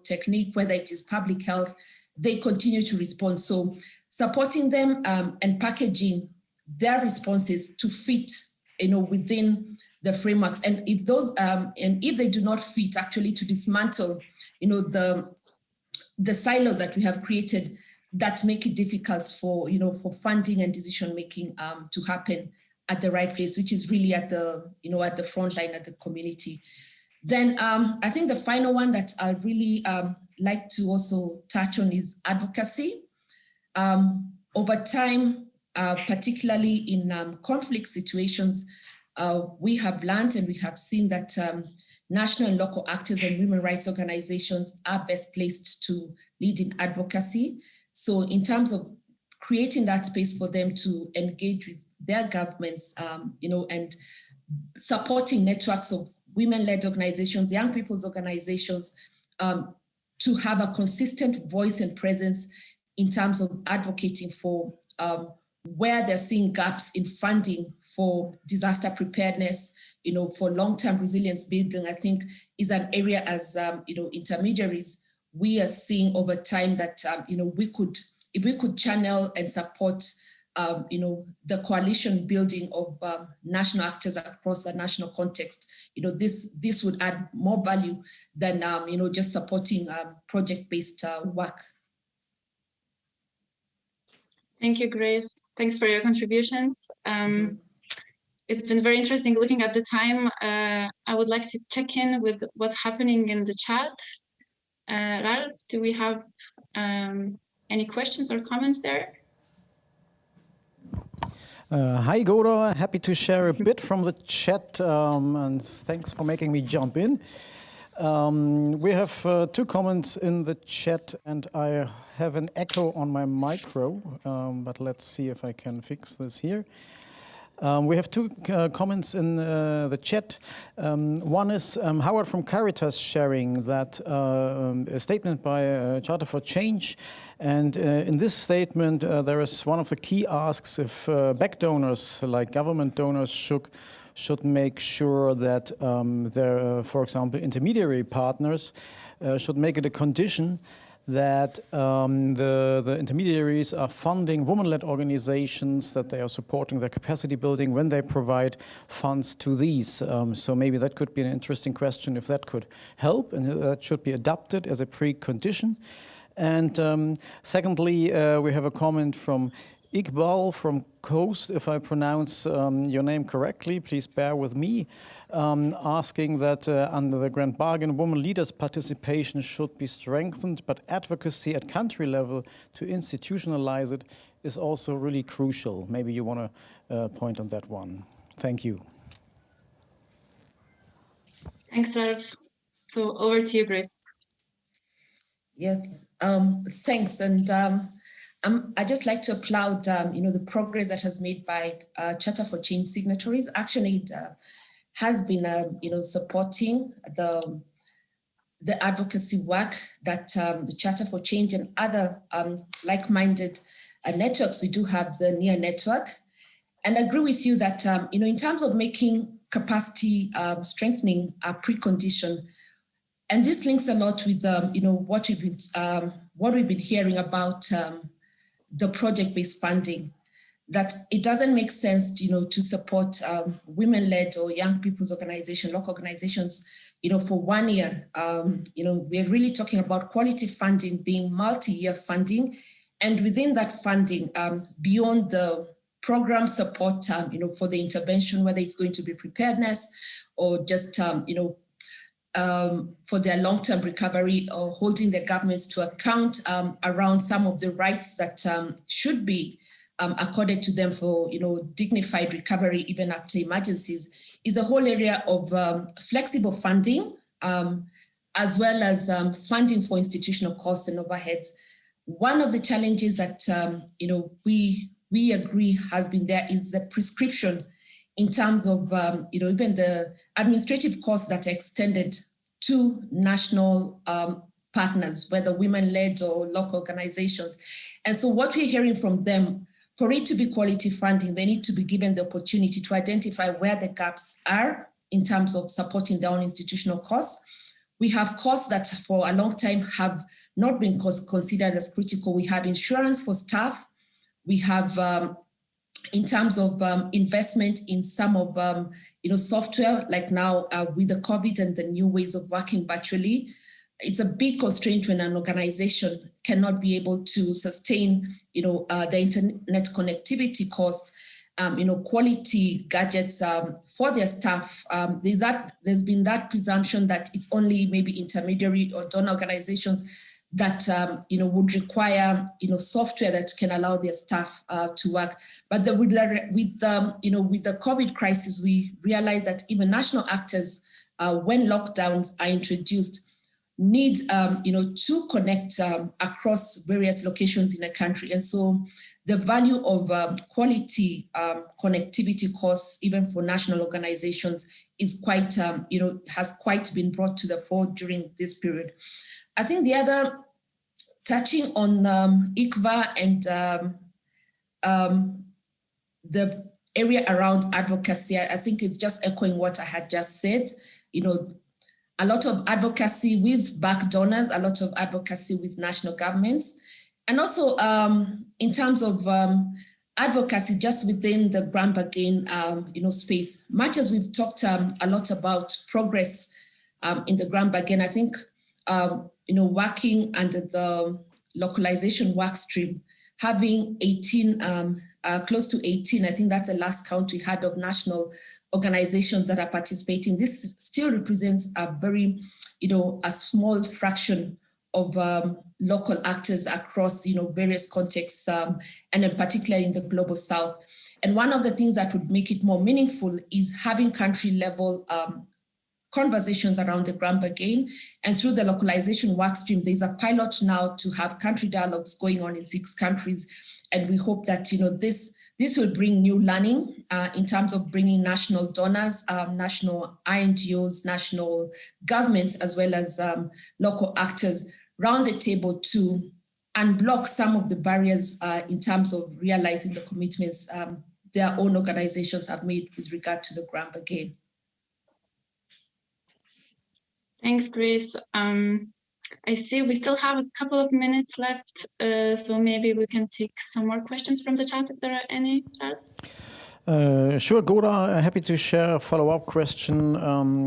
technique, whether it is public health, they continue to respond. So supporting them and packaging their responses to fit, within the frameworks. And if those, and if they do not fit, actually to dismantle, the silos that we have created that make it difficult for, for funding and decision-making to happen at the right place, which is really at the, at the front line, at the community. Then I think the final one that I really like to also touch on is advocacy. Over time, particularly in conflict situations, we have learned and we have seen that national and local actors and women rights organizations are best placed to lead in advocacy. So in terms of creating that space for them to engage with their governments, and supporting networks of women-led organizations, young people's organizations, to have a consistent voice and presence in terms of advocating for where they're seeing gaps in funding for disaster preparedness, for long-term resilience building, I think is an area as, intermediaries, we are seeing over time that, if we could channel and support, the coalition building of national actors across the national context, this would add more value than, just supporting project-based work. Thank you, Grace. Thanks for your contributions. It's been very interesting looking at the time. I would like to check in with what's happening in the chat. Ralph, do we have any questions or comments there? Hi, Goda. Happy to share a bit from the chat, and thanks for making me jump in. We have 2 comments in the chat, and I have an echo on my micro, but let's see if I can fix this here. We have 2 comments in the chat. One is Howard from Caritas sharing that a statement by Charter for Change. And in this statement, there is one of the key asks if back donors, like government donors, should make sure that their, for example, intermediary partners should make it a condition that the intermediaries are funding women-led organizations, that they are supporting their capacity building when they provide funds to these. So maybe that could be an interesting question if that could help, and that should be adopted as a precondition. And secondly, we have a comment from Iqbal from Coast, if I pronounce your name correctly, please bear with me, asking that under the Grand Bargain, women leaders' participation should be strengthened, but advocacy at country level to institutionalize it is also really crucial. Maybe you want to point on that one. Thank you. Thanks, Ralph. So over to you, Grace. Yeah, thanks. And I'd just like to applaud, the progress that has made by Charter for Change signatories. ActionAid has been, supporting the advocacy work that the Charter for Change and other like-minded networks, we do have the NEAR network. And I agree with you that, in terms of making capacity strengthening a precondition, and this links a lot with, what we've been hearing about the project-based funding, that it doesn't make sense, to support women-led or young people's organization, local organizations, for 1 year. We're really talking about quality funding being multi-year funding. And within that funding, beyond the program support, for the intervention, whether it's going to be preparedness or just, for their long-term recovery, or holding their governments to account around some of the rights that should be accorded to them for, dignified recovery even after emergencies, is a whole area of flexible funding, as well as funding for institutional costs and overheads. One of the challenges that we agree has been there is the prescription in terms of even the administrative costs that are extended to national partners, whether women-led or local organizations. And so what we're hearing from them, for it to be quality funding, they need to be given the opportunity to identify where the gaps are in terms of supporting their own institutional costs. We have costs that for a long time have not been considered as critical. We have insurance for staff, We have, in terms of investment in some of, software, like now with the COVID and the new ways of working virtually, it's a big constraint when an organization cannot be able to sustain, the internet connectivity cost, quality gadgets for their staff. There's been that presumption that it's only maybe intermediary or donor organizations that would require software that can allow their staff to work. But with the COVID crisis, we realized that even national actors, when lockdowns are introduced, need to connect across various locations in the country. And so the value of quality connectivity costs, even for national organizations, is quite, has quite been brought to the fore during this period. I think the other, touching on ICVA and the area around advocacy, I think it's just echoing what I had just said. A lot of advocacy with back donors, a lot of advocacy with national governments, and also in terms of advocacy just within the grant bargain, space. Much as we've talked a lot about progress in the grant bargain, I think working under the localization work stream, having 18, close to 18, I think that's the last count we had of national organizations that are participating. This still represents a very, a small fraction of local actors across, various contexts, and in particular in the global South. And one of the things that would make it more meaningful is having country level conversations around the grant bargain. And through the localization workstream, there's a pilot now to have country dialogues going on in 6 countries. And we hope that, this will bring new learning in terms of bringing national donors, national INGOs, national governments, as well as local actors round the table to unblock some of the barriers in terms of realizing the commitments their own organizations have made with regard to the grant bargain. Thanks, Grace. I see we still have a couple of minutes left, so maybe we can take some more questions from the chat if there are any. Sure, Goda, happy to share a follow-up question.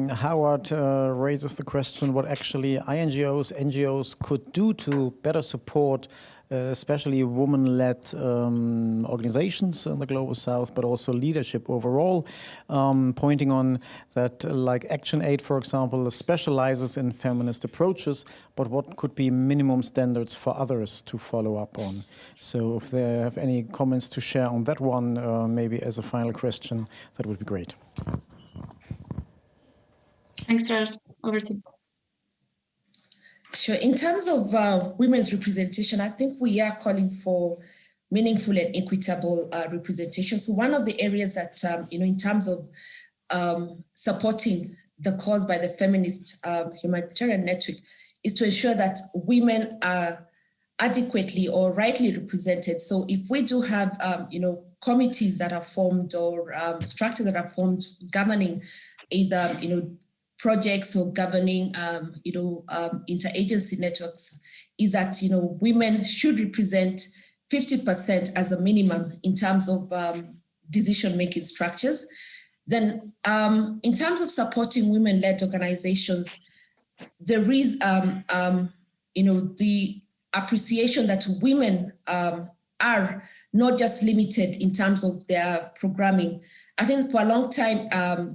Howard raises the question what actually INGOs, NGOs could do to better support especially women-led organizations in the Global South, but also leadership overall, pointing on that like Action Aid, for example, specializes in feminist approaches, but what could be minimum standards for others to follow up on? So if they have any comments to share on that one, maybe as a final question, that would be great. Thanks, Ralph. Over to you. Sure. In terms of women's representation, I think we are calling for meaningful and equitable representation. So one of the areas that, in terms of supporting the cause by the feminist humanitarian network is to ensure that women are adequately or rightly represented. So if we do have, committees that are formed or structures that are formed governing either, projects or governing, interagency networks, is that, women should represent 50% as a minimum in terms of decision-making structures. Then in terms of supporting women-led organizations, there is, the appreciation that women are not just limited in terms of their programming. I think for a long time,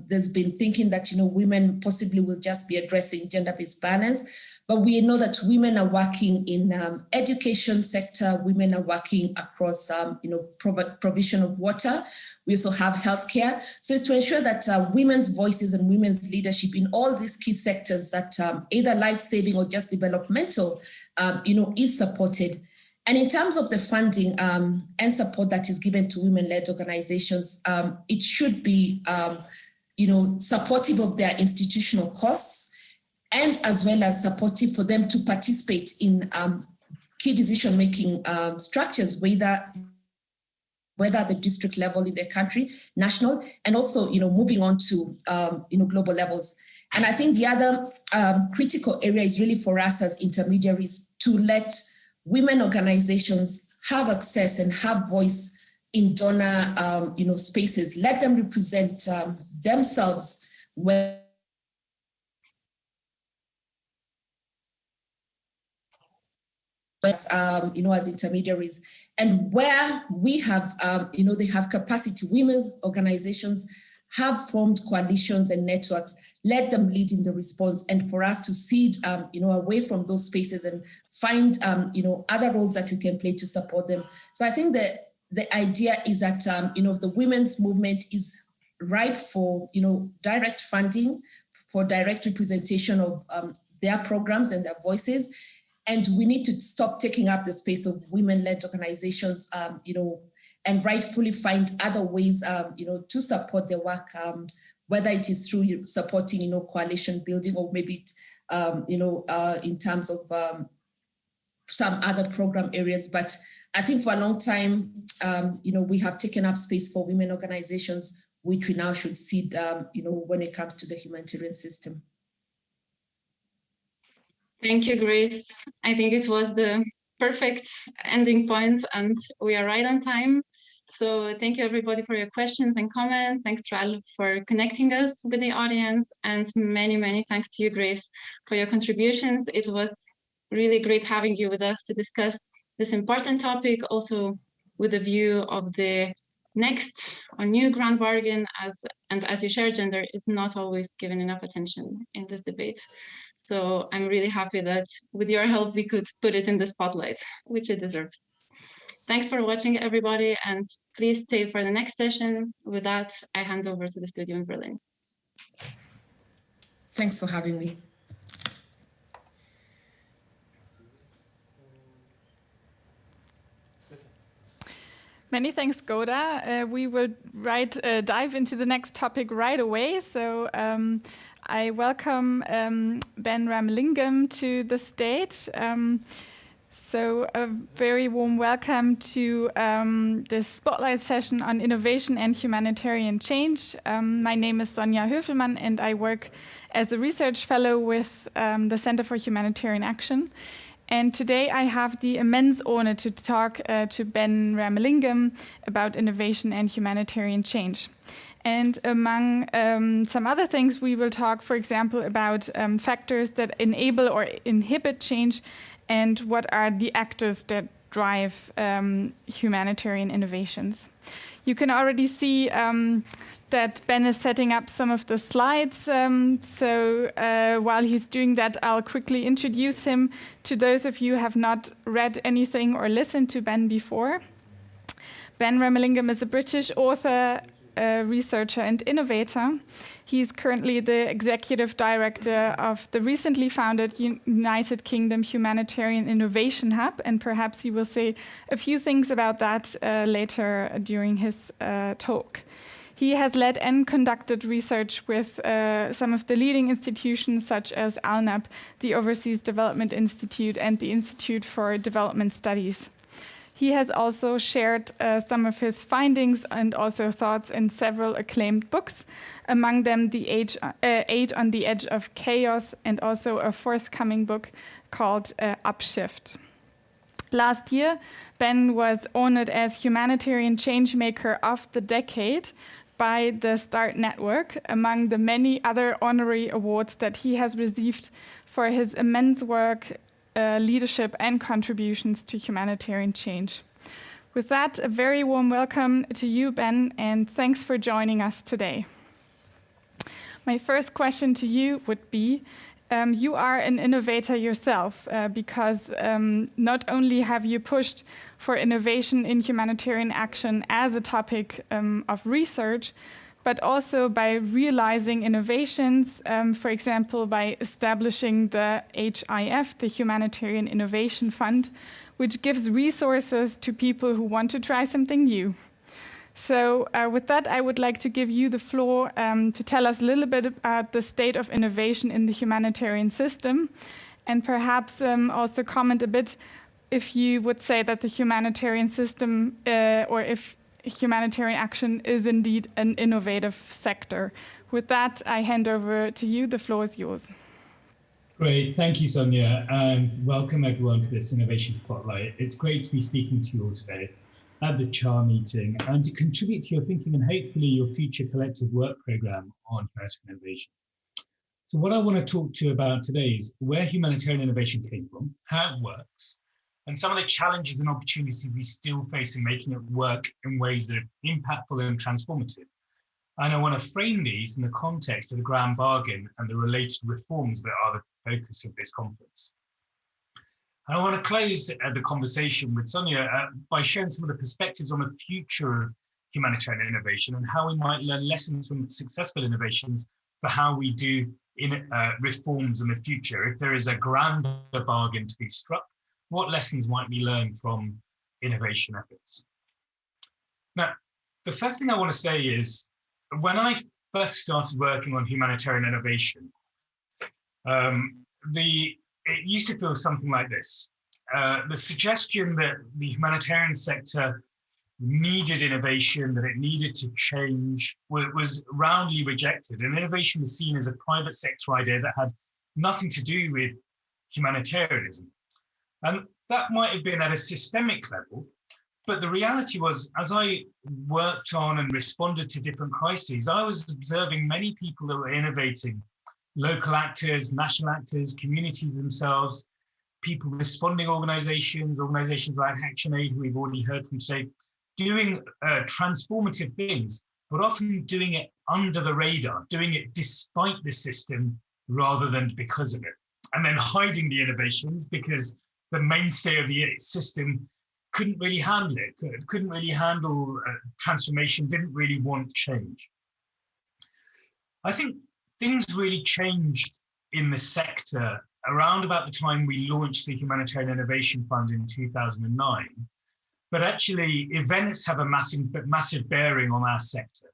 there's been thinking that, women possibly will just be addressing gender-based violence, but we know that women are working in education sector, women are working across, provision of water. We also have healthcare. So it's to ensure that women's voices and women's leadership in all these key sectors that either life-saving or just developmental, is supported. And in terms of the funding and support that is given to women-led organizations, it should be, supportive of their institutional costs and as well as supportive for them to participate in key decision-making structures, whether at the district level in their country, national, and also, moving on to, global levels. And I think the other critical area is really for us as intermediaries to let women organizations have access and have voice in donor spaces. Let them represent themselves where as intermediaries, and where we have, they have capacity. Women's organizations have formed coalitions and networks. Let them lead in the response, and for us to seed, away from those spaces and find, other roles that we can play to support them. So I think that the idea is that, the women's movement is ripe for, direct funding, for direct representation of their programs and their voices. And we need to stop taking up the space of women-led organizations, and rightfully find other ways, to support their work, whether it is through supporting, coalition building, or maybe, in terms of some other program areas. But I think for a long time, we have taken up space for women organizations, which we now should cede, when it comes to the humanitarian system. Thank you, Grace. I think it was the perfect ending point, and we are right on time. So thank you, everybody, for your questions and comments. Thanks, Ralph, for connecting us with the audience, and many, many thanks to you, Grace, for your contributions. It was really great having you with us to discuss this important topic, also with a view of the next or new grand bargain, as you share, gender is not always given enough attention in this debate. So I'm really happy that with your help, we could put it in the spotlight, which it deserves. Thanks for watching, everybody, and please stay for the next session. With that, I hand over to the studio in Berlin. Thanks for having me. Many thanks, Goda. We will dive into the next topic right away. So I welcome Ben Ramalingam to the stage. So a very warm welcome to this spotlight session on innovation and humanitarian change. My name is Sonja Höfelmann, and I work as a research fellow with the Center for Humanitarian Action. And today I have the immense honor to talk to Ben Ramalingam about innovation and humanitarian change. And among some other things, we will talk, for example, about factors that enable or inhibit change, and what are the actors that drive humanitarian innovations. You can already see that Ben is setting up some of the slides. So while he's doing that, I'll quickly introduce him to those of you who have not read anything or listened to Ben before. Ben Ramalingam is a British author, researcher, and innovator. He's currently the executive director of the recently founded United Kingdom Humanitarian Innovation Hub, and perhaps he will say a few things about that later during his talk. He has led and conducted research with some of the leading institutions such as ALNAP, the Overseas Development Institute, and the Institute for Development Studies. He has also shared some of his findings and also thoughts in several acclaimed books, among them The Aid on the Edge of Chaos, and also a forthcoming book called Upshift. Last year, Ben was honored as Humanitarian Changemaker of the Decade by the START Network, among the many other honorary awards that he has received for his immense work, leadership, and contributions to humanitarian change. With that, a very warm welcome to you, Ben, and thanks for joining us today. My first question to you would be, you are an innovator yourself, because not only have you pushed for innovation in humanitarian action as a topic of research, but also by realizing innovations, for example, by establishing the HIF, the Humanitarian Innovation Fund, which gives resources to people who want to try something new. So with that, I would like to give you the floor to tell us a little bit about the state of innovation in the humanitarian system, and perhaps also comment a bit if you would say that the humanitarian system, or if humanitarian action is indeed an innovative sector. With that, I hand over to you. The floor is yours. Great, thank you, Sonia, and welcome everyone to this Innovation Spotlight. It's great to be speaking to you all today at the CHAR meeting and to contribute to your thinking and hopefully your future collective work programme on humanitarian innovation. So what I want to talk to you about today is where humanitarian innovation came from, how it works, and some of the challenges and opportunities we still face in making it work in ways that are impactful and transformative. And I want to frame these in the context of the grand bargain and the related reforms that are the focus of this conference. And I want to close the conversation with Sonia by sharing some of the perspectives on the future of humanitarian innovation and how we might learn lessons from successful innovations for how we do reforms in the future. If there is a grander bargain to be struck, what lessons might we learn from innovation efforts? Now, the first thing I want to say is, when I first started working on humanitarian innovation, it used to feel something like this. The suggestion that the humanitarian sector needed innovation, that it needed to change, was roundly rejected. And innovation was seen as a private sector idea that had nothing to do with humanitarianism. And that might have been at a systemic level. But the reality was, as I worked on and responded to different crises, I was observing many people that were innovating, local actors, national actors, communities themselves, people responding organizations like ActionAid, who we've already heard from today, doing transformative things, but often doing it under the radar, doing it despite the system rather than because of it. And then hiding the innovations because the mainstay of the system couldn't really handle it, couldn't really handle transformation, didn't really want change. I think things really changed in the sector around about the time we launched the Humanitarian Innovation Fund in 2009. But actually, events have a massive bearing on our sector.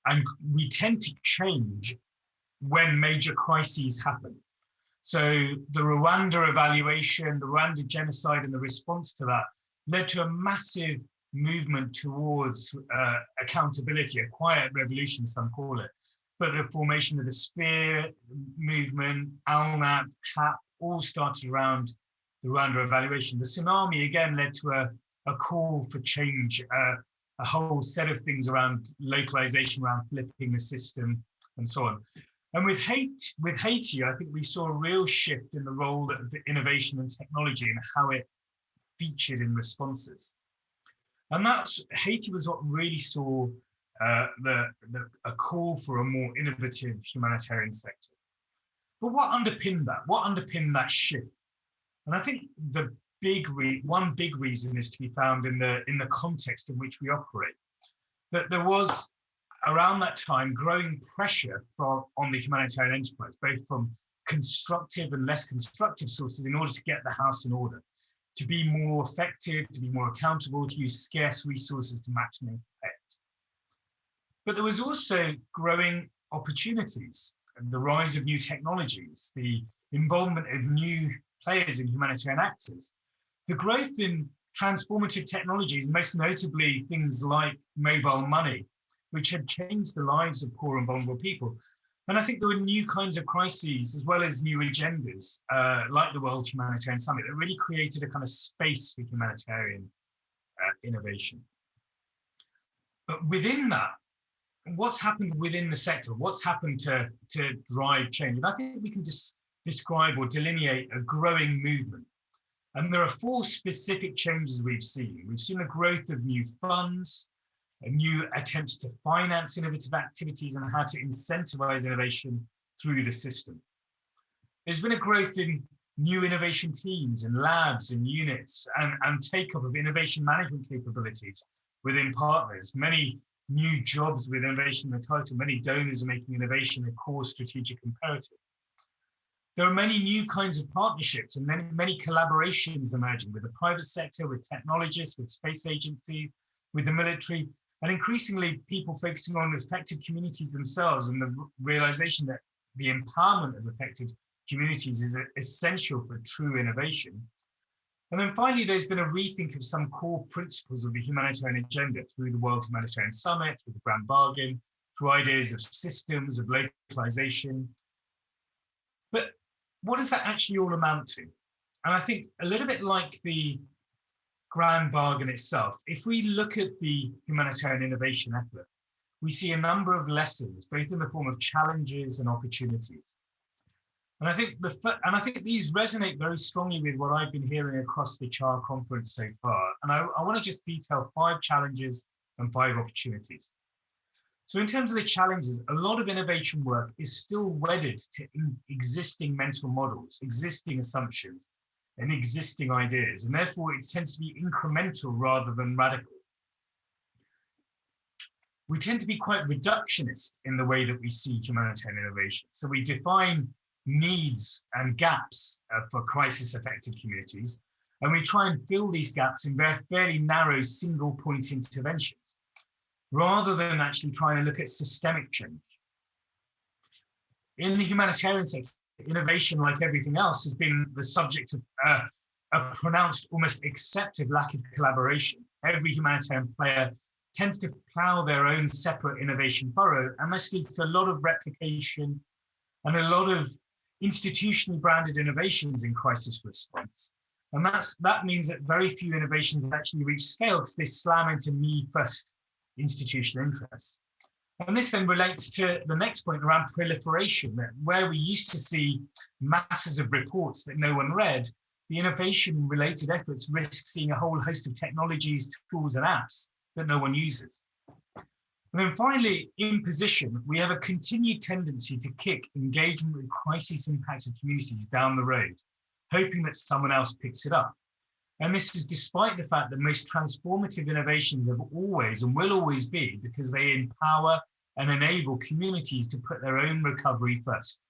And we tend to change when major crises happen. So the Rwanda evaluation, the Rwanda genocide and the response to that led to a massive movement towards accountability, a quiet revolution, some call it. But the formation of the Sphere movement, ALNAP, HAP, all started around the Rwanda evaluation. The tsunami again led to a call for change, a whole set of things around localization, around flipping the system, and so on. And with Haiti, I think we saw a real shift in the role of innovation and technology and how it featured in responses. And Haiti was what really saw a call for a more innovative humanitarian sector. But what underpinned that? What underpinned that shift? And I think one big reason is to be found in the context in which we operate. That there was, around that time, growing pressure on the humanitarian enterprise, both from constructive and less constructive sources, in order to get the house in order, to be more effective, to be more accountable, to use scarce resources to maximum effect. But there was also growing opportunities and the rise of new technologies, the involvement of new players and humanitarian actors, the growth in transformative technologies, most notably things like mobile money, which had changed the lives of poor and vulnerable people. And I think there were new kinds of crises, as well as new agendas, like the World Humanitarian Summit, that really created a kind of space for humanitarian innovation. But within that, what's happened within the sector? What's happened to drive change? And I think we can describe or delineate a growing movement. And there are 4 specific changes we've seen. We've seen the growth of new funds, new attempts to finance innovative activities and how to incentivize innovation through the system. There's been a growth in new innovation teams and labs and units and take-up of innovation management capabilities within partners. Many new jobs with innovation in the title. Many donors are making innovation a core strategic imperative. There are many new kinds of partnerships and many collaborations emerging with the private sector, with technologists, with space agencies, with the military, and increasingly people focusing on affected communities themselves and the realization that the empowerment of affected communities is essential for true innovation. And then finally, there's been a rethink of some core principles of the humanitarian agenda through the World Humanitarian Summit, through the Grand Bargain, through ideas of systems, of localization. But what does that actually all amount to? And I think a little bit like the grand bargain itself, if we look at the humanitarian innovation effort, we see a number of lessons, both in the form of challenges and opportunities. And I think these resonate very strongly with what I've been hearing across the CHAR conference so far. And I want to just detail 5 challenges and 5 opportunities. So in terms of the challenges, a lot of innovation work is still wedded to existing mental models, existing assumptions, and existing ideas. And therefore it tends to be incremental rather than radical. We tend to be quite reductionist in the way that we see humanitarian innovation. So we define needs and gaps for crisis-affected communities, and we try and fill these gaps in very fairly narrow single-point interventions, rather than actually trying to look at systemic change. In the humanitarian sector, innovation, like everything else, has been the subject of a pronounced, almost accepted lack of collaboration. Every humanitarian player tends to plow their own separate innovation furrow, and this leads to a lot of replication and a lot of institutionally branded innovations in crisis response. And that means that very few innovations actually reach scale because they slam into me-first institutional interests. And this then relates to the next point around proliferation, that where we used to see masses of reports that no one read, the innovation-related efforts risk seeing a whole host of technologies, tools, and apps that no one uses. And then finally, in position, we have a continued tendency to kick engagement with crisis-impacted communities down the road, hoping that someone else picks it up. And this is despite the fact that most transformative innovations have always and will always be because they empower and enable communities to put their own recovery first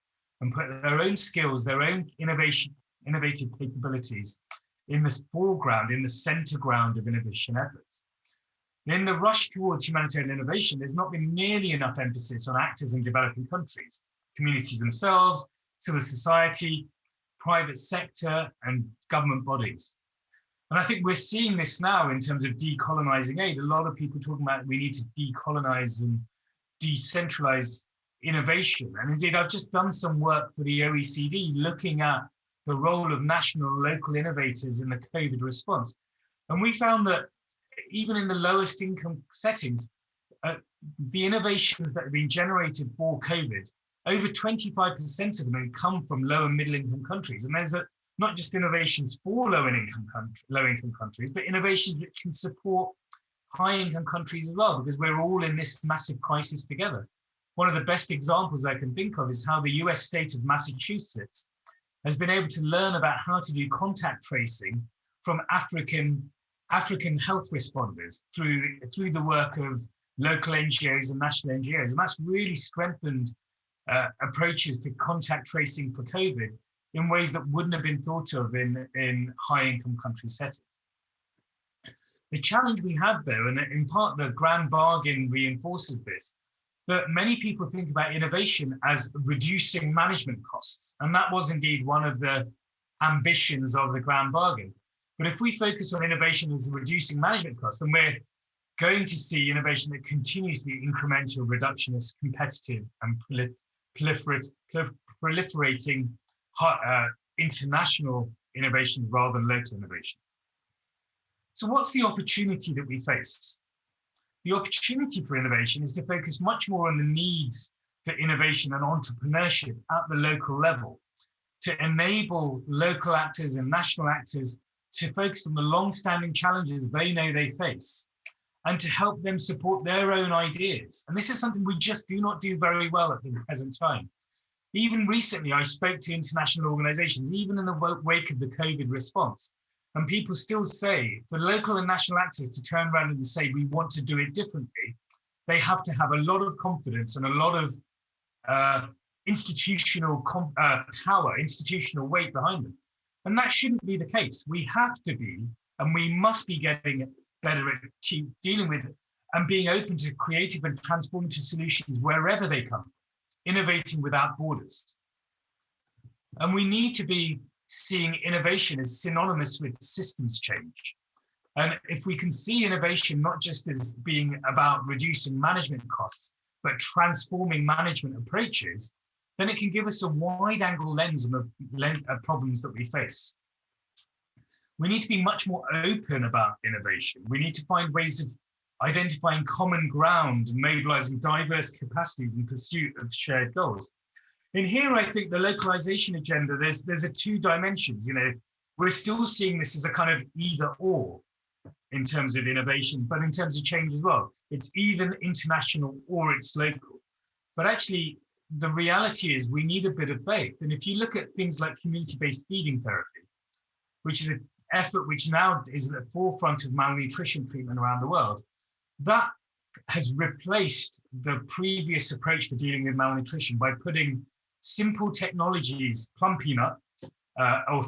and put their own skills, their own innovative capabilities in the foreground, in the center ground of innovation efforts. In the rush towards humanitarian innovation, there's not been nearly enough emphasis on actors in developing countries, communities themselves, civil society, private sector, and government bodies. And I think we're seeing this now in terms of decolonizing aid. A lot of people talking about we need to decolonize and decentralize innovation. And indeed, I've just done some work for the OECD looking at the role of national and local innovators in the COVID response. And we found that even in the lowest income settings, the innovations that have been generated for COVID, over 25% of them have come from low and middle income countries. And there's not just innovations for low income countries, but innovations that can support high income countries as well, because we're all in this massive crisis together. One of the best examples I can think of is how the US state of Massachusetts has been able to learn about how to do contact tracing from African health responders through the work of local NGOs and national NGOs. And that's really strengthened approaches to contact tracing for COVID in ways that wouldn't have been thought of in high-income country settings. The challenge we have though, and in part the grand bargain reinforces this, that many people think about innovation as reducing management costs. And that was indeed one of the ambitions of the grand bargain. But if we focus on innovation as reducing management costs, then we're going to see innovation that continues to be incremental, reductionist, competitive, and proliferating international innovations rather than local innovations. So what's the opportunity that we face? The opportunity for innovation is to focus much more on the needs for innovation and entrepreneurship at the local level, to enable local actors and national actors to focus on the long-standing challenges they know they face, and to help them support their own ideas. And this is something we just do not do very well at the present time. Even recently, I spoke to international organizations, even in the wake of the COVID response, and people still say for local and national actors to turn around and say, we want to do it differently, they have to have a lot of confidence and a lot of institutional power, institutional weight behind them. And that shouldn't be the case. We have to be, and we must be getting better at dealing with it and being open to creative and transformative solutions wherever they come from, innovating without borders. And we need to be seeing innovation as synonymous with systems change. And if we can see innovation not just as being about reducing management costs, but transforming management approaches, then it can give us a wide angle lens of problems that we face. We need to be much more open about innovation. We need to find ways of identifying common ground and mobilizing diverse capacities in pursuit of shared goals. In here, I think the localization agenda, there's a two dimensions. You know, we're still seeing this as a kind of either or in terms of innovation, but in terms of change as well. It's either international or it's local. But actually, the reality is we need a bit of both. And if you look at things like community-based feeding therapy, which is an effort which now is at the forefront of malnutrition treatment around the world, that has replaced the previous approach for dealing with malnutrition by putting simple technologies, plum peanut, or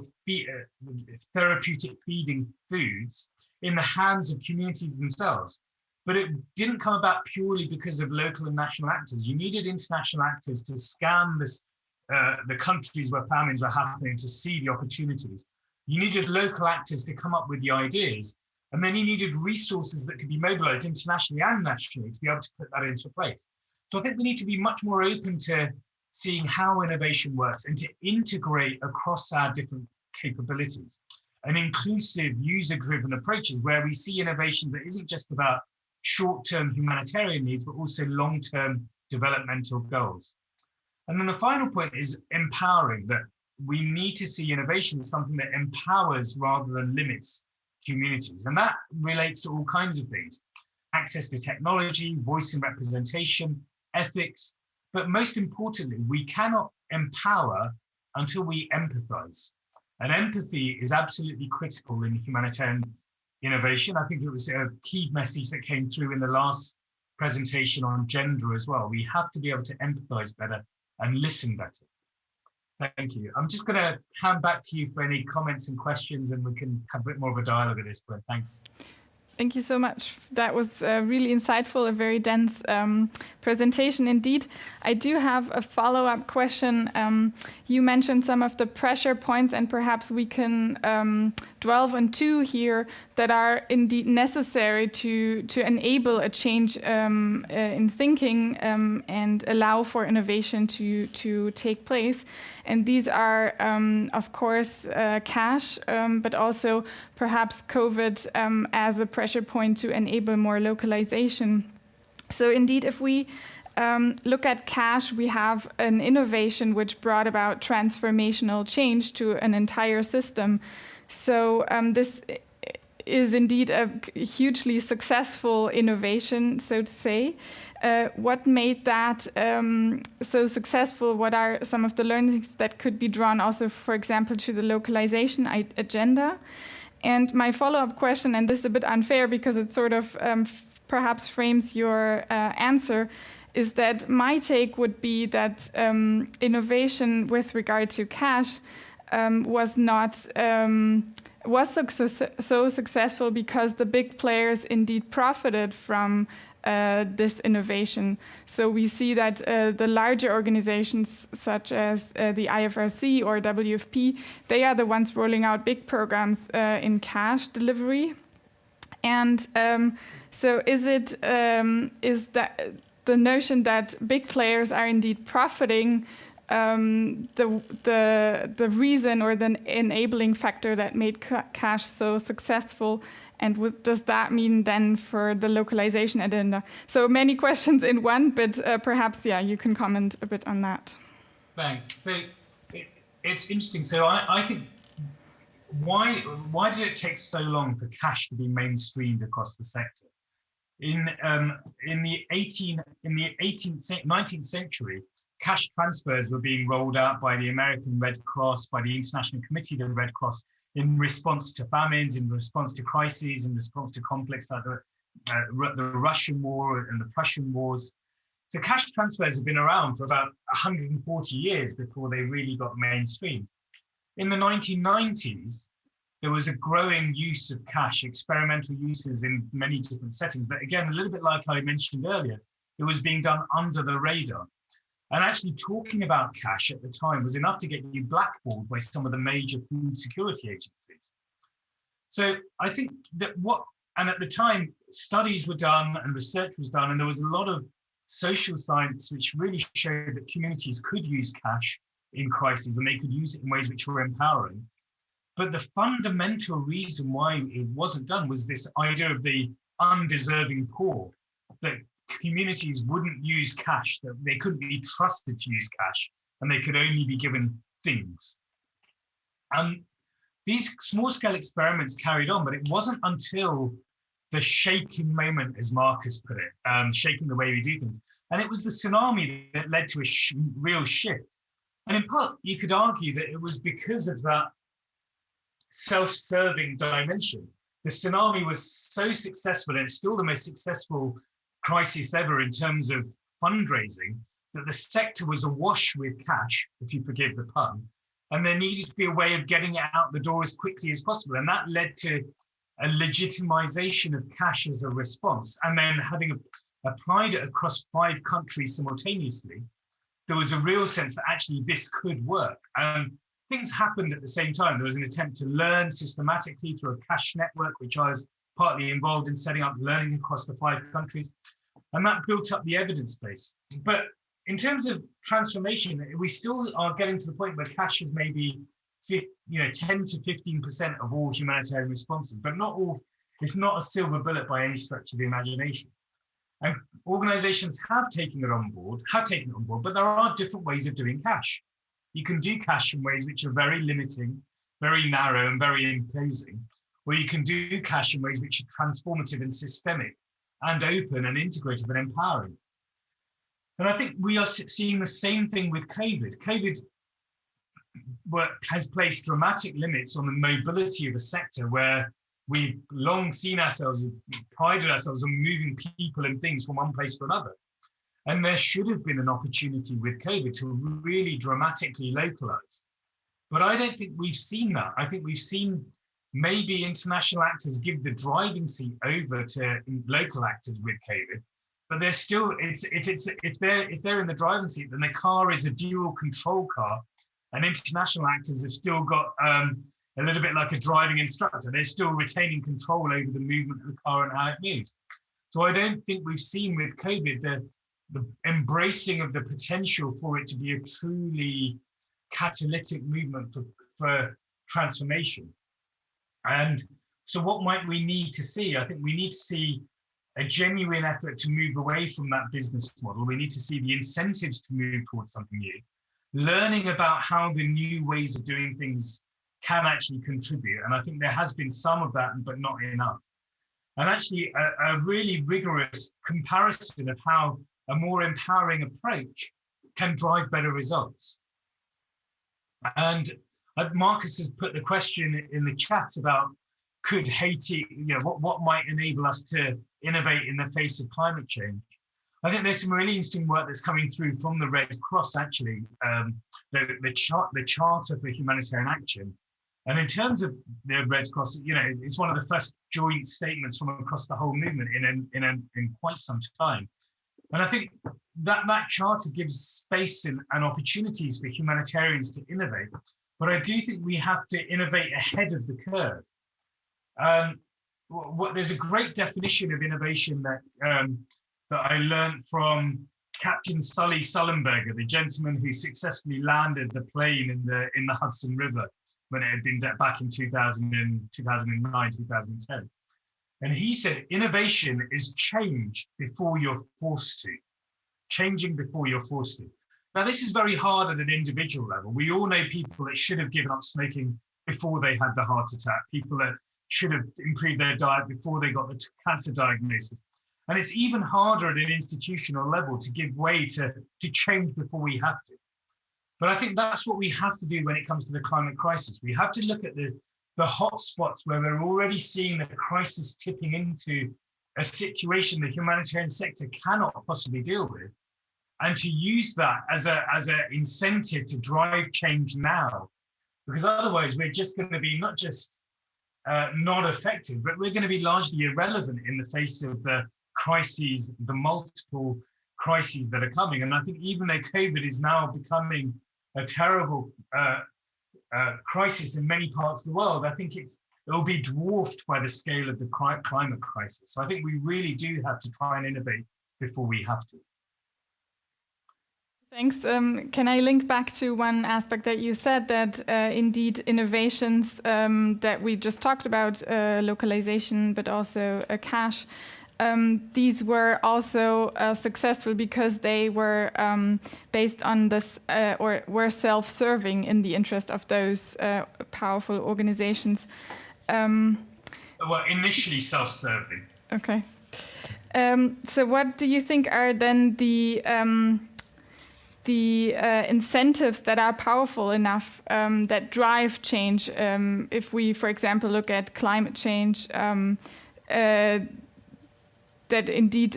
therapeutic feeding foods in the hands of communities themselves. But it didn't come about purely because of local and national actors. You needed international actors to scan this, the countries where famines were happening to see the opportunities. You needed local actors to come up with the ideas. And then you needed resources that could be mobilized internationally and nationally to be able to put that into place. So I think we need to be much more open to seeing how innovation works and to integrate across our different capabilities. An inclusive, user-driven approaches where we see innovation that isn't just about short-term humanitarian needs, but also long-term developmental goals. And then the final point is empowering, that we need to see innovation as something that empowers rather than limits communities. And that relates to all kinds of things: access to technology, voice and representation, ethics. But most importantly, we cannot empower until we empathize. And empathy is absolutely critical in humanitarian innovation. I think it was a key message that came through in the last presentation on gender as well. We have to be able to empathize better and listen better. Thank you. I'm just going to hand back to you for any comments and questions, and we can have a bit more of a dialogue at this point. Thanks. Thank you so much. That was really insightful, a very dense presentation indeed. I do have a follow-up question. You mentioned some of the pressure points, and perhaps we can delve on two here that are indeed necessary to enable a change in thinking and allow for innovation to take place. And these are, of course, cash, but also perhaps COVID as a pressure point to enable more localization. So indeed, if we look at cash, we have an innovation which brought about transformational change to an entire system. So this is indeed a hugely successful innovation, so to say. What made that so successful? What are some of the learnings that could be drawn also, for example, to the localization agenda? And my follow-up question, and this is a bit unfair because it sort of perhaps frames your answer, is that my take would be that innovation with regard to cash was so successful because the big players indeed profited from this innovation. So we see that the larger organizations such as the IFRC or WFP, they are the ones rolling out big programs in cash delivery. And so is that the notion that big players are indeed profiting the reason or the enabling factor that made cash so successful? And what does that mean then for the localization agenda? So many questions in one, but perhaps, yeah, you can comment a bit on that. Thanks. So it's interesting. So I think, why did it take so long for cash to be mainstreamed across the sector? In the 19th century, cash transfers were being rolled out by the American Red Cross, by the International Committee of the Red Cross, in response to famines, in response to crises, in response to conflicts like the Russian War and the Prussian Wars. So cash transfers have been around for about 140 years before they really got mainstream. In the 1990s, there was a growing use of cash, experimental uses in many different settings. But again, a little bit like I mentioned earlier, it was being done under the radar. And actually talking about cash at the time was enough to get you blackballed by some of the major food security agencies. So I think that and at the time, studies were done and research was done, and there was a lot of social science which really showed that communities could use cash in crises and they could use it in ways which were empowering. But the fundamental reason why it wasn't done was this idea of the undeserving poor, that communities wouldn't use cash, that they couldn't be trusted to use cash, and they could only be given things. These small-scale experiments carried on, but it wasn't until the shaking moment, as Marcus put it, shaking the way we do things. And it was the tsunami that led to a real shift. And in part, you could argue that it was because of that self-serving dimension. The tsunami was so successful, and it's still the most successful crisis ever in terms of fundraising, that the sector was awash with cash, if you forgive the pun, and there needed to be a way of getting it out the door as quickly as possible. And that led to a legitimization of cash as a response. And then having applied it across 5 countries simultaneously, there was a real sense that actually this could work. Things happened at the same time. There was an attempt to learn systematically through a cash network, which I was partly involved in setting up, learning across the 5 countries. And that built up the evidence base. But in terms of transformation, we still are getting to the point where cash is maybe 10 to 15% of all humanitarian responses, but not all. It's not a silver bullet by any stretch of the imagination. And organizations have taken it on board, but there are different ways of doing cash. You can do cash in ways which are very limiting, very narrow, and very imposing, or you can do cash in ways which are transformative and systemic and open and integrative and empowering. And I think we are seeing the same thing with COVID. COVID has placed dramatic limits on the mobility of a sector where we've long seen ourselves, prided ourselves on moving people and things from one place to another. And there should have been an opportunity with COVID to really dramatically localize. But I don't think we've seen that. I think we've seen maybe international actors give the driving seat over to local actors with COVID. But they're still, if they're in the driving seat, then the car is a dual control car, and international actors have still got a little bit like a driving instructor. They're still retaining control over the movement of the car and how it moves. So I don't think we've seen with COVID the embracing of the potential for it to be a truly catalytic movement for transformation. And so what might we need to see? I think we need to see a genuine effort to move away from that business model. We need to see the incentives to move towards something new, learning about how the new ways of doing things can actually contribute. And I think there has been some of that, but not enough. And actually a really rigorous comparison of how a more empowering approach can drive better results. And Marcus has put the question in the chat about could Haiti, what might enable us to innovate in the face of climate change? I think there's some really interesting work that's coming through from the Red Cross, actually, the Charter for Humanitarian Action. And in terms of the Red Cross, it's one of the first joint statements from across the whole movement in quite some time. And I think that charter gives space and opportunities for humanitarians to innovate. But I do think we have to innovate ahead of the curve. There's a great definition of innovation that I learned from Captain Sully Sullenberger, the gentleman who successfully landed the plane in the Hudson River when it had been back in 2009, 2010. And he said, innovation is change before you're forced to. Changing before you're forced to. Now, this is very hard at an individual level. We all know people that should have given up smoking before they had the heart attack, people that should have improved their diet before they got the cancer diagnosis. And it's even harder at an institutional level to give way to change before we have to. But I think that's what we have to do when it comes to the climate crisis. We have to look at the hot spots where we're already seeing the crisis tipping into a situation the humanitarian sector cannot possibly deal with, and to use that as an incentive to drive change now. Because otherwise we're just going to be not just not effective, but we're going to be largely irrelevant in the face of the crises, the multiple crises that are coming. And I think even though COVID is now becoming a terrible crisis in many parts of the world, I think it will be dwarfed by the scale of the climate crisis. So I think we really do have to try and innovate before we have to. Thanks. Can I link back to one aspect that you said, that indeed innovations that we just talked about, localization, but also cash, these were also successful because they were based on this, or were self-serving in the interest of those powerful organizations. Well, initially self-serving. Okay. So what do you think are then the incentives that are powerful enough that drive change? If we, for example, look at climate change, that indeed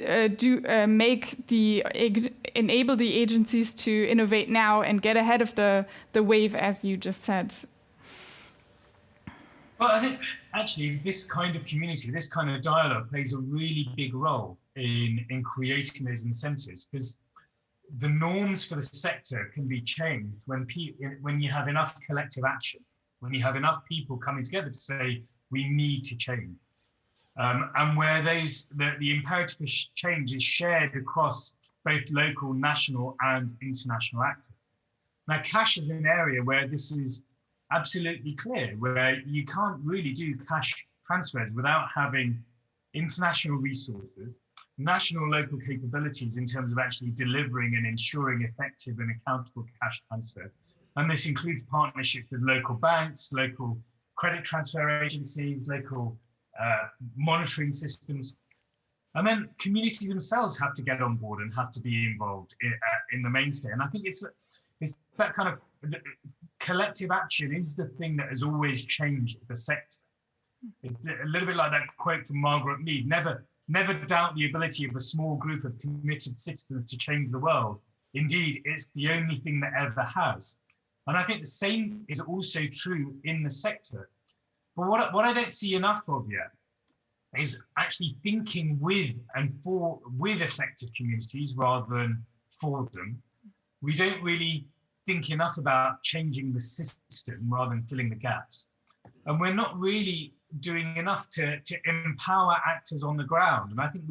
enable the agencies to innovate now and get ahead of the wave, as you just said. Well, I think actually this kind of community, this kind of dialogue plays a really big role in creating those incentives, because the norms for the sector can be changed when you have enough collective action, when you have enough people coming together to say, we need to change. And where the imperative for change is shared across both local, national and international actors. Now, cash is an area where this is absolutely clear, where you can't really do cash transfers without having international resources, national local capabilities in terms of actually delivering and ensuring effective and accountable cash transfers. And this includes partnerships with local banks, local credit transfer agencies, local monitoring systems. And then communities themselves have to get on board and have to be involved in the mainstay. And I think it's that kind of collective action is the thing that has always changed the sector. It's a little bit like that quote from Margaret Mead, never doubt the ability of a small group of committed citizens to change the world. Indeed, it's the only thing that ever has. And I think the same is also true in the sector. But what I don't see enough of yet is actually thinking with effective communities rather than for them. We don't really think enough about changing the system rather than filling the gaps. And we're not really doing enough to empower actors on the ground. And I think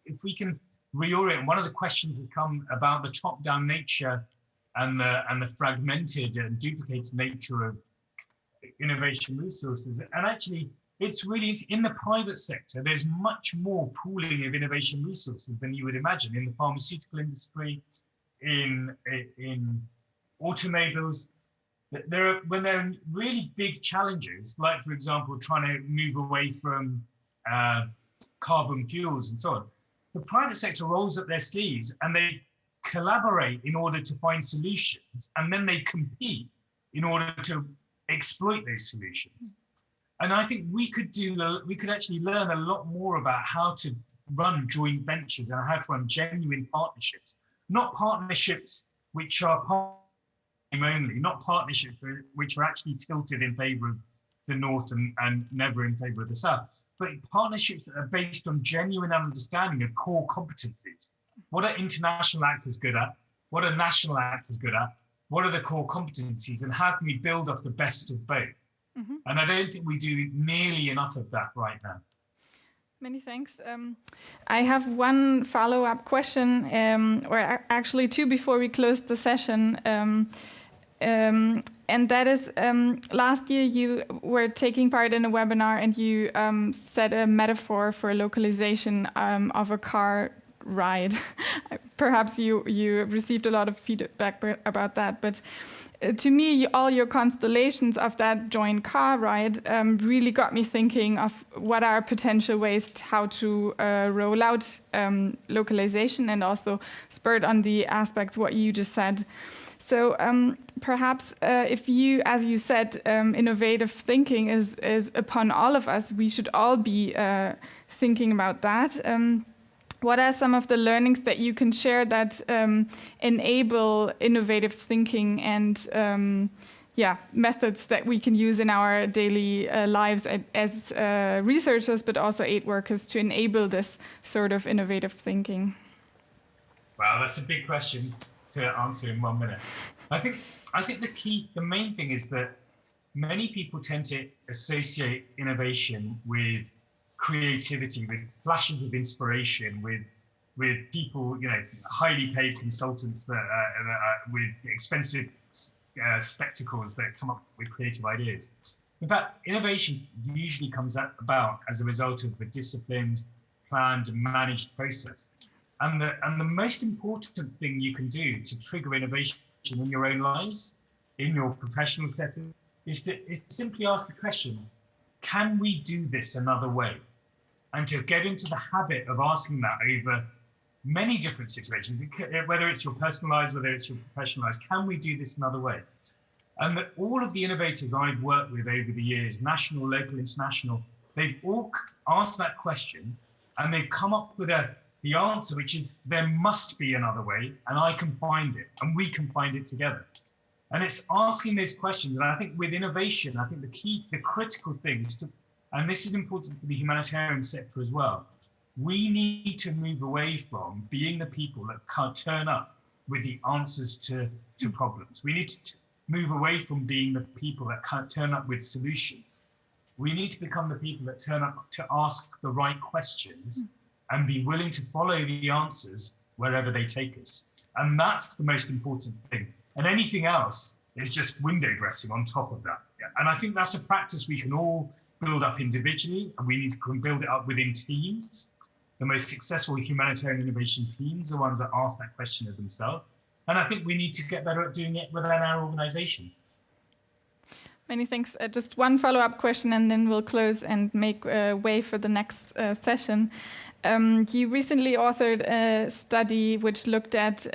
if we can reorient, one of the questions has come about the top-down nature and the fragmented and duplicated nature of innovation resources. And actually, it's in the private sector, there's much more pooling of innovation resources than you would imagine in the pharmaceutical industry, in automobiles. When there are really big challenges, like, for example, trying to move away from carbon fuels and so on, the private sector rolls up their sleeves and they collaborate in order to find solutions, and then they compete in order to exploit those solutions. And I think we could actually learn a lot more about how to run joint ventures and how to run genuine partnerships, not partnerships which are only, not partnerships which are actually tilted in favor of the North and never in favor of the South, but partnerships that are based on genuine understanding of core competencies. What are international actors good at? What are national actors good at? What are the core competencies, and how can we build off the best of both? Mm-hmm. And I don't think we do nearly enough of that right now. Many thanks. I have one follow-up question, or actually two before we close the session. And that is, last year you were taking part in a webinar and you set a metaphor for localization of a car ride. Perhaps you received a lot of feedback about that, but to me, all your constellations of that joint car ride really got me thinking of what are potential ways how to roll out localization, and also spurred on the aspects what you just said. So perhaps if you, as you said, innovative thinking is upon all of us, we should all be thinking about that. What are some of the learnings that you can share that enable innovative thinking and methods that we can use in our daily lives as researchers, but also aid workers, to enable this sort of innovative thinking? Wow, that's a big question to answer in 1 minute. I think the main thing is that many people tend to associate innovation with creativity, with flashes of inspiration, with with people, highly paid consultants that with expensive spectacles that come up with creative ideas. In fact, innovation usually comes about as a result of a disciplined, planned, and managed process. And the most important thing you can do to trigger innovation in your own lives, in your professional setting, is to simply ask the question, can we do this another way? And to get into the habit of asking that over many different situations, whether it's your personal lives, whether it's your professional lives, can we do this another way? And that all of the innovators I've worked with over the years, national, local, international, they've all asked that question and they've come up with the answer, which is there must be another way and I can find it and we can find it together. And it's asking these questions. And I think with innovation, I think the critical thing is to, and this is important for the humanitarian sector as well, we need to move away from being the people that can't turn up with the answers to problems. We need to move away from being the people that can't turn up with solutions. We need to become the people that turn up to ask the right questions and be willing to follow the answers wherever they take us. And that's the most important thing. And anything else is just window dressing on top of that. And I think that's a practice we can all build up individually, and we need to build it up within teams. The most successful humanitarian innovation teams are the ones that ask that question of themselves. And I think we need to get better at doing it within our organizations. Many thanks. Just one follow-up question and then we'll close and make way for the next session. You recently authored a study which looked at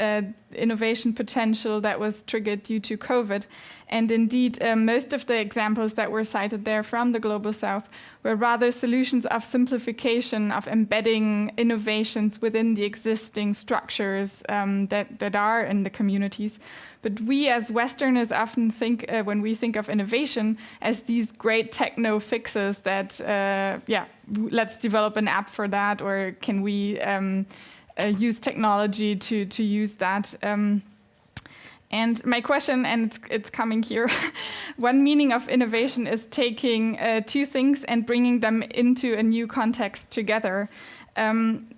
innovation potential that was triggered due to COVID. And indeed, most of the examples that were cited there from the Global South were rather solutions of simplification, of embedding innovations within the existing structures that are in the communities. But we as Westerners often think, when we think of innovation, as these great techno fixes that, let's develop an app for that, or can we use technology to use that. And my question, and it's coming here, one meaning of innovation is taking two things and bringing them into a new context together.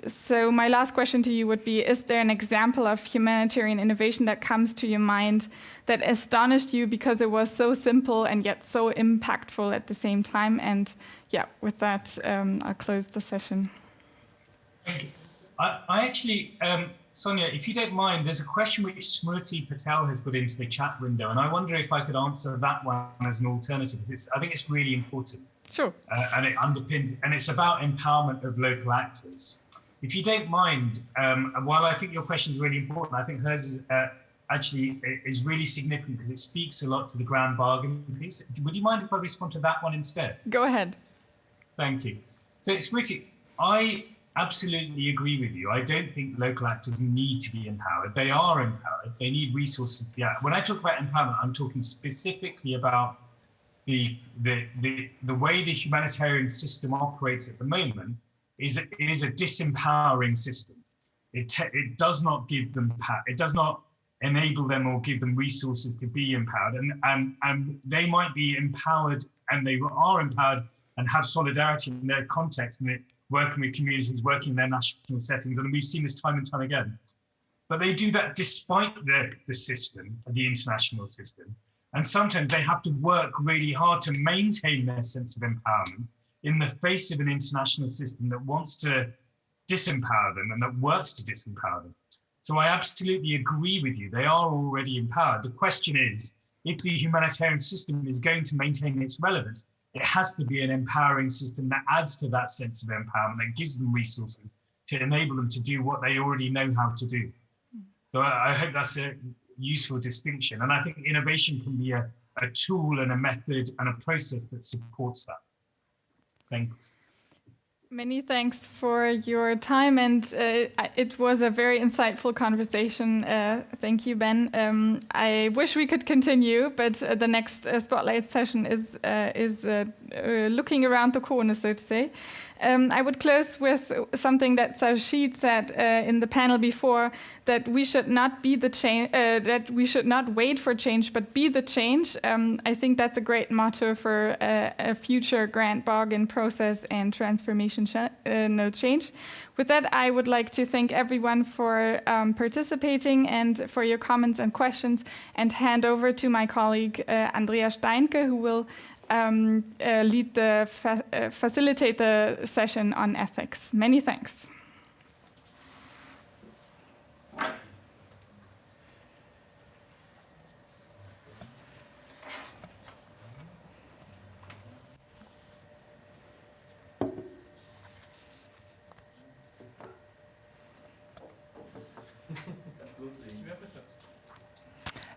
So my last question to you would be, is there an example of humanitarian innovation that comes to your mind that astonished you because it was so simple and yet so impactful at the same time? And yeah, with that, I'll close the session. Thank you. I actually, Sonia, if you don't mind, there's a question which Smriti Patel has put into the chat window, and I wonder if I could answer that one as an alternative. I think it's really important. Sure. And it underpins, and it's about empowerment of local actors. If you don't mind, while I think your question is really important, I think hers is actually is really significant because it speaks a lot to the grand bargain piece. Would you mind if I respond to that one instead? Go ahead. Thank you. So Smriti, I absolutely agree with you. I don't think local actors need to be empowered. They are empowered. They need resources to be out. When I talk about empowerment, I'm talking specifically about the way the humanitarian system operates at the moment is a disempowering system. It does not give them power. It does not enable them or give them resources to be empowered. And they might be empowered, and they are empowered and have solidarity in their context and working with communities, working in their national settings. And we've seen this time and time again. But they do that despite the system, the international system. And sometimes they have to work really hard to maintain their sense of empowerment in the face of an international system that wants to disempower them and that works to disempower them. So I absolutely agree with you. They are already empowered. The question is, if the humanitarian system is going to maintain its relevance, it has to be an empowering system that adds to that sense of empowerment, that gives them resources to enable them to do what they already know how to do. So I hope that's a useful distinction. And I think innovation can be a tool and a method and a process that supports that. Thanks. Many thanks for your time, and it was a very insightful conversation. Thank you, Ben. I wish we could continue, but the next Spotlight session is looking around the corner, so to say. I would close with something that Sarshid said in the panel before, that we should not be the change, that we should not wait for change, but be the change. I think that's a great motto for a future grand bargain process and transformation change. With that, I would like to thank everyone for participating and for your comments and questions, and hand over to my colleague Andrea Steinke, who will facilitate the session on ethics. Many thanks.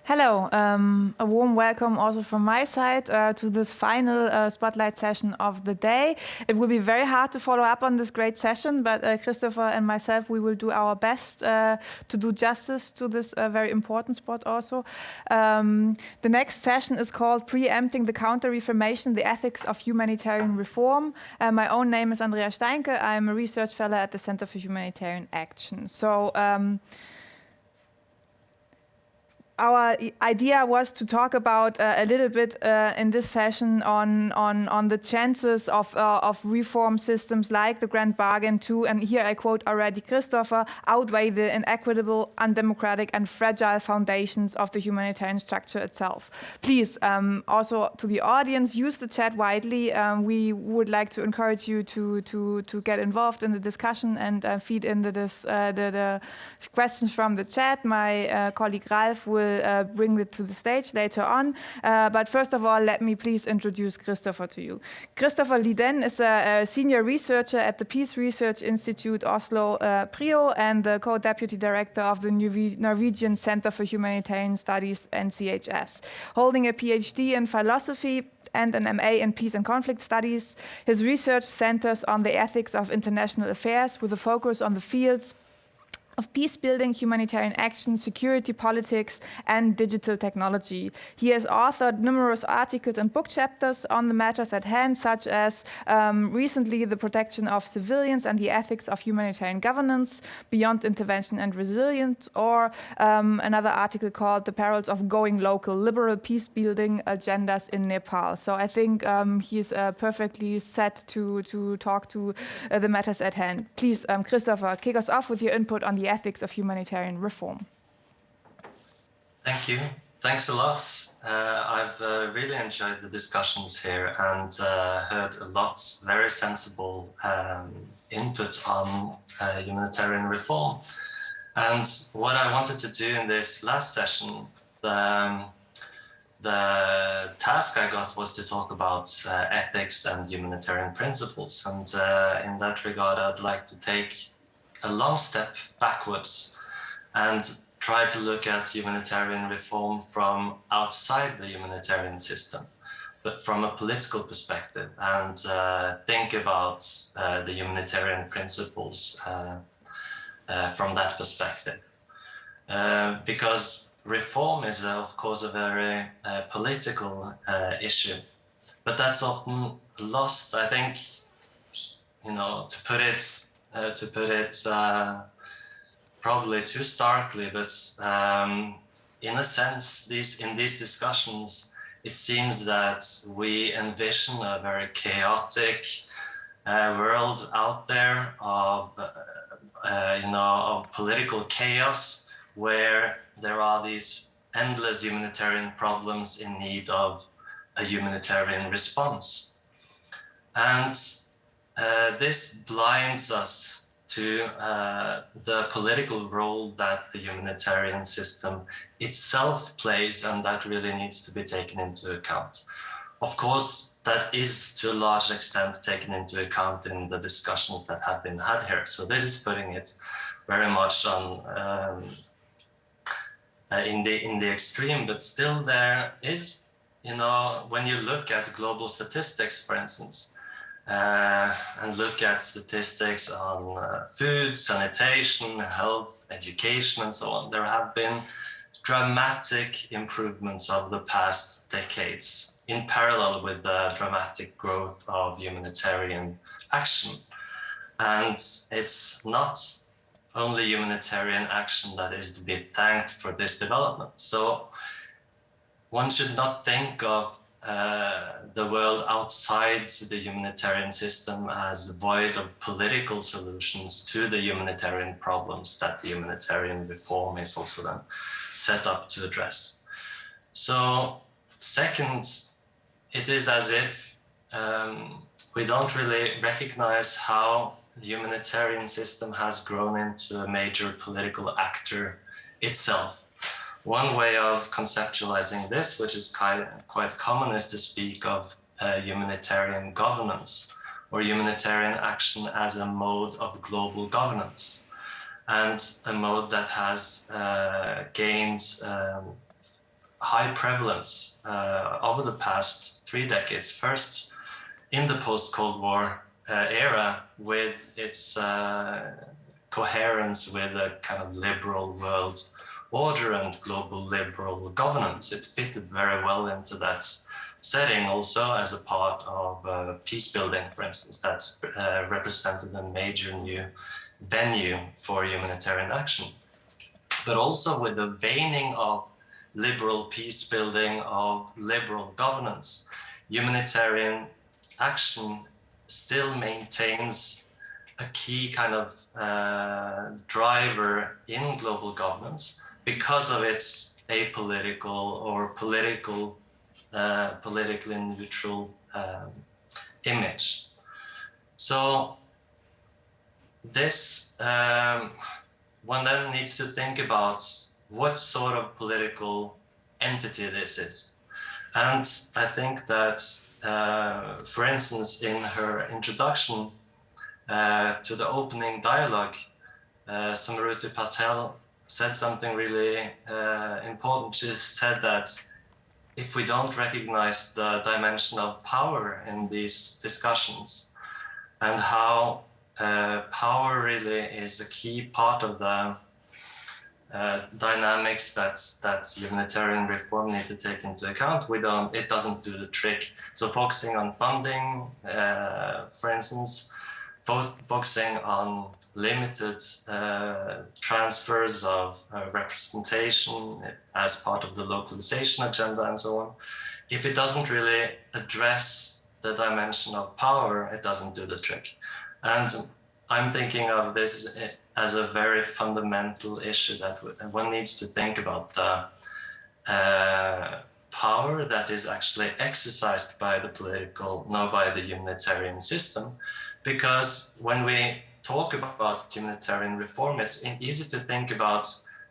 Hello, a warm welcome also from my side to this final spotlight session of the day. It will be very hard to follow up on this great session, but Christopher and myself, we will do our best to do justice to this very important spot also. The next session is called Preempting the Counter-Reformation, the Ethics of Humanitarian Reform. My own name is Andrea Steinke. I'm a research fellow at the Center for Humanitarian Action. So, our idea was to talk about a little bit in this session on the chances of reform systems like the Grand Bargain to, and here I quote already Christopher, outweigh the inequitable, undemocratic and fragile foundations of the humanitarian structure itself. Please, also to the audience, use the chat widely. We would like to encourage you to get involved in the discussion and feed into this, the questions from the chat. My colleague Ralph will bring it to the stage later on. But first of all, let me please introduce Christopher to you. Christopher Liden is a senior researcher at the Peace Research Institute Oslo PRIO and the co-deputy director of the Norwegian Center for Humanitarian Studies, NCHS. Holding a PhD in philosophy and an MA in Peace and Conflict Studies, his research centers on the ethics of international affairs with a focus on the fields of peace building, humanitarian action, security politics, and digital technology. He has authored numerous articles and book chapters on the matters at hand, such as recently the protection of civilians and the ethics of humanitarian governance, beyond intervention and resilience, or another article called The Perils of Going Local, Liberal Peace Building Agendas in Nepal. So I think he's perfectly set to talk to the matters at hand. Please, Christopher, kick us off with your input on the ethics of humanitarian reform. Thank you. Thanks a lot. I've really enjoyed the discussions here and heard a lot very sensible input on humanitarian reform. And what I wanted to do in this last session, the task I got was to talk about ethics and humanitarian principles. And in that regard, I'd like to take a long step backwards and try to look at humanitarian reform from outside the humanitarian system, but from a political perspective, and think about the humanitarian principles from that perspective. Because reform is, of course, a very political issue, but that's often lost, I think, you know, to put it probably too starkly, but in a sense, in these discussions, it seems that we envision a very chaotic world out there of, of political chaos, where there are these endless humanitarian problems in need of a humanitarian response. And this blinds us to the political role that the humanitarian system itself plays, and that really needs to be taken into account. Of course, that is to a large extent taken into account in the discussions that have been had here. So this is putting it very much on in the extreme, but still there is, when you look at global statistics, for instance, and look at statistics on food, sanitation, health, education, and so on. There have been dramatic improvements of the past decades in parallel with the dramatic growth of humanitarian action. And it's not only humanitarian action that is to be thanked for this development. So one should not think of the world outside the humanitarian system as void of political solutions to the humanitarian problems that the humanitarian reform is also then set up to address. So second, it is as if we don't really recognize how the humanitarian system has grown into a major political actor itself. One way of conceptualizing this, which is quite common, is to speak of humanitarian governance or humanitarian action as a mode of global governance, and a mode that has gained high prevalence over the past 3 decades. First, in the post-Cold War era, with its coherence with a kind of liberal world order and global liberal governance. It fitted very well into that setting, also as a part of peace building, for instance, that represented a major new venue for humanitarian action. But also with the waning of liberal peace building, of liberal governance, humanitarian action still maintains a key kind of driver in global governance because of its apolitical or politically neutral image. So this, one then needs to think about what sort of political entity this is. And I think that, for instance, in her introduction to the opening dialogue, Samruti Patel said something really important. She said that if we don't recognize the dimension of power in these discussions, and how power really is a key part of the dynamics that humanitarian reform need to take into account, it doesn't do the trick. So focusing on funding, for instance, focusing on limited transfers of representation as part of the localization agenda and so on. If it doesn't really address the dimension of power, it doesn't do the trick. And I'm thinking of this as a very fundamental issue that one needs to think about the power that is actually exercised by the political, not by the humanitarian system. Because when we talk about humanitarian reform, it's easy to think about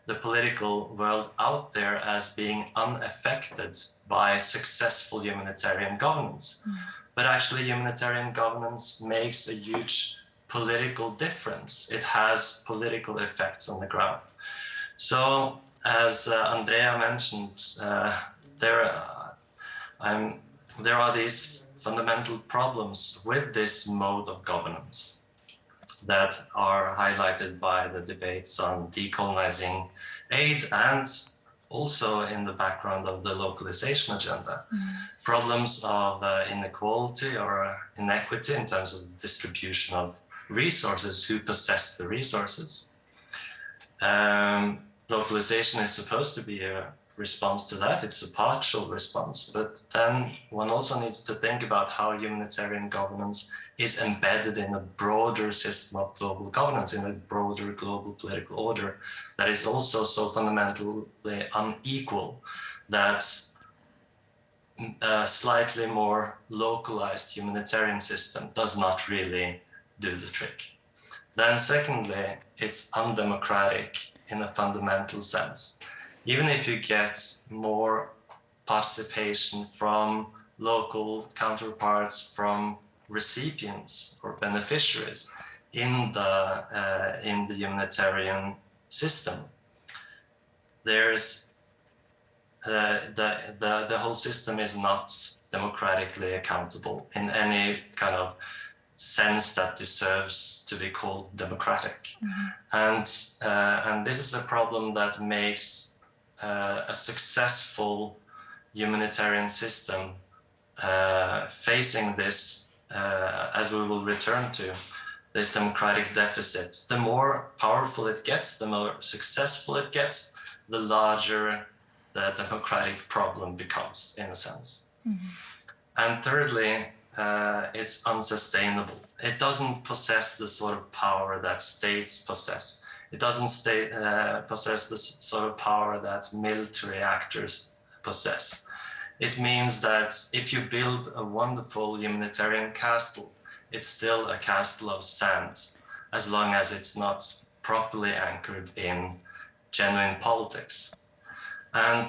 the political world out there as being unaffected by successful humanitarian governance. But actually humanitarian governance makes a huge political difference. It has political effects on the ground. So as Andrea mentioned, there are these fundamental problems with this mode of governance that are highlighted by the debates on decolonizing aid and also in the background of the localization agenda. Problems of inequality or inequity in terms of the distribution of resources, who possess the resources. Localization is supposed to be a response to that. It's a partial response, but then one also needs to think about how humanitarian governance is embedded in a broader system of global governance, in a broader global political order that is also so fundamentally unequal that a slightly more localized humanitarian system does not really do the trick. Then secondly, it's undemocratic in a fundamental sense. Even if you get more participation from local counterparts, from recipients or beneficiaries in the humanitarian system, there's the whole system is not democratically accountable in any kind of sense that deserves to be called democratic. And this is a problem that makes a successful humanitarian system facing this, as we will return to, this democratic deficit, the more powerful it gets, the more successful it gets, the larger the democratic problem becomes, in a sense. Mm-hmm. And thirdly, it's unsustainable. It doesn't possess the sort of power that states possess. It doesn't possess the sort of power that military actors possess. It means that if you build a wonderful humanitarian castle, it's still a castle of sand, as long as it's not properly anchored in genuine politics. And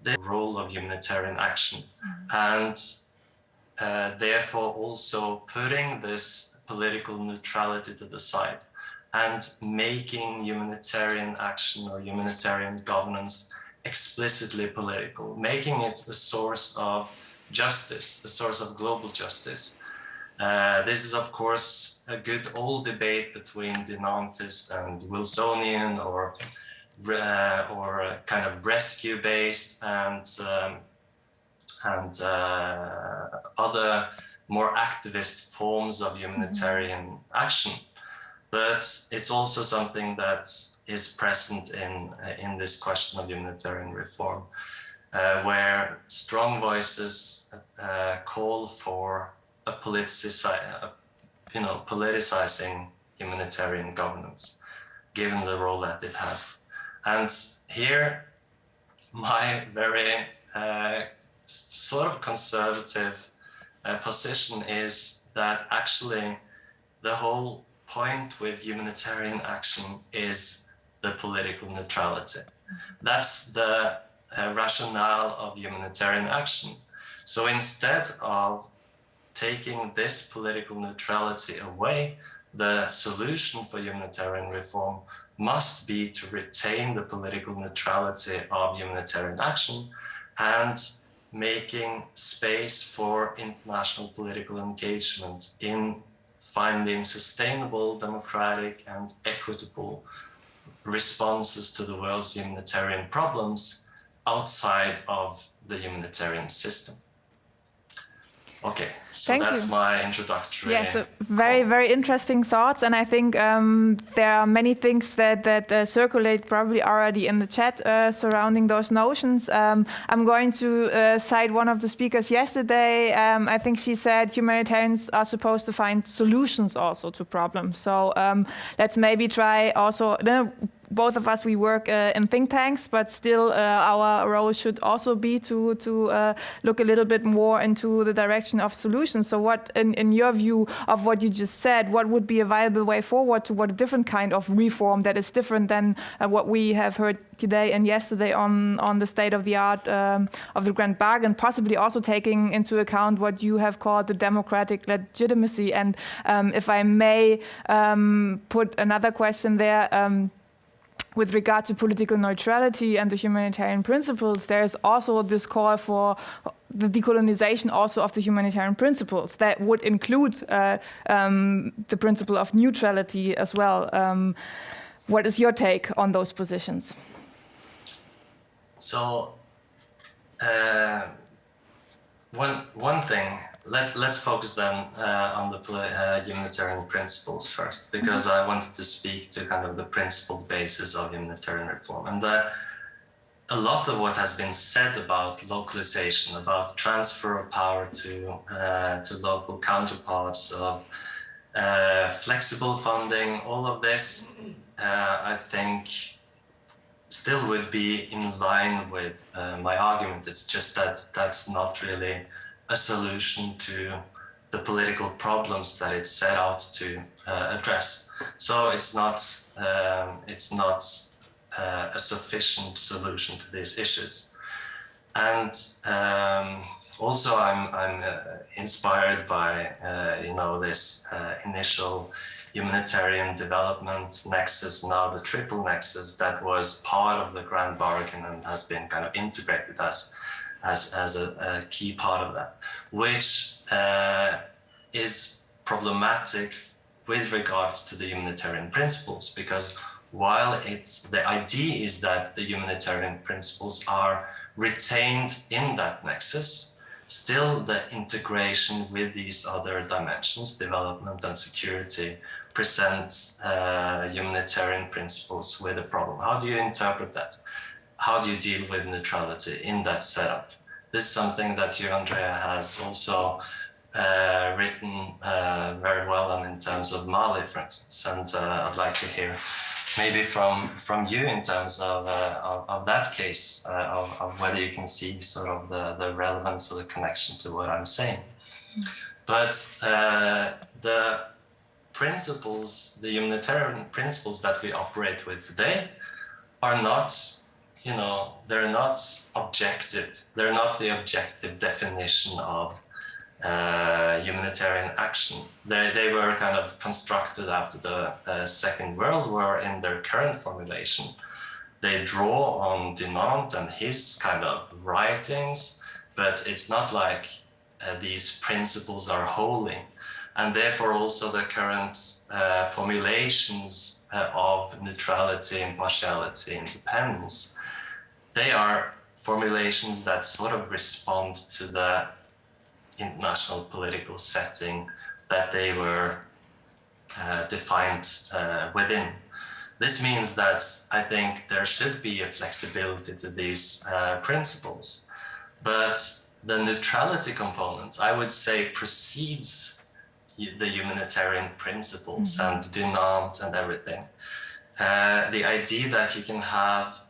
the role of humanitarian action, and therefore also putting this political neutrality to the side and making humanitarian action or humanitarian governance explicitly political, making it a source of justice, a source of global justice. This is, of course, a good old debate between Denantist and Wilsonian, or kind of rescue-based and other more activist forms of humanitarian action. But it's also something that is present in this question of humanitarian reform, where strong voices call for a politicizing humanitarian governance, given the role that it has. And here, my very sort of conservative position is that actually the whole point with humanitarian action is the political neutrality. That's the rationale of humanitarian action. So instead of taking this political neutrality away, the solution for humanitarian reform must be to retain the political neutrality of humanitarian action and making space for international political engagement in finding sustainable, democratic, and equitable responses to the world's humanitarian problems outside of the humanitarian system. Okay, so Thank that's you. my introductory. Yes, very, very interesting thoughts. And I think there are many things that circulate probably already in the chat surrounding those notions. I'm going to cite one of the speakers yesterday. I think she said humanitarians are supposed to find solutions also to problems. So let's maybe try also, both of us, we work in think tanks, but still our role should also be to look a little bit more into the direction of solutions. So what, in your view of what you just said, what would be a viable way forward toward a different kind of reform that is different than what we have heard today and yesterday on the state of the art of the grand bargain, possibly also taking into account what you have called the democratic legitimacy? And if I may put another question there, with regard to political neutrality and the humanitarian principles, there is also this call for the decolonization also of the humanitarian principles that would include the principle of neutrality as well. What is your take on those positions? So one thing, let's focus then on the humanitarian principles first, because I wanted to speak to kind of the principled basis of humanitarian reform. And a lot of what has been said about localization, about transfer of power to local counterparts, of flexible funding, all of this, I think still would be in line with my argument. It's just that that's not really a solution to the political problems that it's set out to address. So it's not a sufficient solution to these issues. And also I'm inspired by this initial humanitarian development nexus, now the triple nexus, that was part of the grand bargain and has been kind of integrated as a key part of that, which is problematic with regards to the humanitarian principles, because while the idea is that the humanitarian principles are retained in that nexus, still the integration with these other dimensions, development and security, presents humanitarian principles with a problem. How do you interpret that? How do you deal with neutrality in that setup? This is something that you, Andrea, has also written very well on in terms of Mali, for instance, and I'd like to hear maybe from you in terms of that case, of whether you can see sort of the relevance or the connection to what I'm saying. But the principles, the humanitarian principles that we operate with today are not, they're not objective. They're not the objective definition of humanitarian action. They were kind of constructed after the Second World War in their current formulation. They draw on Dunant and his kind of writings, but it's not like these principles are holy. And therefore also the current formulations of neutrality, impartiality, independence, they are formulations that sort of respond to the international political setting that they were defined within. This means that I think there should be a flexibility to these principles, but the neutrality component, I would say, precedes the humanitarian principles and Dunant and everything. The idea that you can have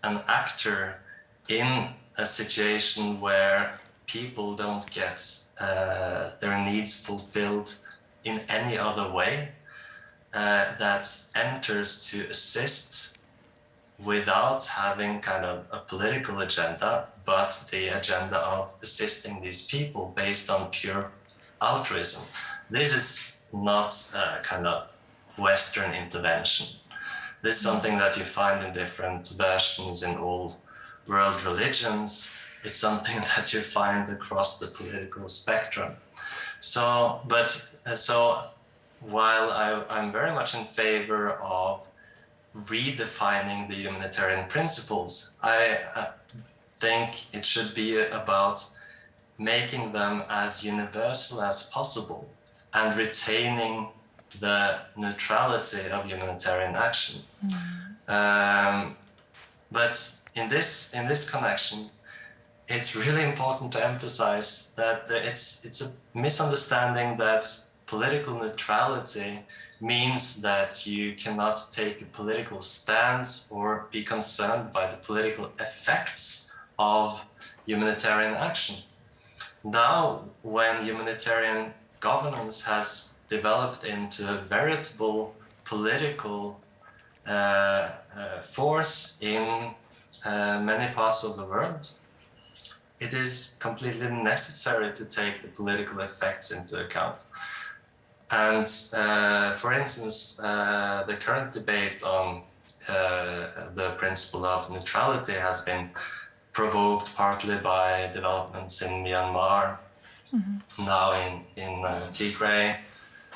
an actor in a situation where people don't get their needs fulfilled in any other way, that enters to assist without having kind of a political agenda, but the agenda of assisting these people based on pure altruism. This is not a kind of Western intervention. This is something that you find in different versions in all world religions. It's something that you find across the political spectrum. So while I'm very much in favor of redefining the humanitarian principles, I think it should be about making them as universal as possible and retaining the neutrality of humanitarian action. But in this connection, it's really important to emphasize that it's a misunderstanding that political neutrality means that you cannot take a political stance or be concerned by the political effects of humanitarian action. Now, when humanitarian governance has developed into a veritable political force in many parts of the world, it is completely necessary to take the political effects into account. And for instance, the current debate on the principle of neutrality has been provoked partly by developments in Myanmar, now in Tigray,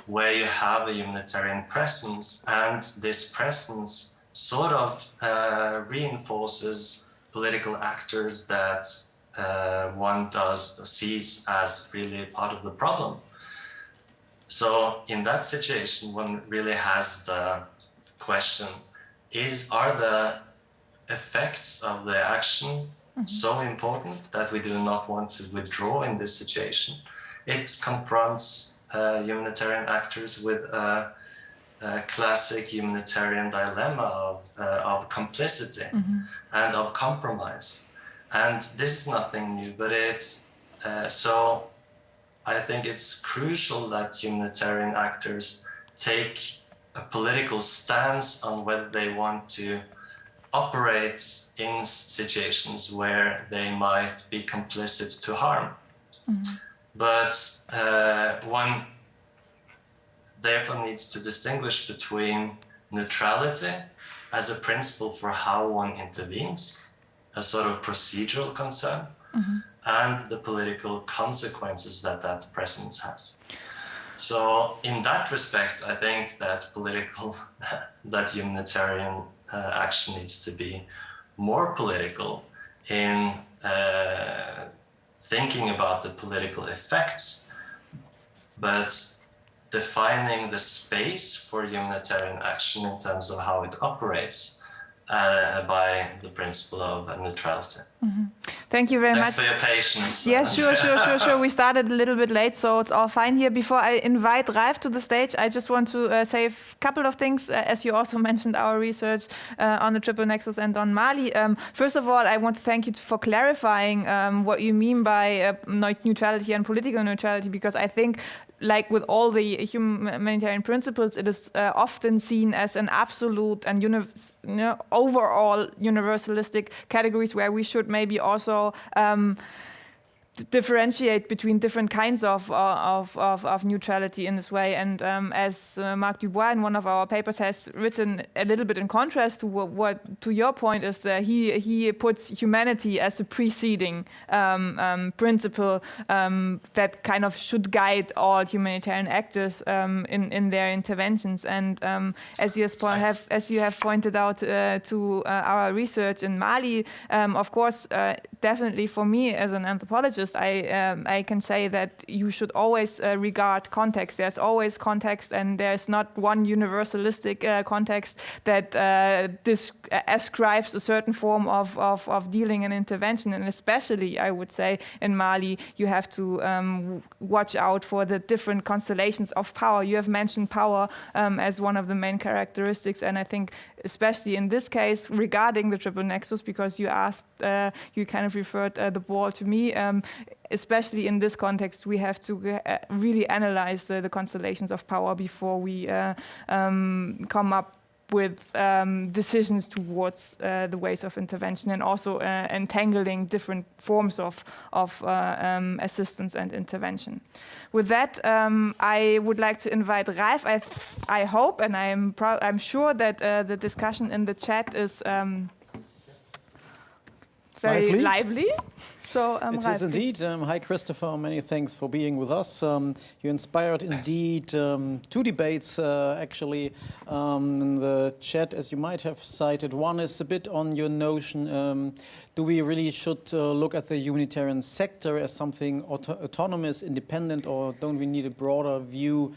where you have a humanitarian presence, and this presence sort of reinforces political actors that one sees as really part of the problem. So in that situation, one really has the question, are the effects of the action so important that we do not want to withdraw in this situation? It confronts humanitarian actors with a classic humanitarian dilemma of complicity and of compromise. And this is nothing new, but so I think it's crucial that humanitarian actors take a political stance on whether they want to operate in situations where they might be complicit to harm. But one therefore needs to distinguish between neutrality as a principle for how one intervenes, a sort of procedural concern, and the political consequences that presence has. So in that respect, I think that that humanitarian action needs to be more political in thinking about the political effects, but defining the space for humanitarian action in terms of how it operates by the principle of neutrality. Mm-hmm. Thank you very much. Thanks for your patience. Yeah, sure. We started a little bit late, so it's all fine here. Before I invite Ralf to the stage, I just want to say a couple of things, as you also mentioned our research on the Triple Nexus and on Mali. First of all, I want to thank you for clarifying what you mean by neutrality and political neutrality, because I think, like with all the humanitarian principles, it is often seen as an absolute and overall universalistic categories where we should maybe also differentiate between different kinds of neutrality in this way. And as Marc Dubois in one of our papers has written a little bit in contrast to what to your point is that he puts humanity as a preceding principle that kind of should guide all humanitarian actors in their interventions. And as you have pointed out to our research in Mali, of course, definitely for me as an anthropologist, I can say that you should always regard context. There's always context, and there's not one universalistic context that ascribes a certain form of dealing and intervention. And especially, I would say, in Mali, you have to watch out for the different constellations of power. You have mentioned power as one of the main characteristics, and I think especially in this case regarding the Triple Nexus, because you asked, you kind of referred the ball to me, especially in this context, we have to really analyze the constellations of power before we come up with decisions towards the ways of intervention, and also entangling different forms of assistance and intervention. With that, I would like to invite Ralf. I hope, and I'm sure that the discussion in the chat is very lively. So, it Ralf, is indeed. Hi, Christopher. Many thanks for being with us. You inspired indeed two debates, actually, in the chat, as you might have cited. One is a bit on your notion, do we really should look at the humanitarian sector as something autonomous, independent, or don't we need a broader view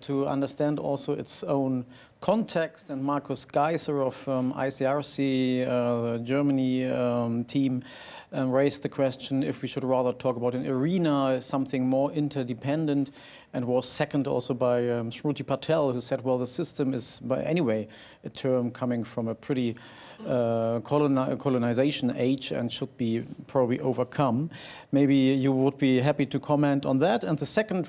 to understand also its own context? And Markus Geiser of ICRC, the Germany team, raised the question if we should rather talk about an arena, something more interdependent, and was second also by Shruti Patel, who said, well, the system is, by anyway, a term coming from a pretty colonization age and should be probably overcome. Maybe you would be happy to comment on that. And the second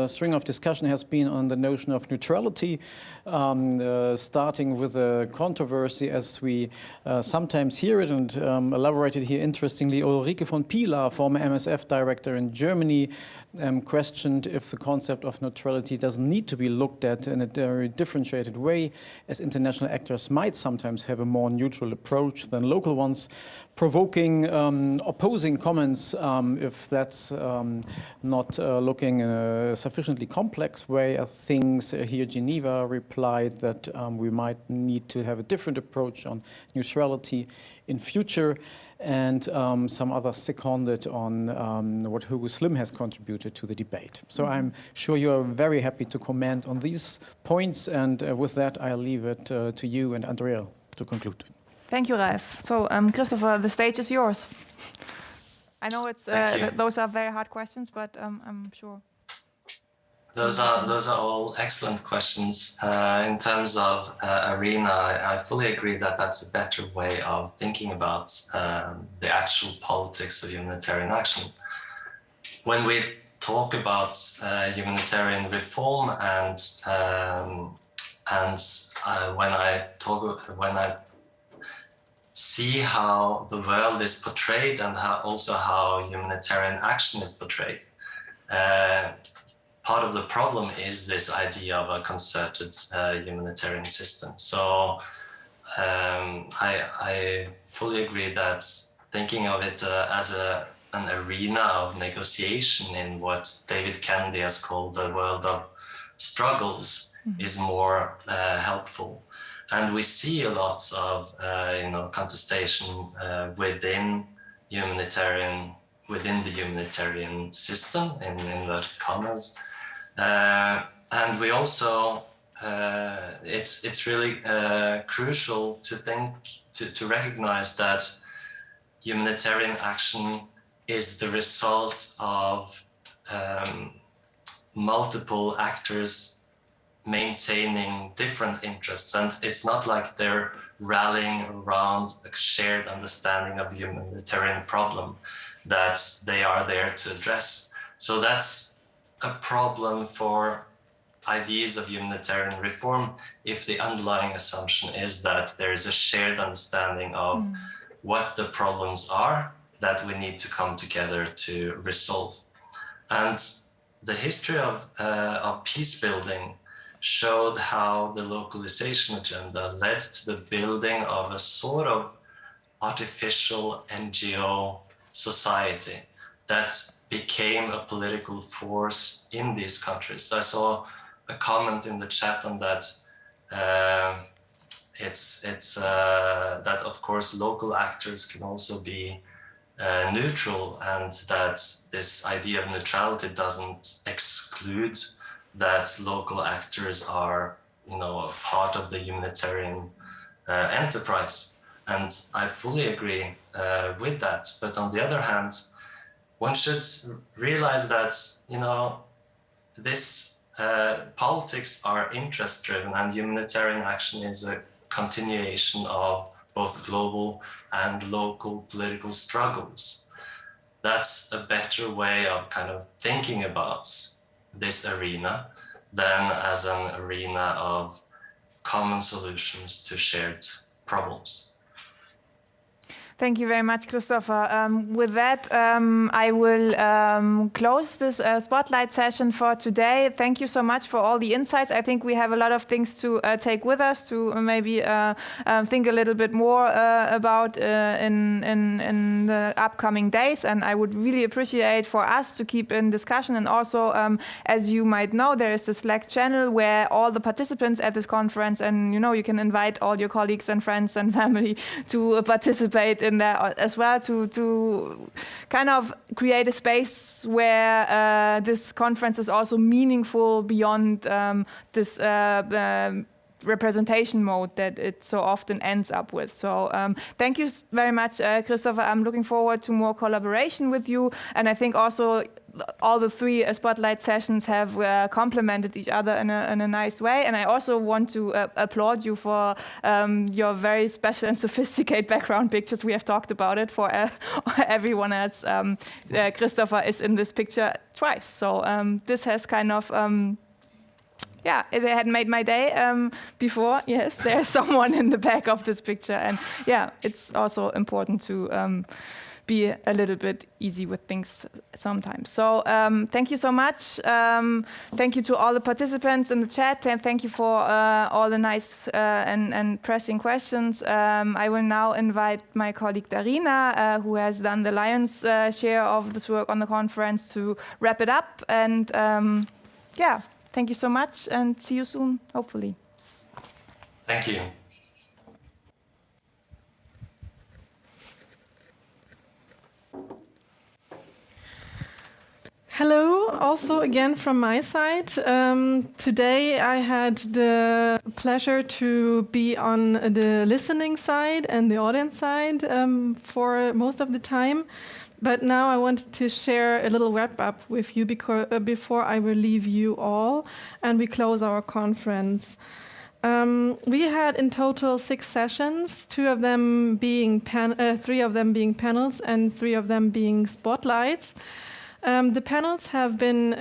string of discussion has been on the notion of neutrality, starting with a controversy as we sometimes hear it, and elaborated here interestingly. Ulrike von Pilar, former MSF director in Germany, questioned if the concept of neutrality doesn't need to be looked at in a very differentiated way, as international actors might sometimes have a more neutral approach than local ones, provoking opposing comments if that's not looking in a sufficiently complex way of things. Here Geneva replied that we might need to have a different approach on neutrality in future, and some others seconded on what Hugo Slim has contributed to the debate. So I'm sure you are very happy to comment on these points, and with that I'll leave it to you and Andrea to conclude. Thank you, Ralf. So, Christopher, the stage is yours. I know it's those are very hard questions, but I'm sure. Those are all excellent questions. In terms of arena, I fully agree that that's a better way of thinking about the actual politics of humanitarian action. When we talk about humanitarian reform and when I see how the world is portrayed and also how humanitarian action is portrayed, part of the problem is this idea of a concerted humanitarian system. So I fully agree that thinking of it as a an arena of negotiation in what David Kennedy has called the world of struggles is more helpful. And we see a lot of contestation within the humanitarian system, in inverted commas, and we also it's really crucial to recognize that humanitarian action is the result of multiple actors maintaining different interests, and it's not like they're rallying around a shared understanding of humanitarian problem that they are there to address. So that's a problem for ideas of humanitarian reform if the underlying assumption is that there is a shared understanding of what the problems are that we need to come together to resolve. And the history of peace building showed how the localization agenda led to the building of a sort of artificial NGO society that became a political force in these countries. I saw a comment in the chat on that. It's that of course local actors can also be neutral, and that this idea of neutrality doesn't exclude that local actors are, a part of the humanitarian enterprise. And I fully agree with that. But on the other hand, one should realize that, this politics are interest-driven, and humanitarian action is a continuation of both global and local political struggles. That's a better way of kind of thinking about this arena than as an arena of common solutions to shared problems. Thank you very much, Christopher. With that, I will close this spotlight session for today. Thank you so much for all the insights. I think we have a lot of things to take with us to maybe think a little bit more about in the upcoming days. And I would really appreciate for us to keep in discussion. And also, as you might know, there is a Slack channel where all the participants at this conference, and you can invite all your colleagues and friends and family to participate in there as well, to kind of create a space where this conference is also meaningful beyond this representation mode that it so often ends up with. So thank you very much, Christopher. I'm looking forward to more collaboration with you, and I think also all the three spotlight sessions have complemented each other in a nice way. And I also want to applaud you for your very special and sophisticated background pictures. We have talked about it for everyone else. Christopher is in this picture twice. So this has kind of it had made my day before. Yes, there's someone in the back of this picture. And yeah, it's also important to be a little bit easy with things sometimes. So thank you so much. Thank you to all the participants in the chat, and thank you for all the nice and pressing questions. I will now invite my colleague Darina, who has done the lion's share of this work on the conference, to wrap it up. And thank you so much, and see you soon, hopefully. Thank you. Hello, also again from my side. Today I had the pleasure to be on the listening side and the audience side for most of the time. But now I wanted to share a little wrap-up with you before I will leave you all and we close our conference. We had in total 6 sessions, 3 of them being panels and 3 of them being spotlights. The panels have been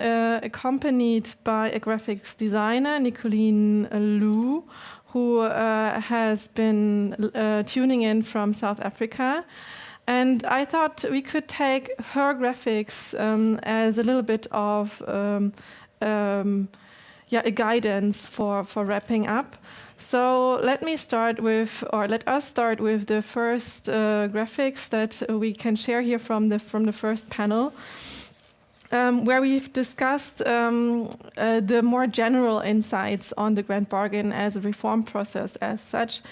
accompanied by a graphics designer, Nicoline Liu, who has been tuning in from South Africa. And I thought we could take her graphics as a little bit of a guidance for wrapping up. So let us start with the first graphics that we can share here from the first panel, where we've discussed the more general insights on the Grand Bargain as a reform process as such.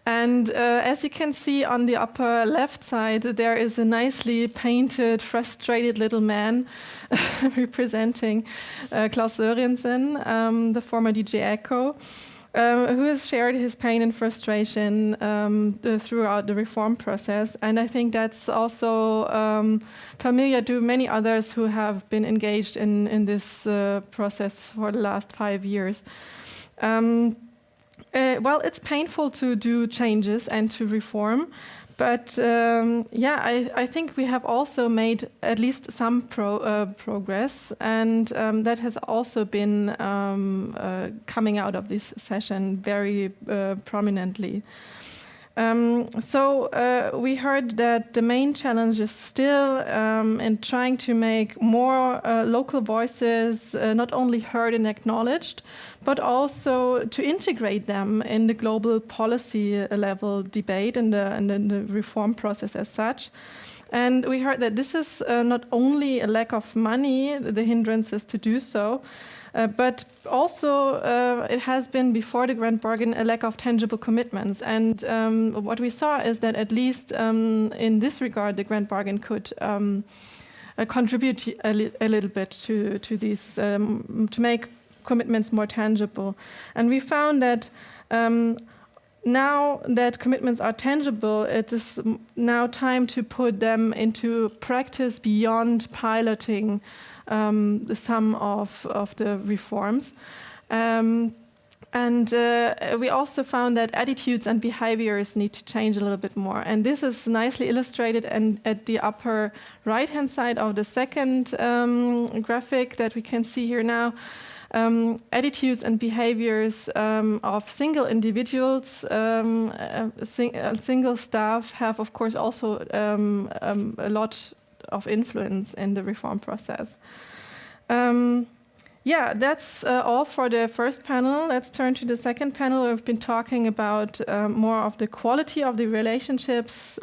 And as you can see on the upper left side, there is a nicely painted, frustrated little man representing Klaus Sørensen, the former DJ Echo, who has shared his pain and frustration throughout the reform process. And I think that's also familiar to many others who have been engaged in this process for the last 5 years. Well, it's painful to do changes and to reform, but I think we have also made at least some progress, and that has also been coming out of this session very prominently. So we heard that the main challenge is still in trying to make more local voices not only heard and acknowledged, but also to integrate them in the global policy level debate and the reform process as such. And we heard that this is not only a lack of money, the hindrances to do so, but also it has been before the Grand Bargain a lack of tangible commitments. And what we saw is that at least in this regard, the Grand Bargain could contribute a little bit to these, to make commitments more tangible. And we found that now that commitments are tangible, it is now time to put them into practice beyond piloting the sum of the reforms. And we also found that attitudes and behaviors need to change a little bit more. And this is nicely illustrated at the upper right-hand side of the second graphic that we can see here now. Attitudes and behaviors of single individuals, single staff have, of course, also a lot of influence in the reform process. That's all for the first panel. Let's turn to the second panel. We've been talking about more of the quality of the relationships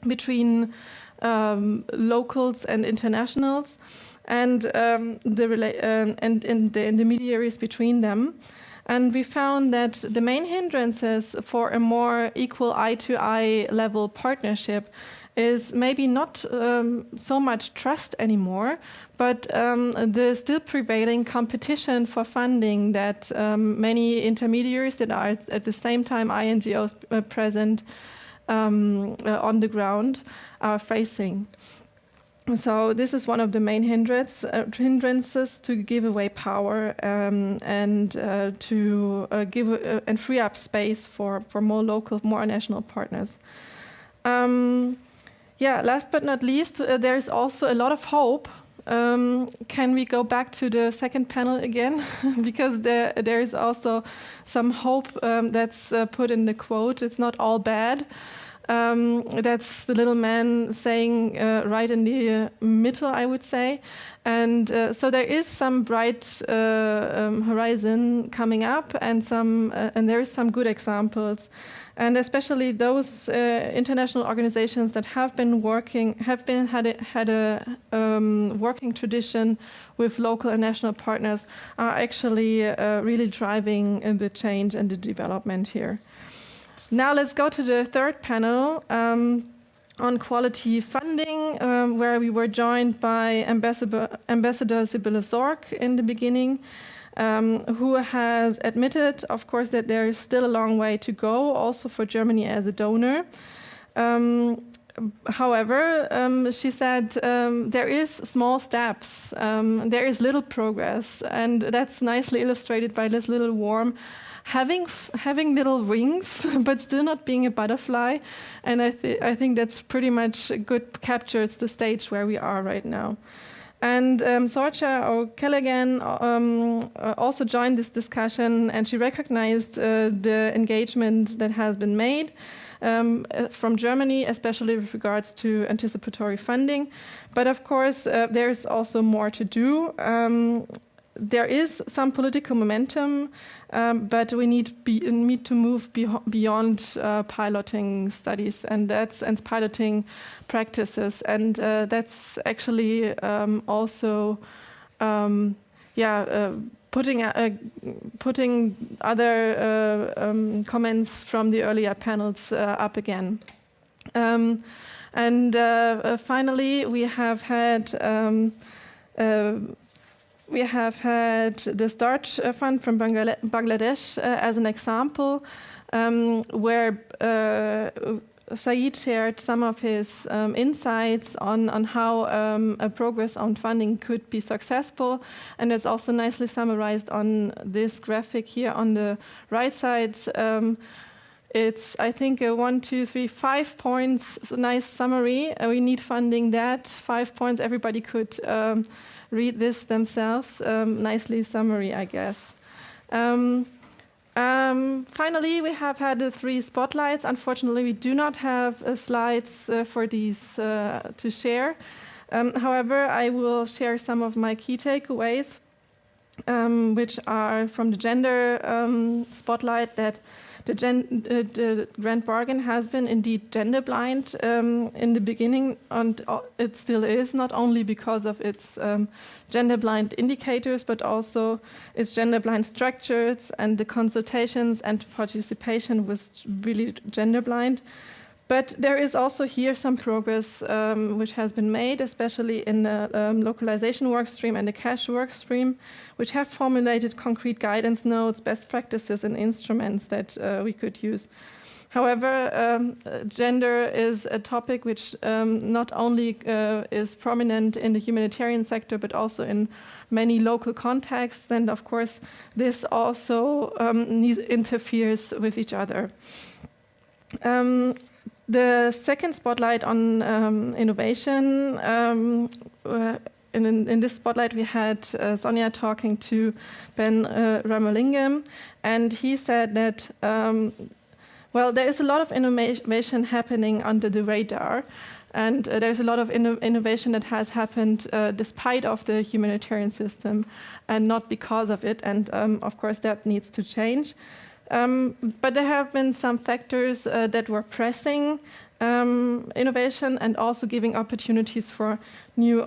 between locals and internationals, and the intermediaries between them. And we found that the main hindrances for a more equal eye-to-eye level partnership is maybe not so much trust anymore, but the still prevailing competition for funding that many intermediaries that are at the same time INGOs present on the ground are facing. So this is one of the main hindrances to give away power and to give and free up space for more local, more national partners. Last but not least, there is also a lot of hope. Can we go back to the second panel again? Because there is also some hope that's put in the quote. It's not all bad. That's the little man saying right in the middle, I would say. And so there is some bright horizon coming up, and there is some good examples. And especially those international organizations that had a working tradition with local and national partners are actually really driving the change and the development here. Now let's go to the third panel on quality funding, where we were joined by Ambassador Sibylle Sorg in the beginning, who has admitted, of course, that there is still a long way to go, also for Germany as a donor. However, she said there is small steps, there is little progress, and that's nicely illustrated by this little worm having little wings, but still not being a butterfly. And I think that's pretty much captures the stage where we are right now. And Sorcha O'Callaghan also joined this discussion, and she recognized the engagement that has been made from Germany, especially with regards to anticipatory funding. But of course, there's also more to do. there is some political momentum, but we need to move beyond piloting studies and piloting practices, and that's actually also putting other comments from the earlier panels up again. Finally, we have had the Start Fund from Bangladesh as an example, where Saeed shared some of his insights on how a progress on funding could be successful, and it's also nicely summarized on this graphic here on the right side. It's, I think, a 1, 2, 3, 5 points nice summary. We need funding that 5 points. Everybody could read this themselves. Nicely summary, I guess. Finally, we have had the 3 spotlights. Unfortunately, we do not have slides for these to share. However, I will share some of my key takeaways, which are from the gender spotlight, that the Grand Bargain has been indeed gender blind in the beginning, and it still is, not only because of its gender blind indicators, but also its gender blind structures, and the consultations and participation was really gender blind. But there is also here some progress which has been made, especially in the localization workstream and the cash workstream, which have formulated concrete guidance notes, best practices, and instruments that we could use. However, gender is a topic which not only is prominent in the humanitarian sector, but also in many local contexts. And of course, this also interferes with each other. The second spotlight on innovation, in this spotlight we had Sonia talking to Ben Ramalingam, and he said that, well, there is a lot of innovation happening under the radar, and there's a lot of innovation that has happened despite of the humanitarian system and not because of it, and of course that needs to change. But there have been some factors that were pressing innovation and also giving opportunities for new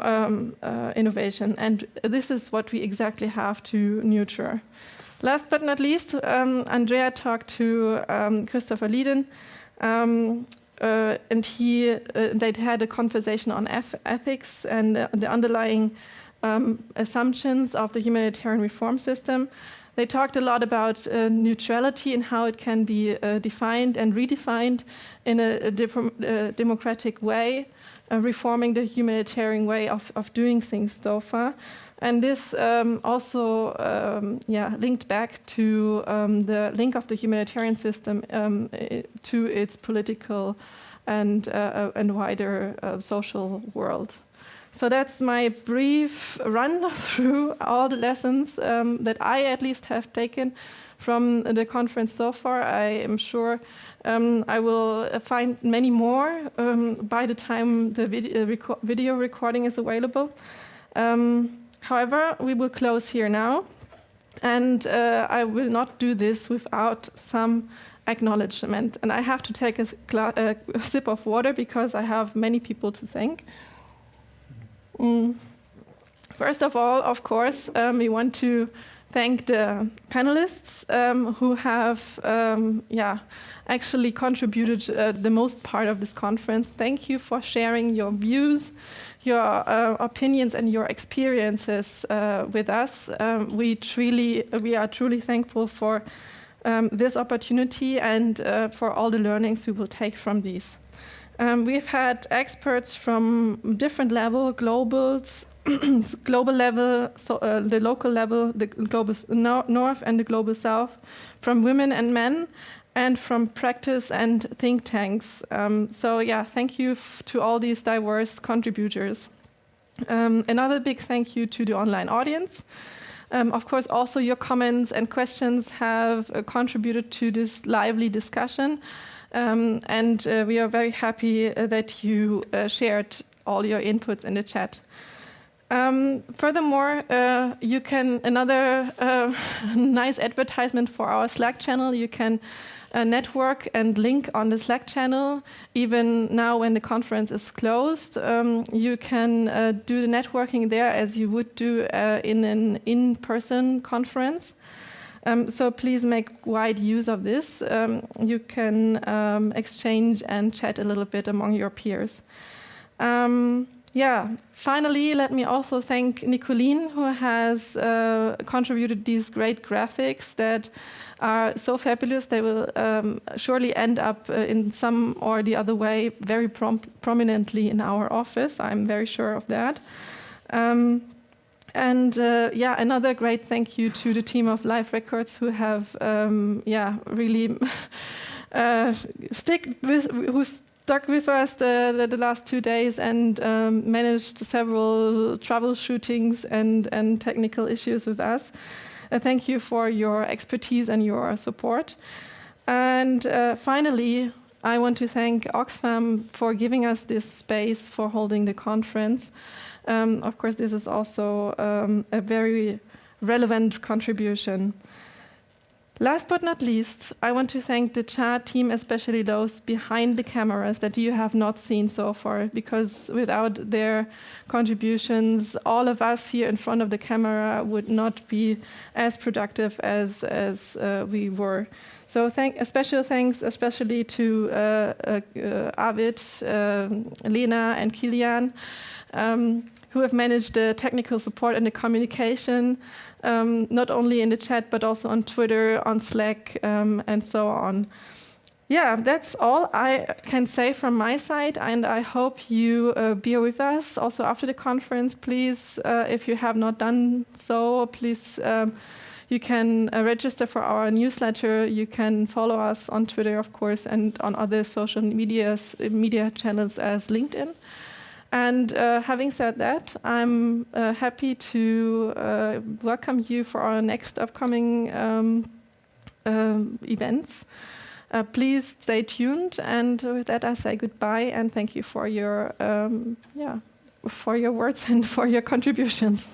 innovation. And this is what we exactly have to nurture. Last but not least, Andrea talked to Christopher Leiden, and they'd had a conversation on ethics and the underlying assumptions of the humanitarian reform system. They talked a lot about neutrality and how it can be defined and redefined in a democratic way, reforming the humanitarian way of doing things so far. And this also linked back to the link of the humanitarian system to its political and wider social world. So that's my brief run through all the lessons that I at least have taken from the conference so far. I am sure I will find many more by the time the video recording is available. However, we will close here now, and I will not do this without some acknowledgement. And I have to take a sip of water because I have many people to thank. First of all, of course, we want to thank the panelists who have actually contributed the most part of this conference. Thank you for sharing your views, your opinions, and your experiences with us. We are truly thankful for this opportunity and for all the learnings we will take from these. We've had experts from different levels, global level, so the local level, the global north and the global south, from women and men, and from practice and think tanks. Thank you to all these diverse contributors. Another big thank you to the online audience. Of course, also your comments and questions have contributed to this lively discussion. We are very happy that you shared all your inputs in the chat. Furthermore, you can, another nice advertisement for our Slack channel, you can network and link on the Slack channel. Even now when the conference is closed, you can do the networking there as you would do in an in-person conference. So please make wide use of this. You can exchange and chat a little bit among your peers. Finally, let me also thank Nicoline, who has contributed these great graphics that are so fabulous. They will surely end up in some or the other way very prominently in our office. I'm very sure of that. Another great thank you to the team of Live Records who have really stuck with us the last 2 days and managed several troubleshootings and technical issues with us. Thank you for your expertise and your support. And finally, I want to thank Oxfam for giving us this space for holding the conference. Of course, this is also a very relevant contribution. Last but not least, I want to thank the CHA team, especially those behind the cameras that you have not seen so far, because without their contributions, all of us here in front of the camera would not be as productive as we were. So a special thanks especially to Arvid, Lena and Kilian, who have managed the technical support and the communication, not only in the chat, but also on Twitter, on Slack, and so on. Yeah, that's all I can say from my side, and I hope you bear with us also after the conference. Please, if you have not done so, please, you can register for our newsletter. You can follow us on Twitter, of course, and on other social media channels as LinkedIn. And having said that, I'm happy to welcome you for our next upcoming events. Please stay tuned, and with that I say goodbye and thank you for your words and for your contributions.